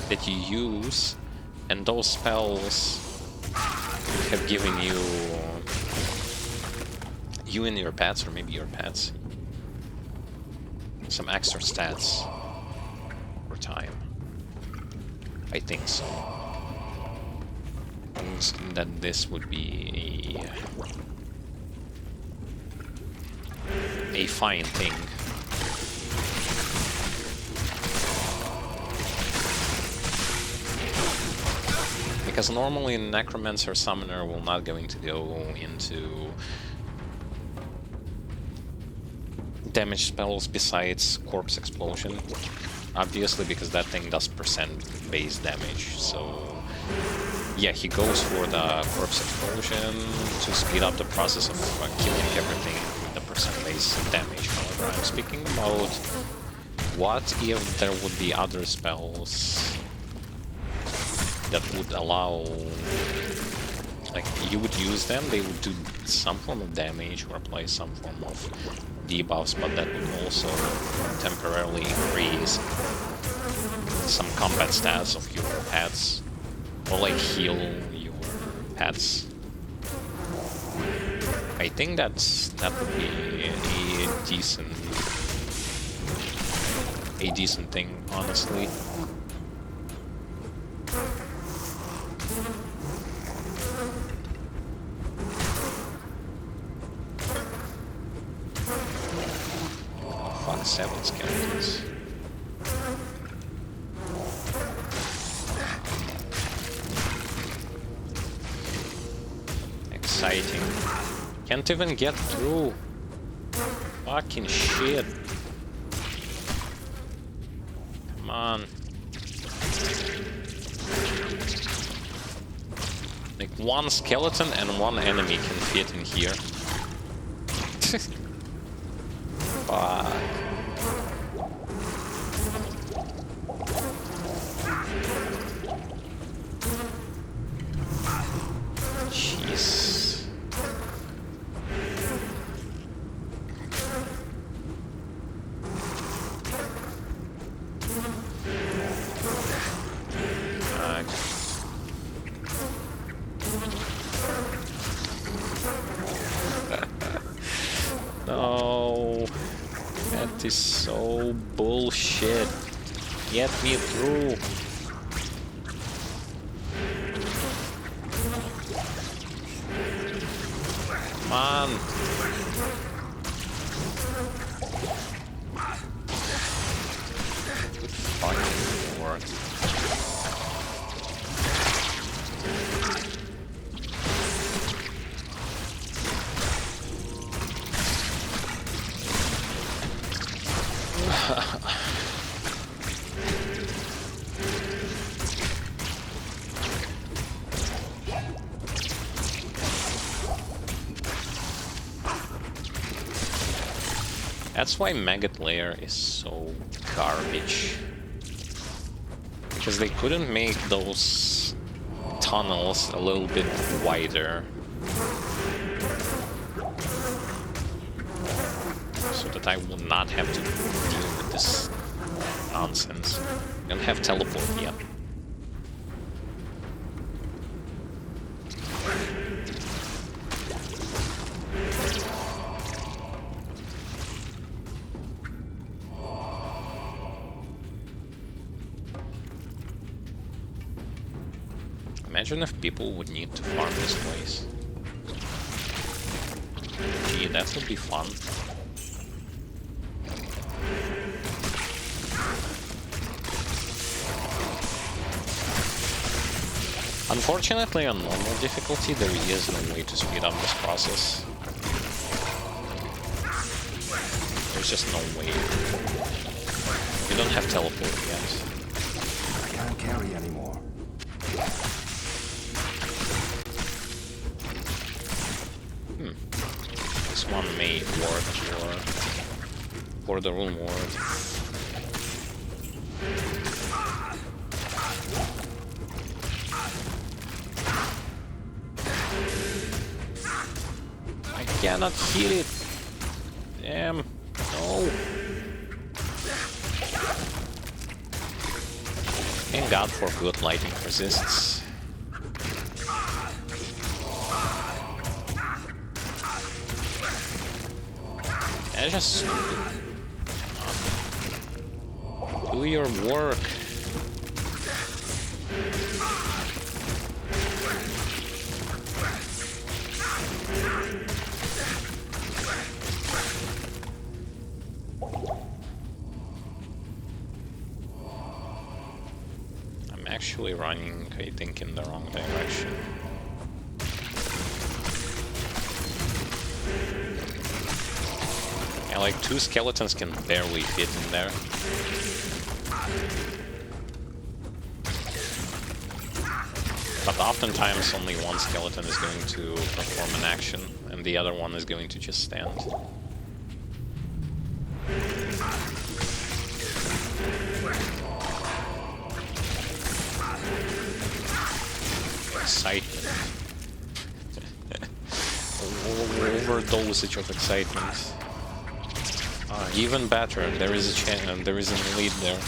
that you use, and those spells have given you and your pets, or maybe your pets, some extra stats over time. I think so. And that this would be a fine thing. Because normally Necromancer Summoner will not going to go into damage spells besides Corpse Explosion. Obviously, because that thing does percent base damage, so yeah, he goes for the Corpse Explosion to speed up the process of killing everything with the percent base damage. However, I'm speaking about what if there would be other spells that would allow, like, you would use them, they would do some form of damage or apply some form of debuffs, but that would also temporarily increase some combat stats of your pets, or like heal your pets. I think that would be a decent thing, honestly. Fuck, 7 skeletons. Exciting. Can't even get through. Fucking shit. Come on. Like, one skeleton and one enemy can fit in here. Fuck. Jeez. No, that is so bullshit. Get me through. Come on. Good fucking work. That's why Maggot Lair is so garbage. Because they couldn't make those tunnels a little bit wider. So that I will not have to deal with this nonsense. I don't have teleport yet. Imagine if people would need to farm this place. Gee, that would be fun. Unfortunately, on normal difficulty, there is no way to speed up this process. There's just no way. You don't have teleport yet. I can't carry anymore. This one may work for the room ward. I cannot hit it. Damn. No. Thank God for good lightning resists. That's just stupid. Do your work. I'm actually running, I think, in the wrong direction. Yeah, like 2 skeletons can barely fit in there. But oftentimes only one skeleton is going to perform an action, and the other one is going to just stand. Excitement. Overdosage of excitement. Even better, there is a chance, there is an elite there.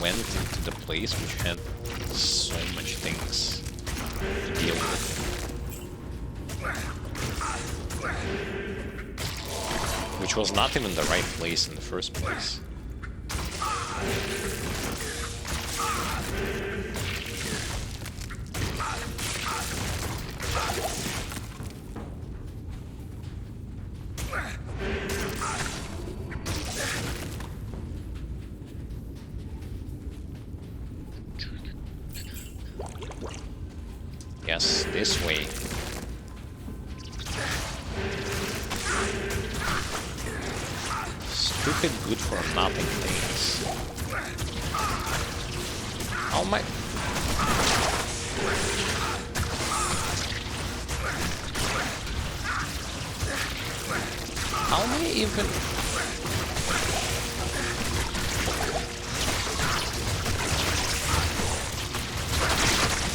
Went into the place which had so much things to deal with. Which was not even the right place in the first place. Yes, this way. Stupid good for nothing things. Oh my... How many even...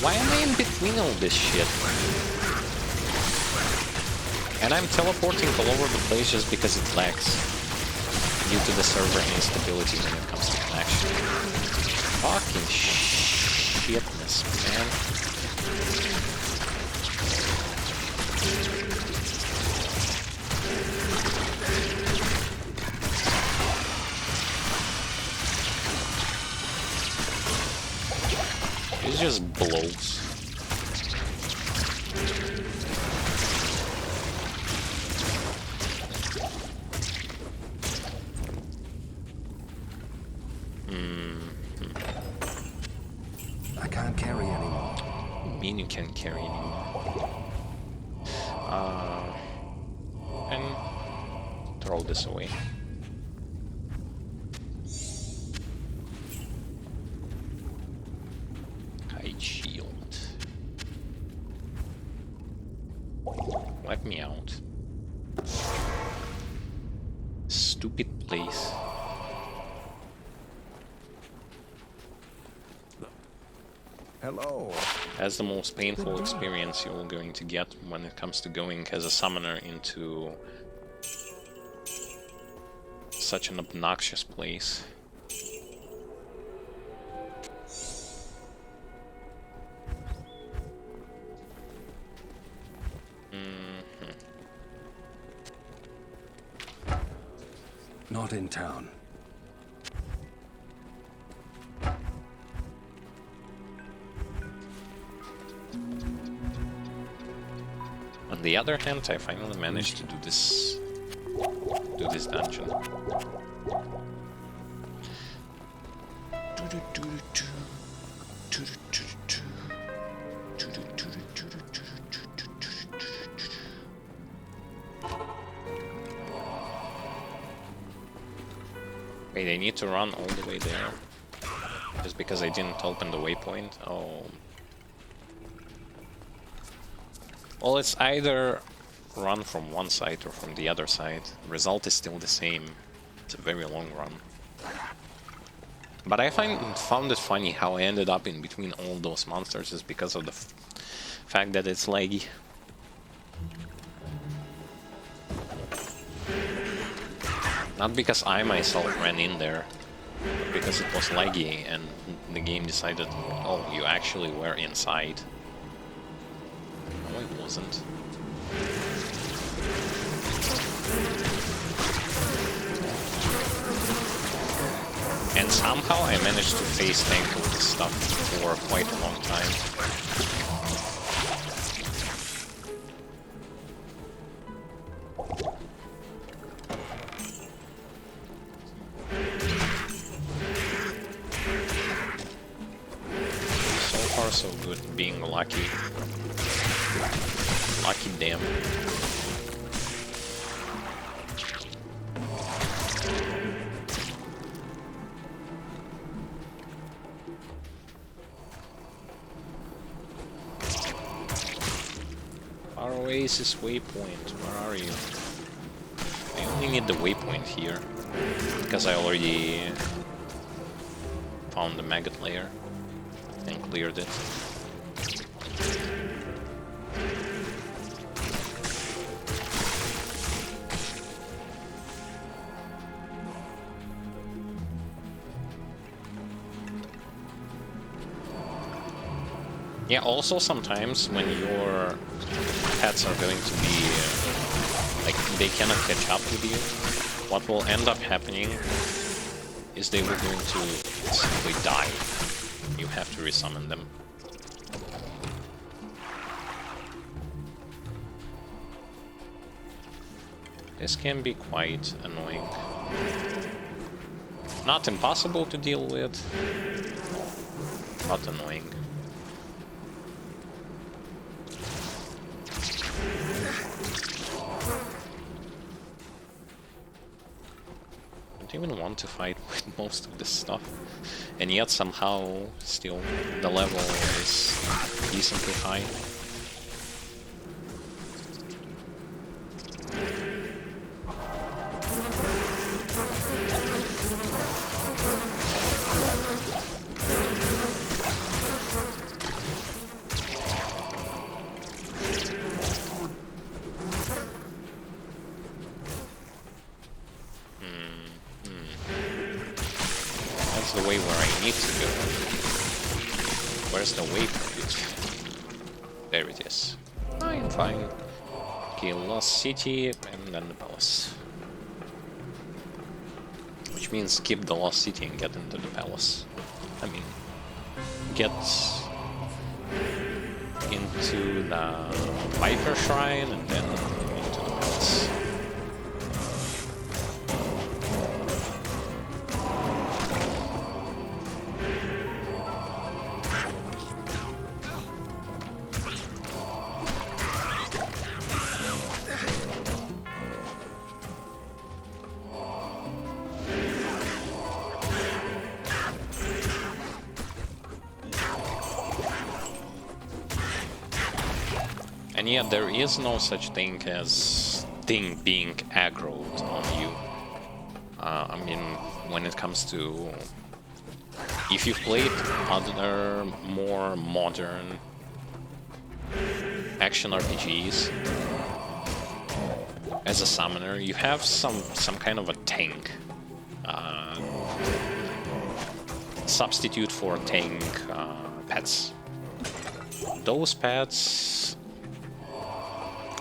Why am I in between all this shit? And I'm teleporting all over the place just because it lags. Due to the server instability when it comes to connection. Fucking shitness, man. It just blows. I can't carry anymore. What do you mean you can't carry anymore? And throw this away. Shield. Let me out. Stupid place. Hello. That's the most painful experience you're going to get when it comes to going as a summoner into such an obnoxious place. Not in town. On the other hand, I finally managed to do this dungeon. Wait, I need to run all the way there. Just because I didn't open the waypoint? Oh. Well, it's either run from one side or from the other side. Result is still the same. It's a very long run. But I found it funny how I ended up in between all those monsters is because of the fact that it's laggy. Not because I myself ran in there, but because it was laggy and the game decided, oh, you actually were inside. No, it wasn't. And somehow I managed to face tank all this stuff for quite a long time. So far so good, being lucky. Lucky damn. Oasis waypoint, where are you? I only need the waypoint here, because I already found the maggot layer and cleared it. Yeah, also sometimes when your pets are going to be, like, they cannot catch up with you, what will end up happening is they were going to simply die. You have to resummon them. This can be quite annoying. Not impossible to deal with, but annoying. Even want to fight with most of this stuff, and yet somehow still the level is decently high. The way where I need to go. Where's the waypoint? There it is. Fine, fine. Kill Lost City and then the palace. Which means skip the Lost City and get into the palace. I mean, get into the Viper Shrine and then into the palace. And yet there is no such thing as thing being aggroed on you. I mean, when it comes to... If you've played other, more modern action RPGs, as a summoner, you have some kind of a tank. Substitute for tank pets. Those pets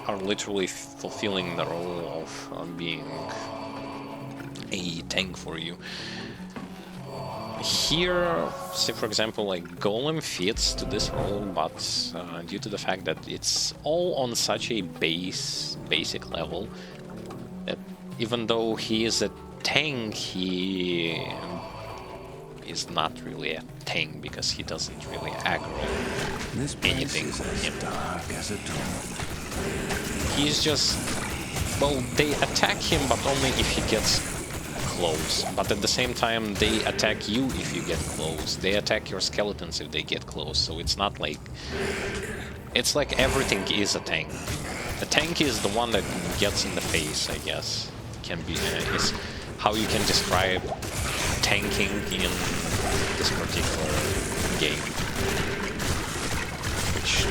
are literally fulfilling the role of being a tank for you. Here, say for example, like Golem fits to this role, but due to the fact that it's all on such a basic level, that even though he is a tank, he is not really a tank because he doesn't really aggro anything. This place is as dark as a tomb. He's just... Well, they attack him, but only if he gets close, but at the same time they attack you if you get close. They attack your skeletons if they get close, so it's not like... It's like everything is a tank. The tank is the one that gets in the face, I guess. Can be is how you can describe tanking in this particular game. Which,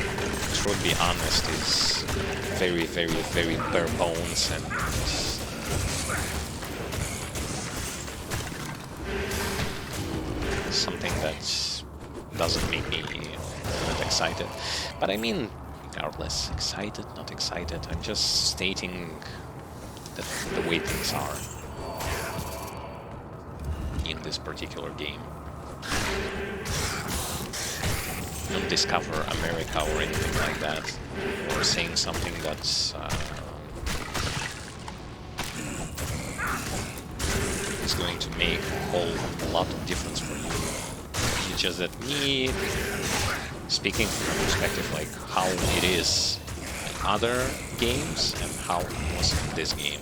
to be honest, is very, very, very bare bones and something that doesn't make me that excited. But I mean, regardless, excited, not excited, I'm just stating that the way things are in this particular game. Don't discover America or anything like that, or saying something that's is going to make a whole lot of difference for you. It's just that me speaking from a perspective like how it is in other games and how it was in this game.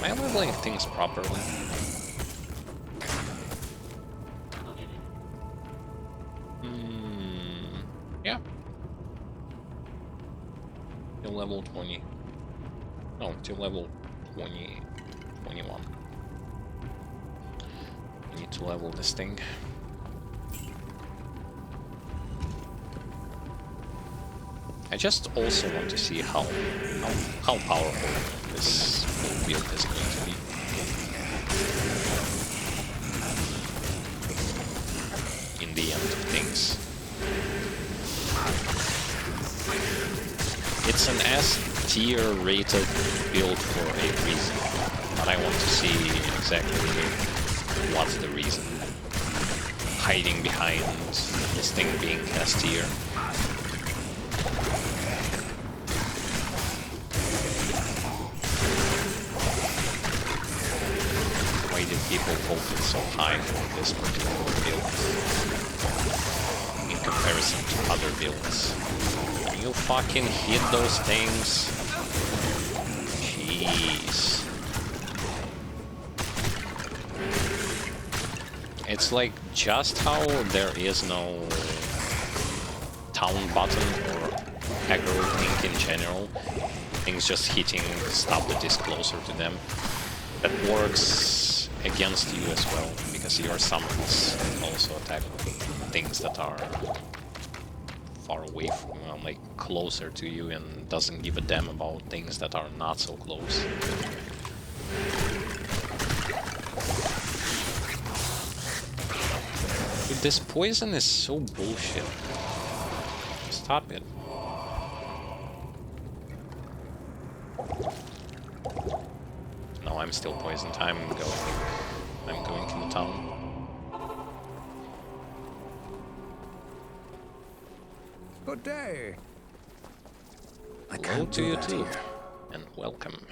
Am I leveling things properly? Yeah. Till level 20. No, till level 20, 21. I need to level this thing. I just also want to see how powerful this build is going to be. In the end of things. It's an S tier rated build for a reason, but I want to see exactly what's the reason hiding behind this thing being S tier. Why did people focus so high on this particular build in comparison to other builds? Can you fucking hit those things? Jeez. It's like just how there is no town button or aggro thing in general. Things just hitting stuff that is closer to them. That works against you as well, because your summons also attack things that are far away from, like closer to you, and doesn't give a damn about things that are not so close. Dude, this poison is so bullshit. Stop it. No, I'm still poisoned. I'm going to the town. Good day. Hello to you too, and welcome.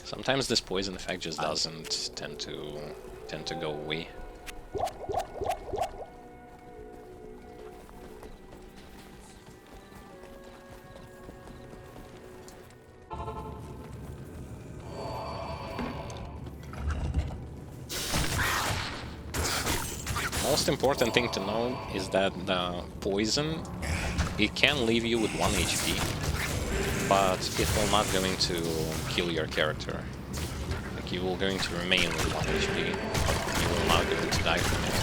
Sometimes this poison effect just doesn't tend to go away. Most important thing to know is that the poison, it can leave you with 1 HP, but it will not going to kill your character. Like, you will going to remain with 1 HP, but you will not going to die from it.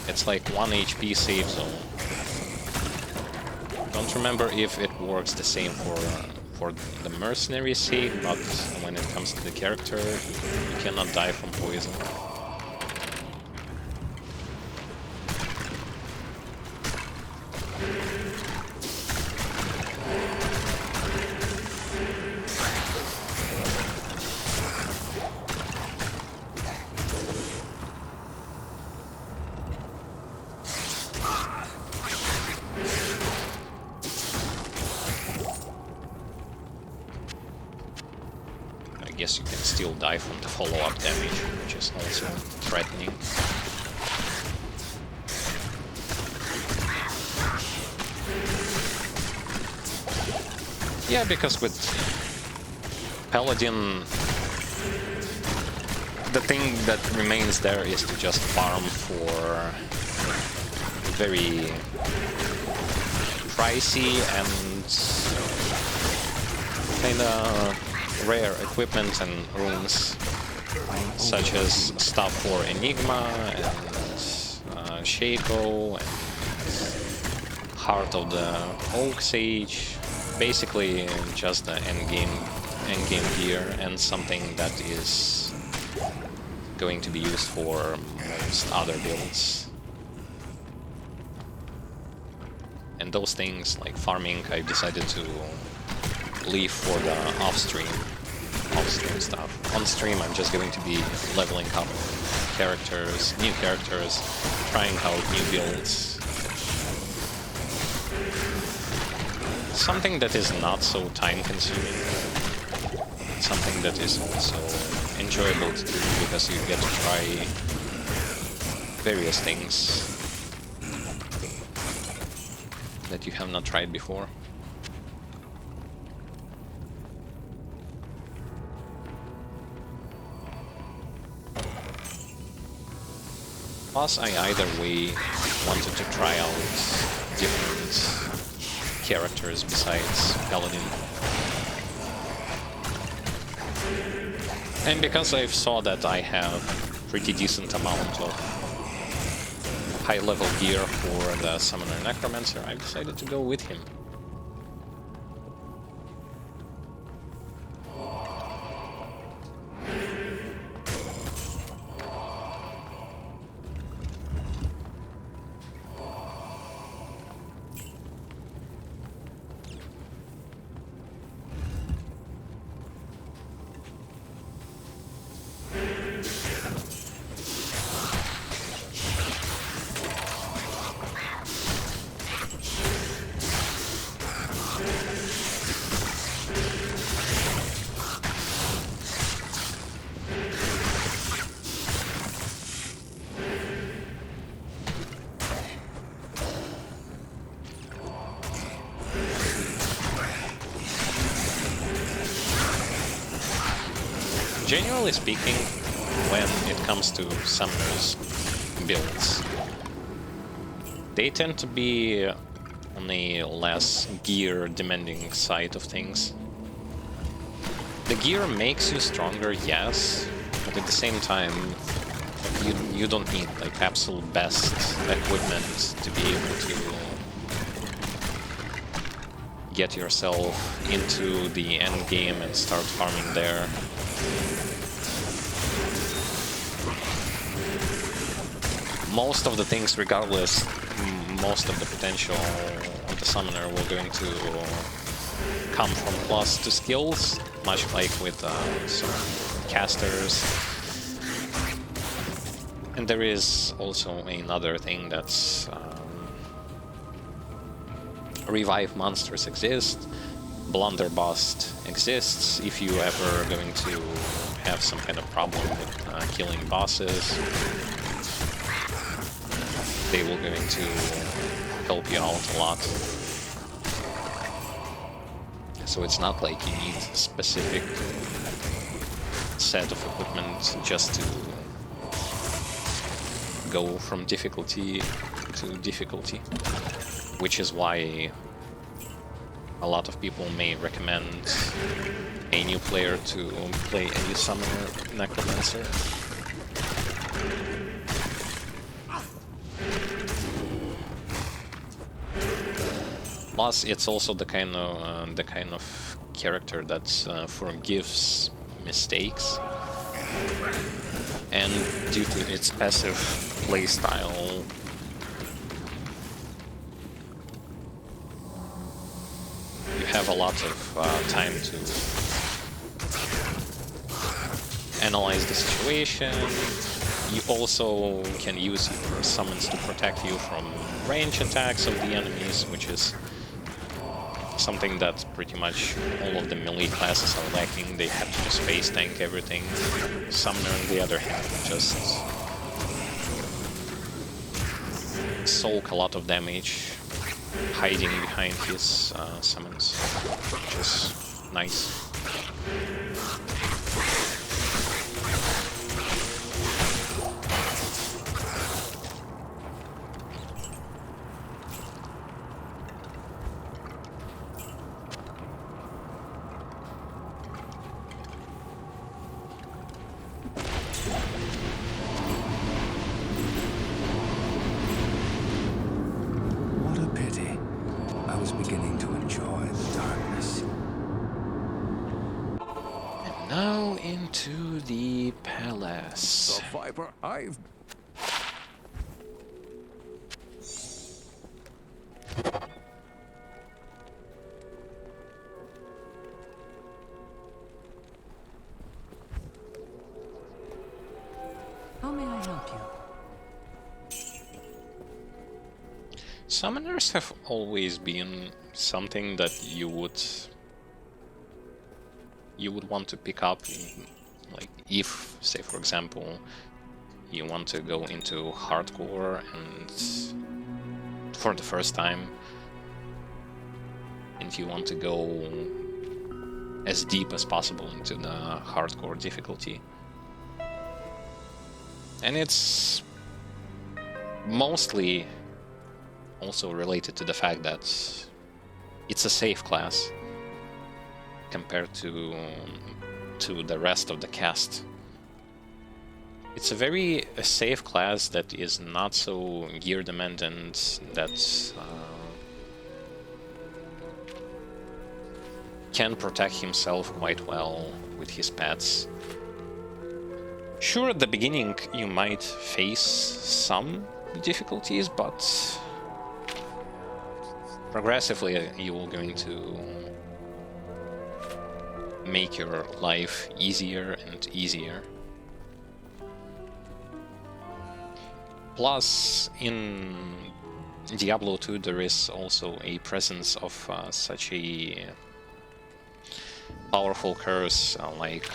It's like 1 HP save zone. Don't remember if it works the same for the mercenary save, but when it comes to the character, you cannot die from poison. yes, you can still die from the follow-up damage, which is also threatening. Yeah, because with Paladin, the thing that remains there is to just farm for very pricey and kinda rare equipment and runes, such as stuff for Enigma and Shaco and Heart of the Oak Sage. Basically, just the endgame gear and something that is going to be used for most other builds. And those things, like farming, I've decided to leave for the off-stream stuff. On stream, I'm just going to be leveling up characters, new characters, trying out new builds. Something that is not so time-consuming. Something that is also enjoyable to do because you get to try various things that you have not tried before. Plus, I either way wanted to try out different characters besides Paladin. And because I saw that I have pretty decent amount of high-level gear for the Summoner Necromancer, I decided to go with him. Generally speaking, when it comes to summoners builds, they tend to be on a less gear-demanding side of things. The gear makes you stronger, yes, but at the same time, you don't need like absolute best equipment to be able to get yourself into the end game and start farming there. Most of the things, regardless, most of the potential of the summoner will going to come from plus to skills, much like with some casters. And there is also another thing that's revive monsters exist, blunderbuss exists if you ever going to have some kind of problem with killing bosses. They will going to help you out a lot. So it's not like you need a specific set of equipment just to go from difficulty to difficulty, which is why a lot of people may recommend a new player to play a new Summoner Necromancer. Plus, it's also the kind of character that forgives mistakes, and due to its passive playstyle, you have a lot of time to analyze the situation. You also can use your summons to protect you from range attacks of the enemies, which is something that pretty much all of the melee classes are lacking. They have to just face tank everything. Summoner, on the other hand, just soak a lot of damage, hiding behind his summons, which is nice. What a pity. I was beginning to enjoy the darkness. And now into the palace. The Viper, I've... How may I help you? Summoners have always been something that you would want to pick up, like if, say for example, you want to go into hardcore and for the first time, and you want to go as deep as possible into the hardcore difficulty. And it's mostly also related to the fact that it's a safe class compared to the rest of the cast. It's a very safe class that is not so gear dependent, that can protect himself quite well with his pets. Sure, at the beginning you might face some difficulties, but progressively you will going to make your life easier and easier. Plus, in Diablo 2 there is also a presence of such a powerful curse like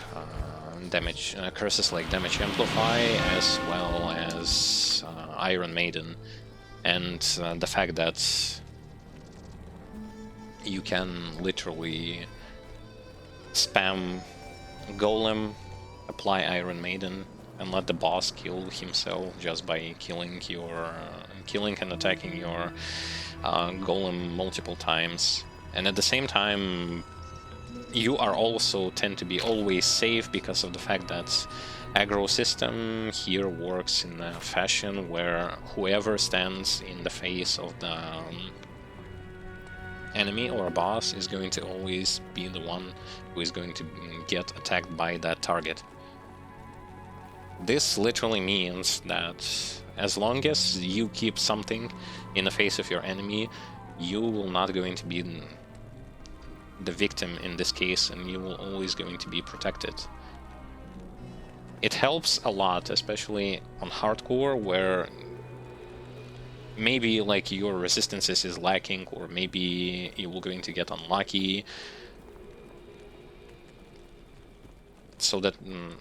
damage curses like Damage Amplify, as well as Iron Maiden, and the fact that you can literally spam Golem, apply Iron Maiden, and let the boss kill himself just by killing and attacking your Golem multiple times. And at the same time, you are also tend to be always safe because of the fact that aggro system here works in a fashion where whoever stands in the face of the enemy or a boss is going to always be the one who is going to get attacked by that target. This literally means that as long as you keep something in the face of your enemy, you will not going to be the victim in this case, and you will always going to be protected. It helps a lot, especially on hardcore, where maybe like your resistances is lacking, or maybe you will going to get unlucky, so that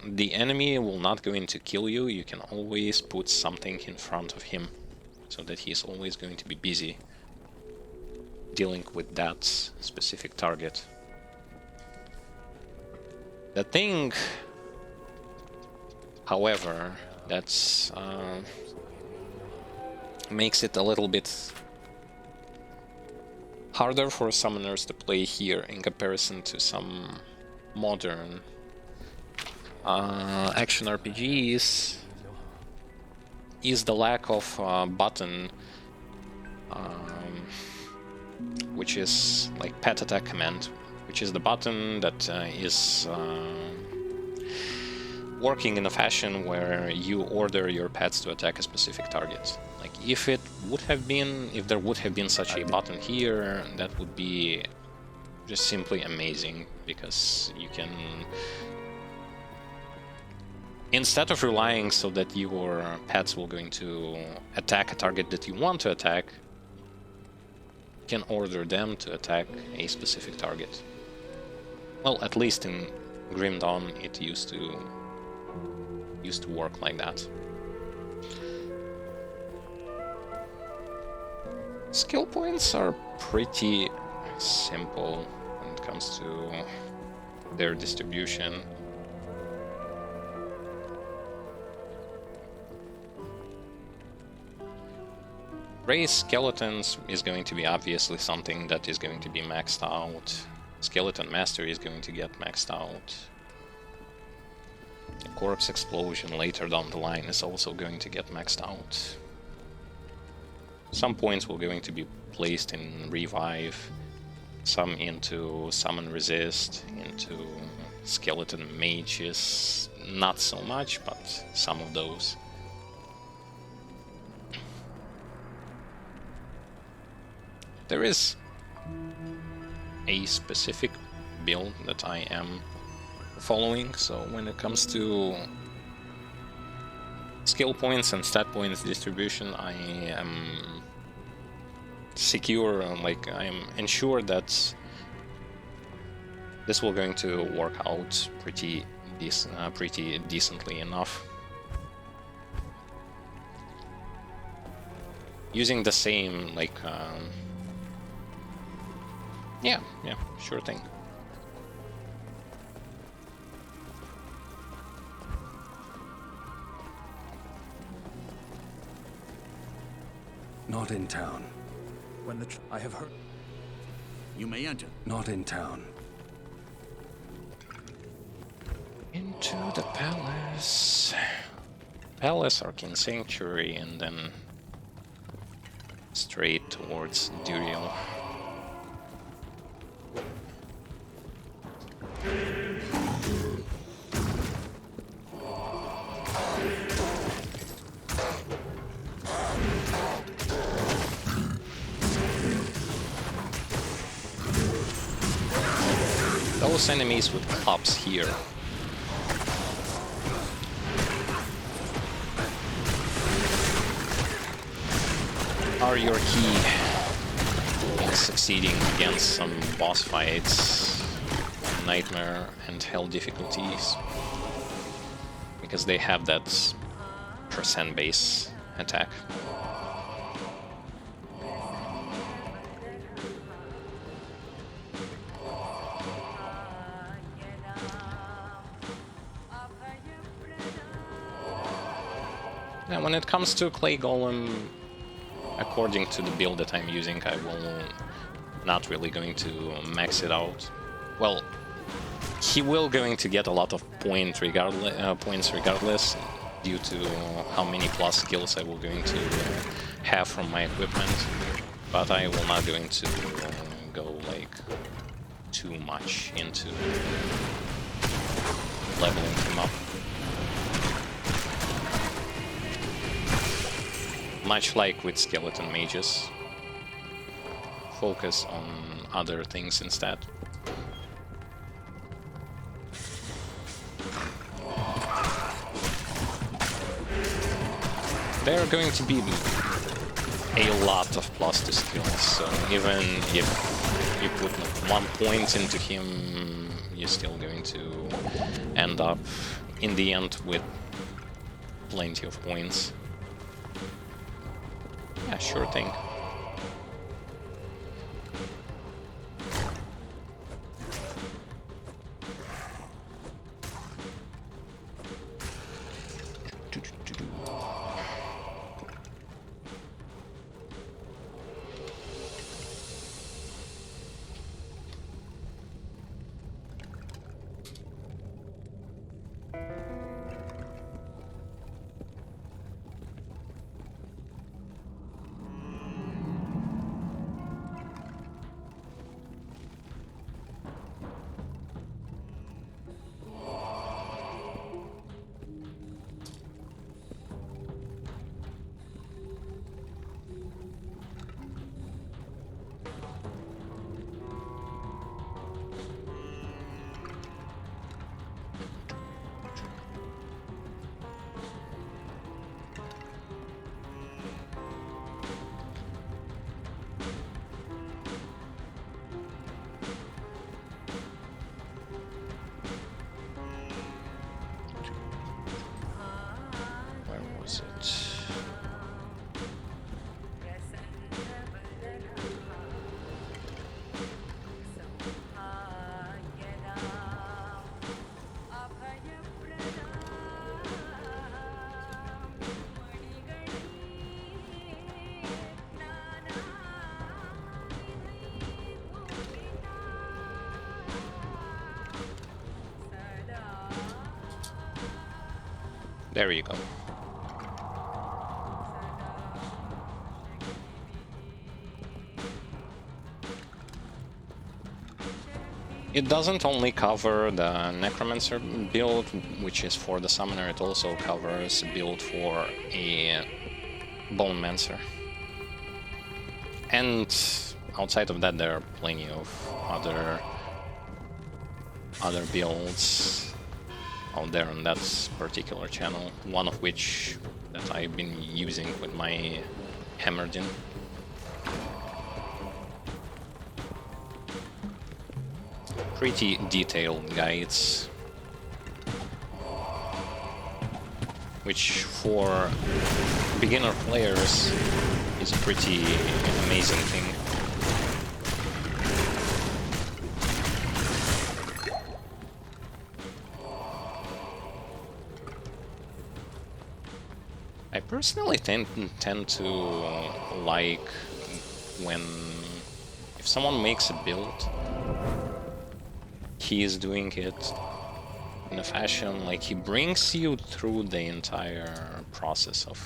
the enemy will not going to kill you. You can always put something in front of him, so that he is always going to be busy dealing with that specific target. The thing, however, that's makes it a little bit harder for summoners to play here in comparison to some modern action RPGs is the lack of button, which is like pet attack command, which is the button that is working in a fashion where you order your pets to attack a specific target. Like if there would have been such a button here, that would be just simply amazing, because you can, instead of relying so that your pets will going to attack a target that you want to attack, can order them to attack a specific target. Well, at least in Grim Dawn it used to work like that. Skill points are pretty simple when it comes to their distribution. Raise skeletons is going to be obviously something that is going to be maxed out. Skeleton Mastery is going to get maxed out. A Corpse Explosion later down the line is also going to get maxed out. Some points will going to be placed in Revive, some into Summon Resist, into Skeleton Mages, not so much, but some of those. There is a specific build that I am following, so when it comes to skill points and stat points distribution, I am secure, like I am ensured that this will going to work out pretty decently enough. Using the same, like, yeah, sure thing. Not in town. When I have heard. You may enter. Not in town. Into the palace. Palace, Arcane Sanctuary, and then straight towards Duriel. Those enemies with clubs here are your key in succeeding against some boss fights, Nightmare and Hell difficulties, because they have that percent base attack. And when it comes to Clay Golem, according to the build that I'm using, I will not really going to max it out. Well, he will going to get a lot of points regardless, due to how many plus skills I will going to have from my equipment, but I will not going to go like too much into leveling him up. Much like with Skeleton Mages, focus on other things instead. There are going to be a lot of plus to skills, so even if you put 1 point into him, you're still going to end up in the end with plenty of points. Yeah, sure thing. There you go. It doesn't only cover the Necromancer build, which is for the summoner, it also covers a build for a Bonemancer. And outside of that, there are plenty of other builds out there on that particular channel, one of which that I've been using with my Hammerdin. Pretty detailed guides, which for beginner players is a pretty amazing thing. I personally tend to like when if someone makes a build, he is doing it in a fashion like he brings you through the entire process of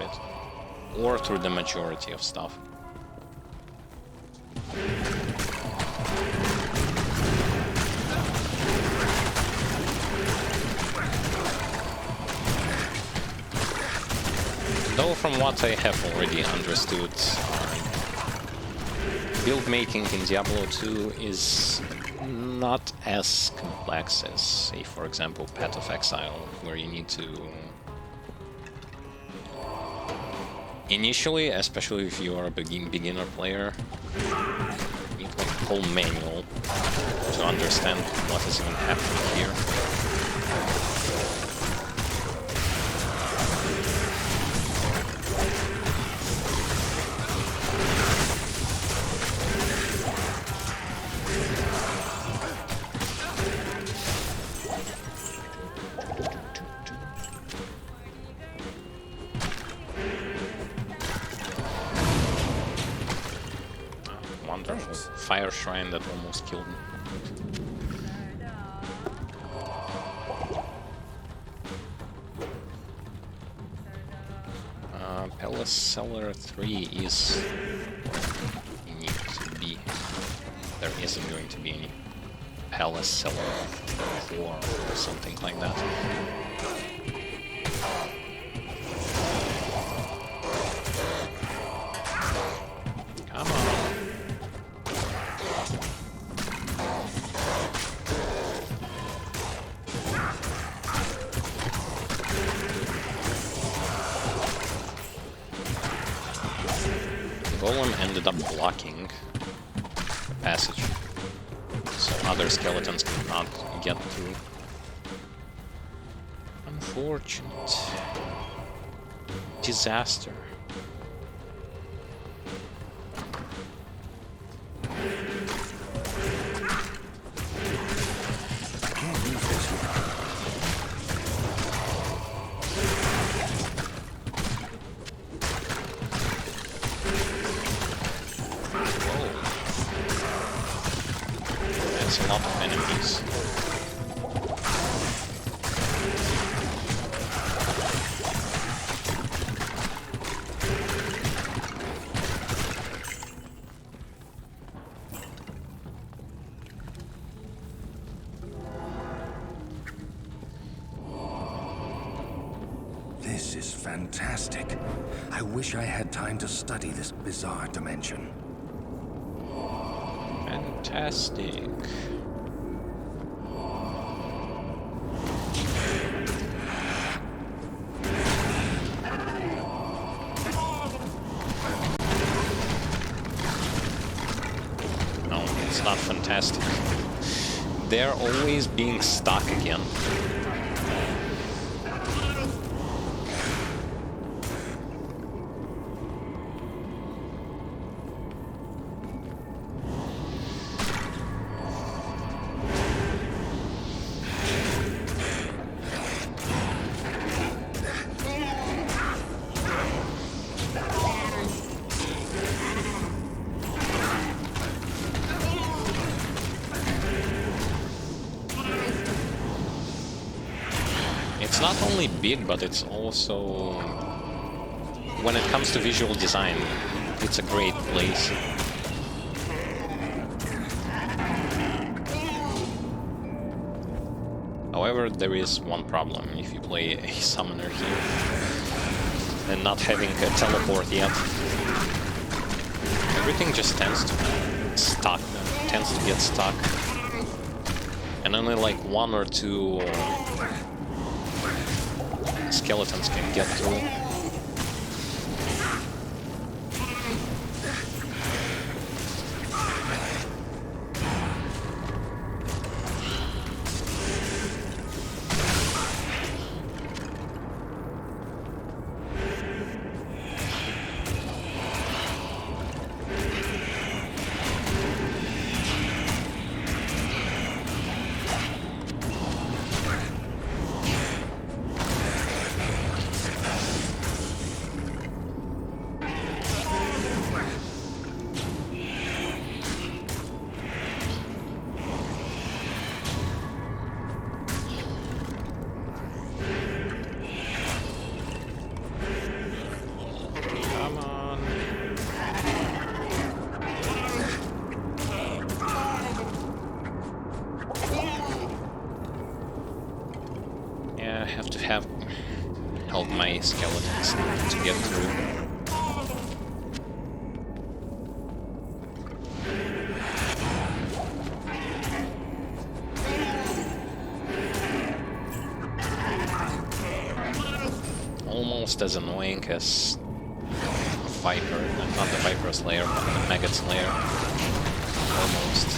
it, or through the majority of stuff. Though from what I have already understood, build making in Diablo 2 is not as complex as, say, for example, Path of Exile, where you need to initially, especially if you are a beginner player, you need like a whole manual to understand what is even happening here. Wonderful. Fire Shrine that almost killed me. Palace Cellar 3 is you need to be. There isn't going to be any Palace Cellar 4 or something like that. Come on. Golem ended up blocking the passage, so other skeletons cannot get through. Unfortunate. Disaster. That's a lot of enemies. This is fantastic. I wish I had time to study this bizarre dimension. Fantastic. No, it's not fantastic. They're always being stuck again. It's not only big, but it's also, when it comes to visual design, it's a great place. However, there is one problem if you play a summoner here and not having a teleport yet. Everything just tends to get stuck. And only like one or two skeletons can get through. Help my skeletons to get through. Almost as annoying as a Viper, not the Viper Slayer, but the Maggot Slayer. Almost.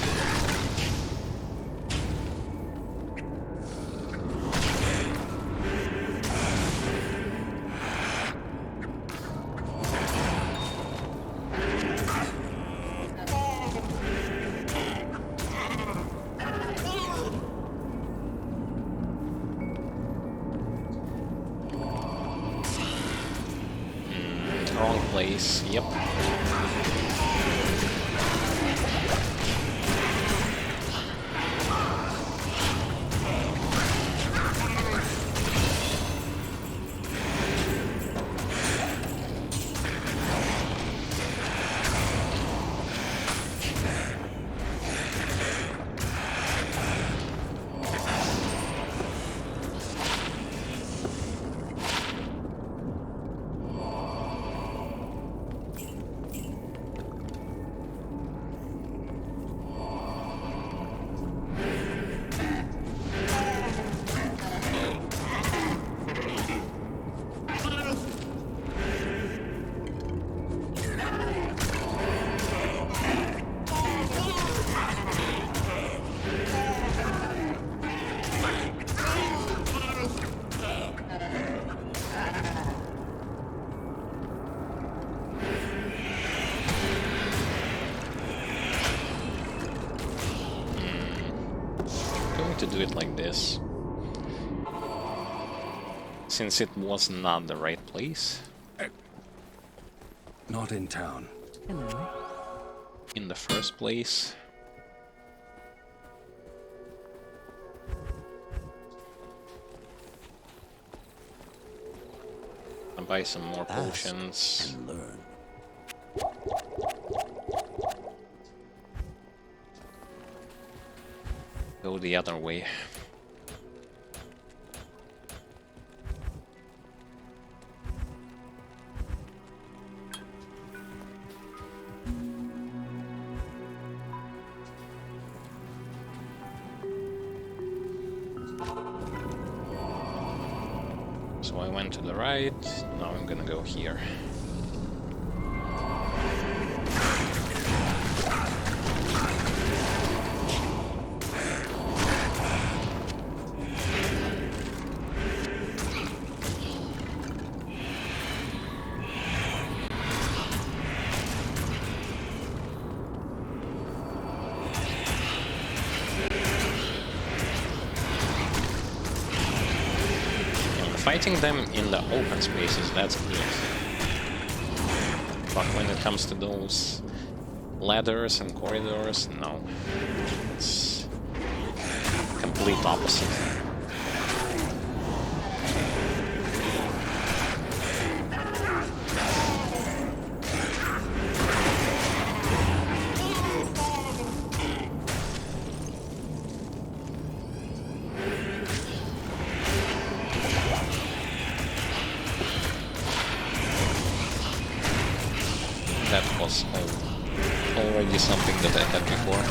Wrong place, yep. To do it like this, since it was not the right place. Not in town. Hello. In the first place. I'll buy some more potions. And learn. Go the other way. So I went to the right, now I'm gonna go here. Fighting them in the open spaces, that's good. But when it comes to those ladders and corridors, no. It's complete opposite. was already something that I had before.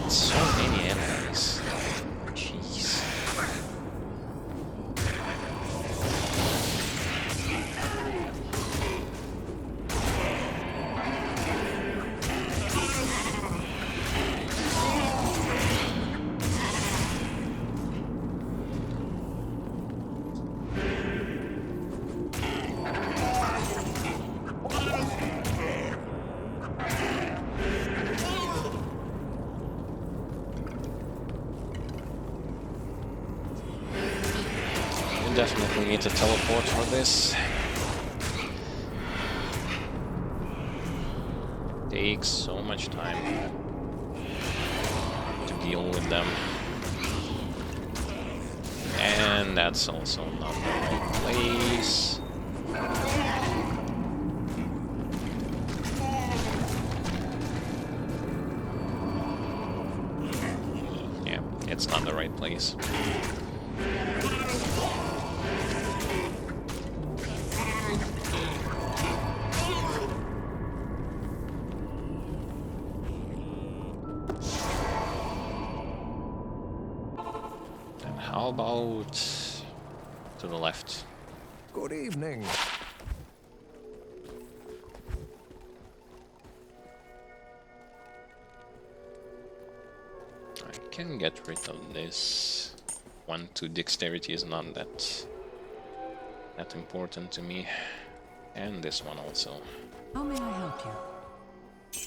So many enemies. Jeez. Definitely need to teleport for this. Takes so much time to deal with them. And that's also not the right place. Yeah, it's not the right place. How about to the left? Good evening. I can get rid of this. 1-2 dexterity is not that important to me. And this one also. How may I help you?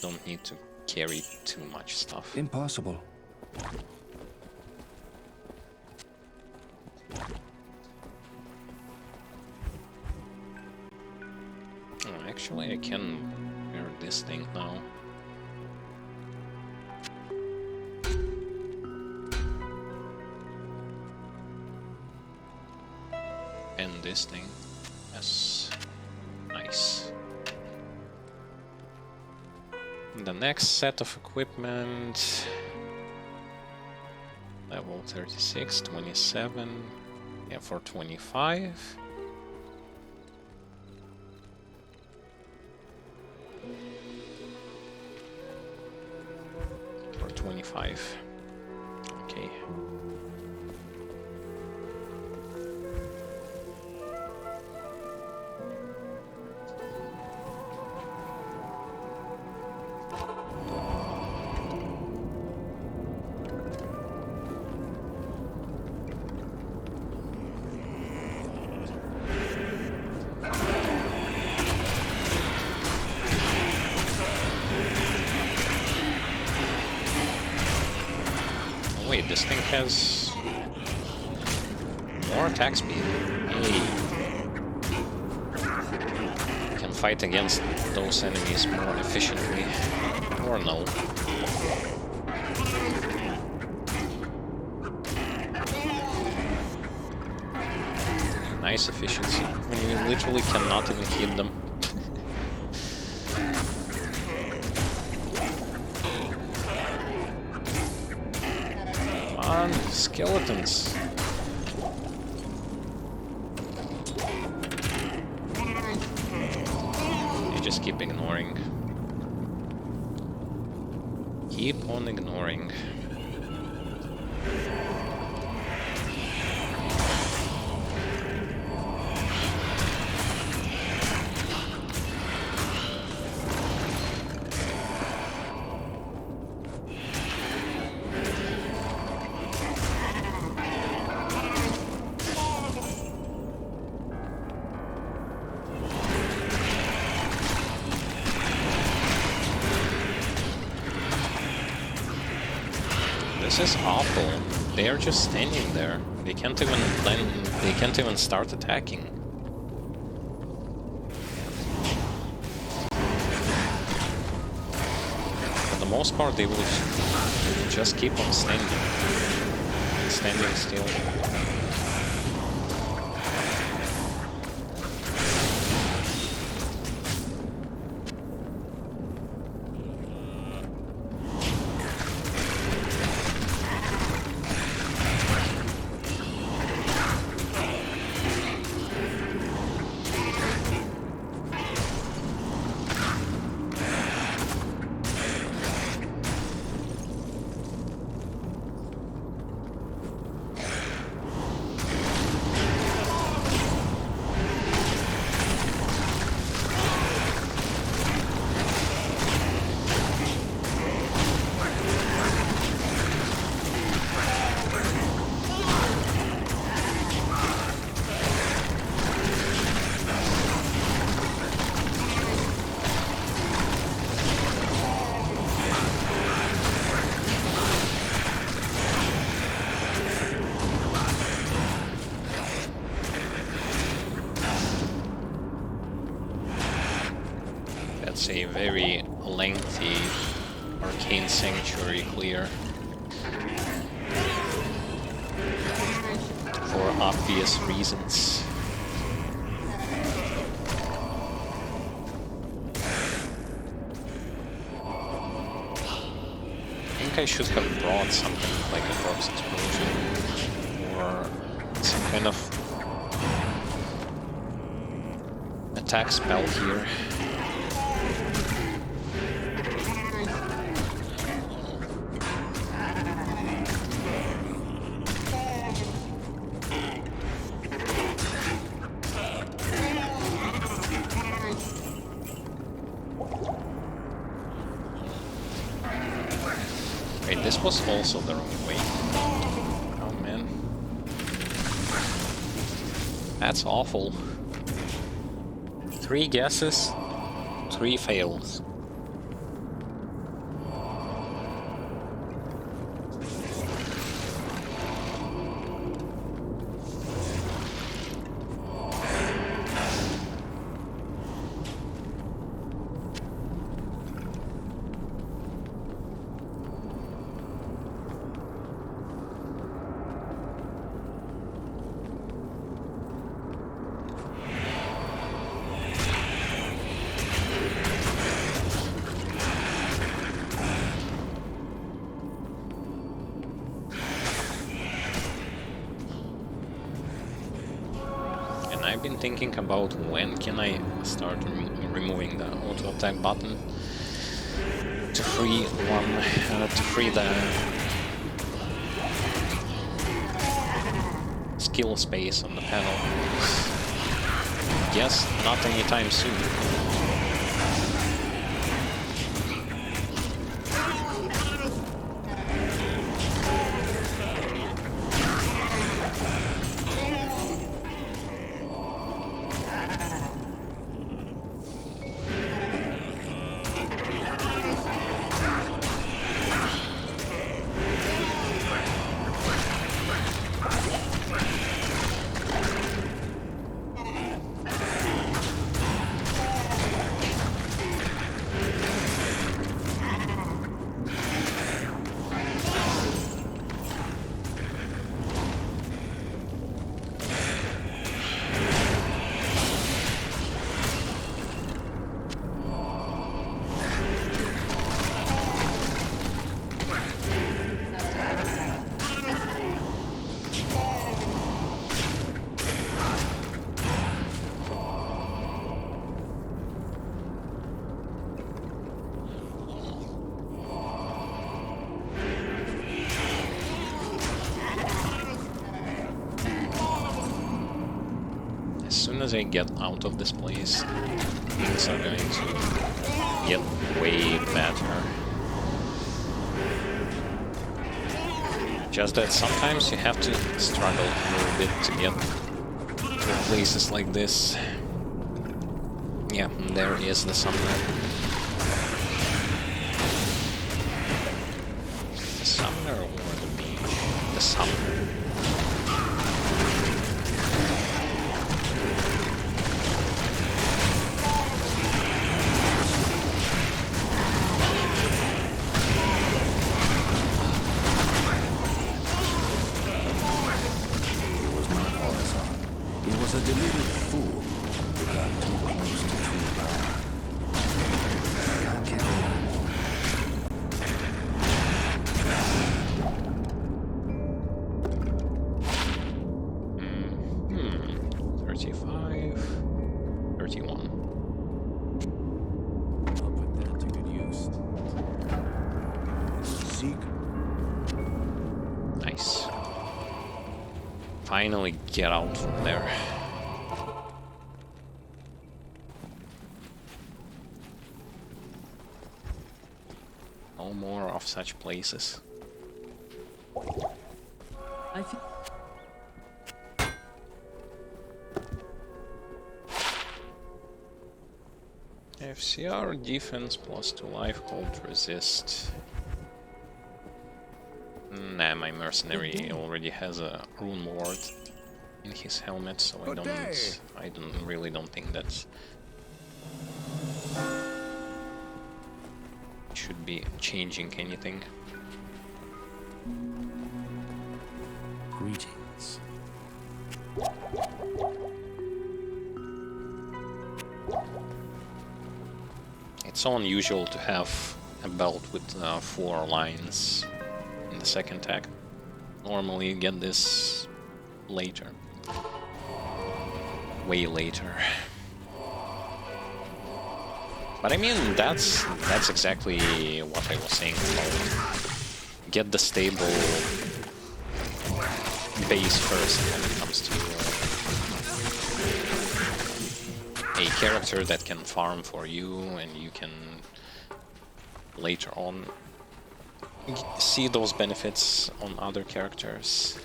Don't need to carry too much stuff. Impossible. Oh, actually, I can wear this thing now. And this thing. Yes. Nice. The next set of equipment. Level 36, 27. Yeah, for 25. For 25. Okay. Wait, this thing has more attack speed. Hey. Can fight against those enemies more efficiently. Or no. Nice efficiency. When you literally cannot even hit them. Skeletons. You just keep ignoring. Keep on ignoring. This is awful. They are just standing there. They can't even start attacking. most part, they will just keep on standing still. That's a very lengthy arcane sanctuary clear. For obvious reasons. I think I should have brought something like a corpse explosion or some kind of attack spell here. Wait, this was also the wrong way. Oh man. That's awful. 3 guesses, 3 fails. I've been thinking about when can I start removing the auto attack button to free the skill space on the panel. Yes, not anytime soon. As soon as I get out of this place, things are going to get way better. Just that sometimes you have to struggle a little bit to get to places like this. Yeah, there is the summoner. The summoner or the beach? The summoner. 35, 31. I'll put that to good use. Seek. Nice. Finally get out from there. No more of such places. I feel. FCR defense plus 2 life, hold resist. Nah, my mercenary already has a rune ward in his helmet, so I really don't think that should be changing anything. Greetings. It's so unusual to have a belt with 4 lines in the second tag. Normally you get this later. Way later. But I mean, that's exactly what I was saying about get the stable base first when it comes to a character that can farm for you, and you can later on see those benefits on other characters.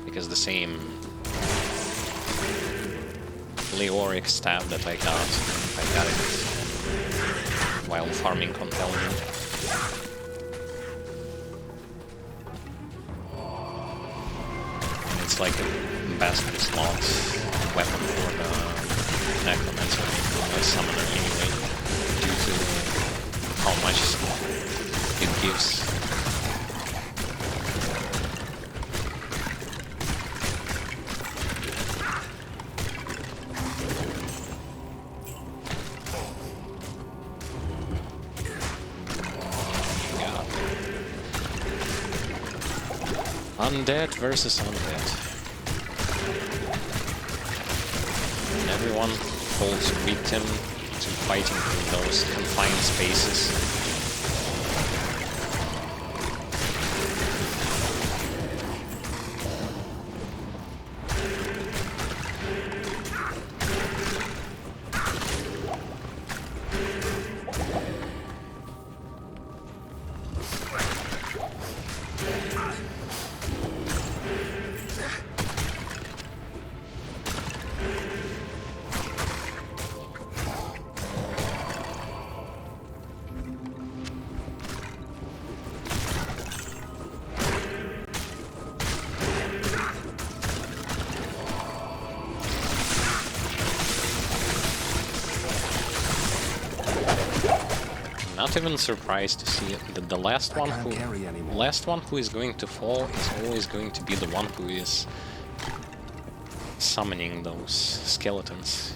Because the same Leoric stab that I got it while farming Compelling. It's like a bastard slot weapon for the Necromancer, a summoner anyway, due to how much it gives. Undead versus undead. And everyone falls victim to fighting in those confined spaces. Not even surprised to see that the last one who is going to fall is always going to be the one who is summoning those skeletons.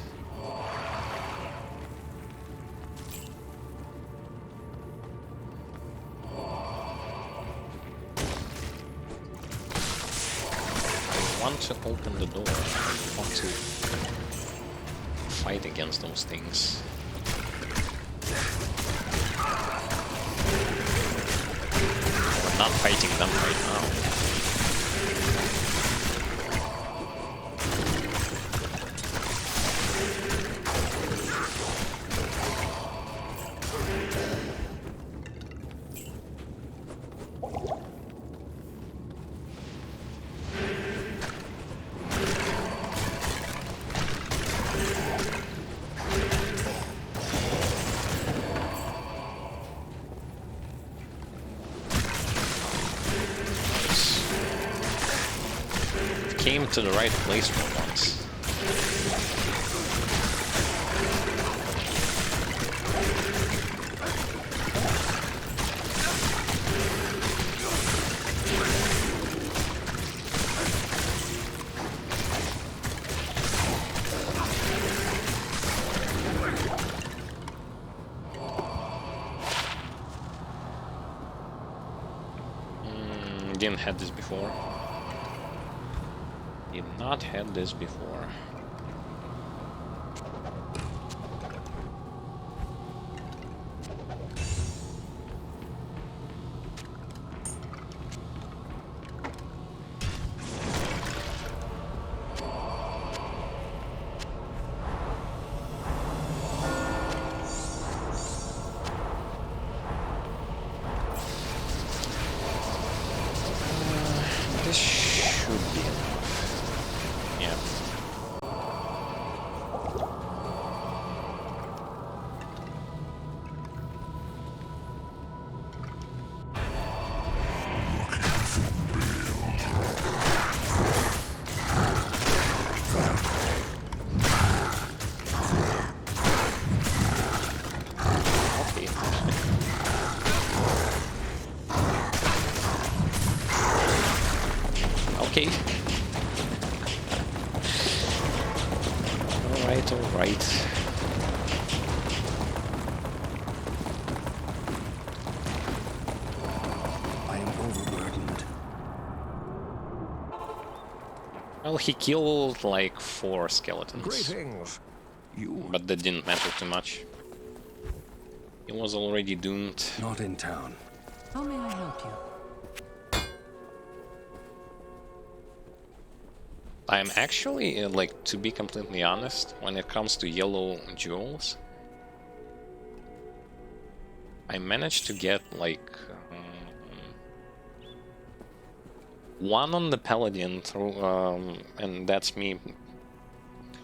I want to open the door. I want to fight against those things. Not fighting them right now. Came to the right place for once. didn't have this before. Did not have this before. This should be enough. Yeah. Okay. Okay. Alright, alright. I am overburdened. Well, he killed like 4 skeletons. Greetings. You But that didn't matter too much. He was already doomed. Not in town. How may I help you? I'm actually, like, to be completely honest, when it comes to yellow jewels, I managed to get, like, one on the Paladin through, and that's me,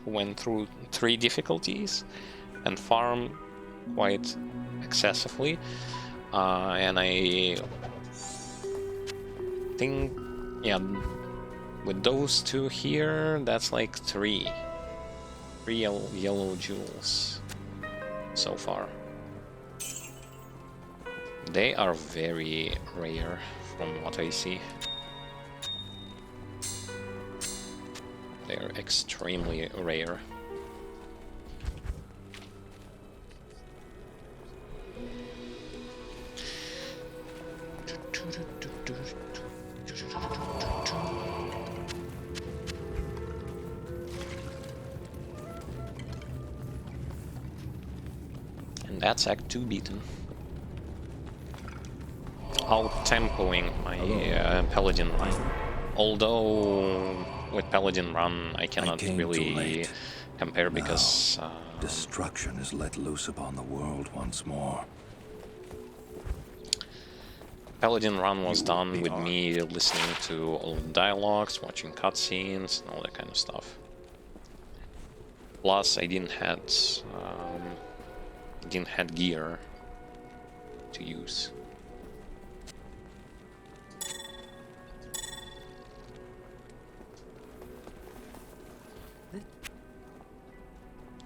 who went through 3 difficulties and farm quite excessively, and I think, yeah, with those 2 here, that's like 3 yellow jewels so far. They are very rare from what I see. They are extremely rare. And that's Act 2 beaten. Out-tempoing my Paladin run. Although with Paladin run I cannot came too really late. compare because Destruction is let loose upon the world once more. Paladin run was done with me listening to all the dialogues, watching cutscenes, and all that kind of stuff. Plus, I didn't had gear to use.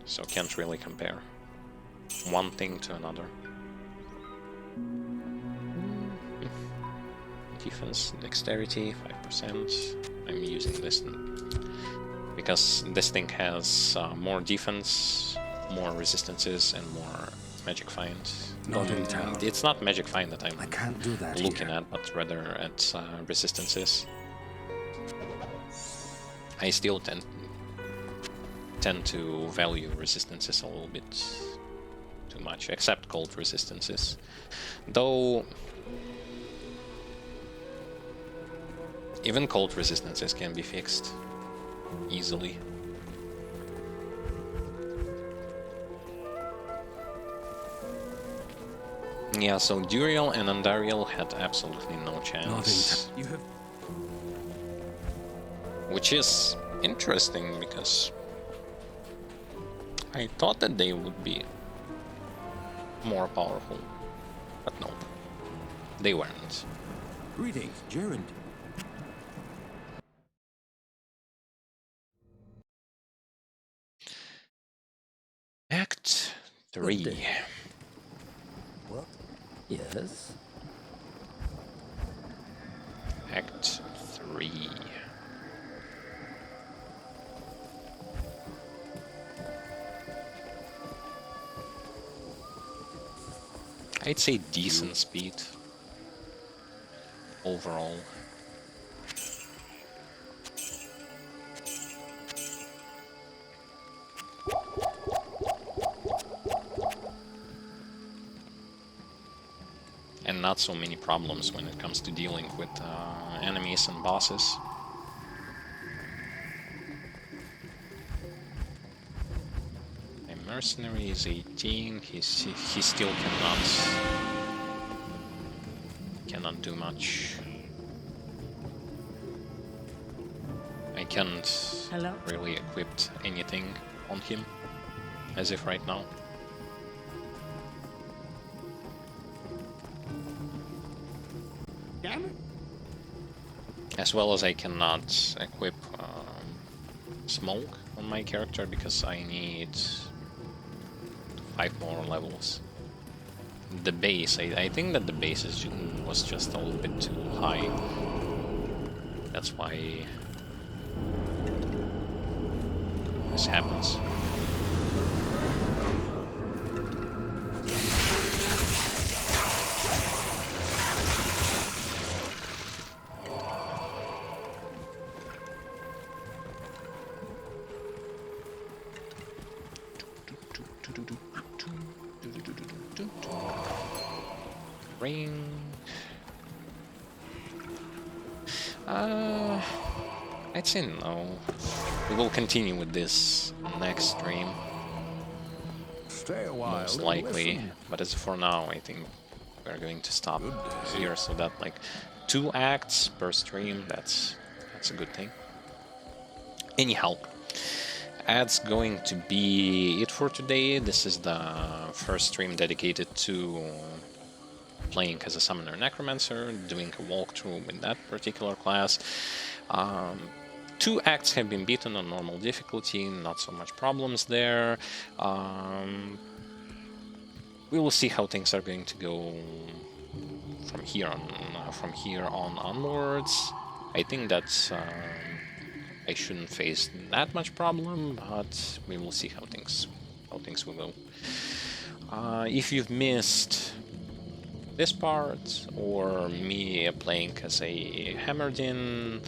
So can't really compare one thing to another. Defense, dexterity, 5%. I'm using this because this thing has more defense, more resistances, and more magic find. Not in town. It's not magic find that I can't do that looking here. at, but rather at resistances. I still tend to value resistances a little bit too much, except cold resistances. Though even cold resistances can be fixed easily. Yeah, so Duriel and Andariel had absolutely no chance. you have Which is interesting because I thought that they would be more powerful, but no, they weren't. greetings, Jared. Act 3. Well, yes. Act 3. I'd say decent speed overall. not so many problems when it comes to dealing with enemies and bosses. A mercenary is 18. He still cannot do much. I can't Hello? really equip anything on him as if right now. As well as I cannot equip smoke on my character because I need 5 more levels. The base, I think that the base was just a little bit too high. That's why this happens. Ring. I'd say no. We will continue with this next stream, Stay a while. most and likely. listen. But as for now, I think we're going to stop here, so that like 2 acts per stream. That's a good thing. Anyhow, that's going to be it for today. This is the first stream dedicated to playing as a summoner Necromancer, doing a walkthrough with that particular class. 2 acts have been beaten on normal difficulty, not so much problems there. We will see how things are going to go from here on onwards. I think that I shouldn't face that much problem, but we will see how things will go. If you've missed this part, or me playing as a Hammerdin,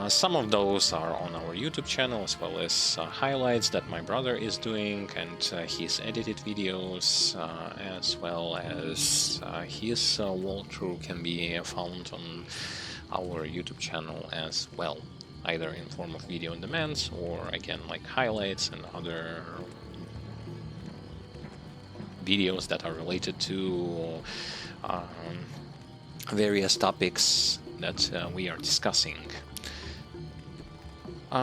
some of those are on our YouTube channel, as well as highlights that my brother is doing, and his edited videos, as well as his walkthrough can be found on our YouTube channel as well, either in form of video on demand, or again like highlights and other videos that are related to various topics that we are discussing.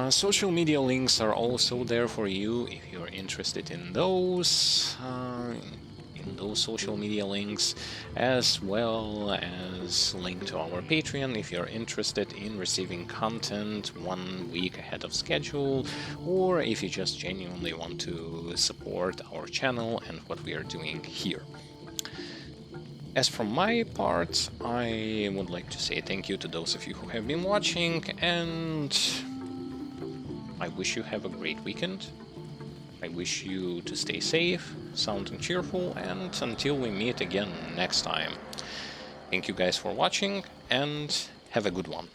Social media links are also there for you if you're interested in those social media links, as well as link to our Patreon if you're interested in receiving content 1 week ahead of schedule, or if you just genuinely want to support our channel and what we are doing here. As from my part, I would like to say thank you to those of you who have been watching, and I wish you have a great weekend. I wish you to stay safe, sound and cheerful, and until we meet again next time. Thank you guys for watching, and have a good one.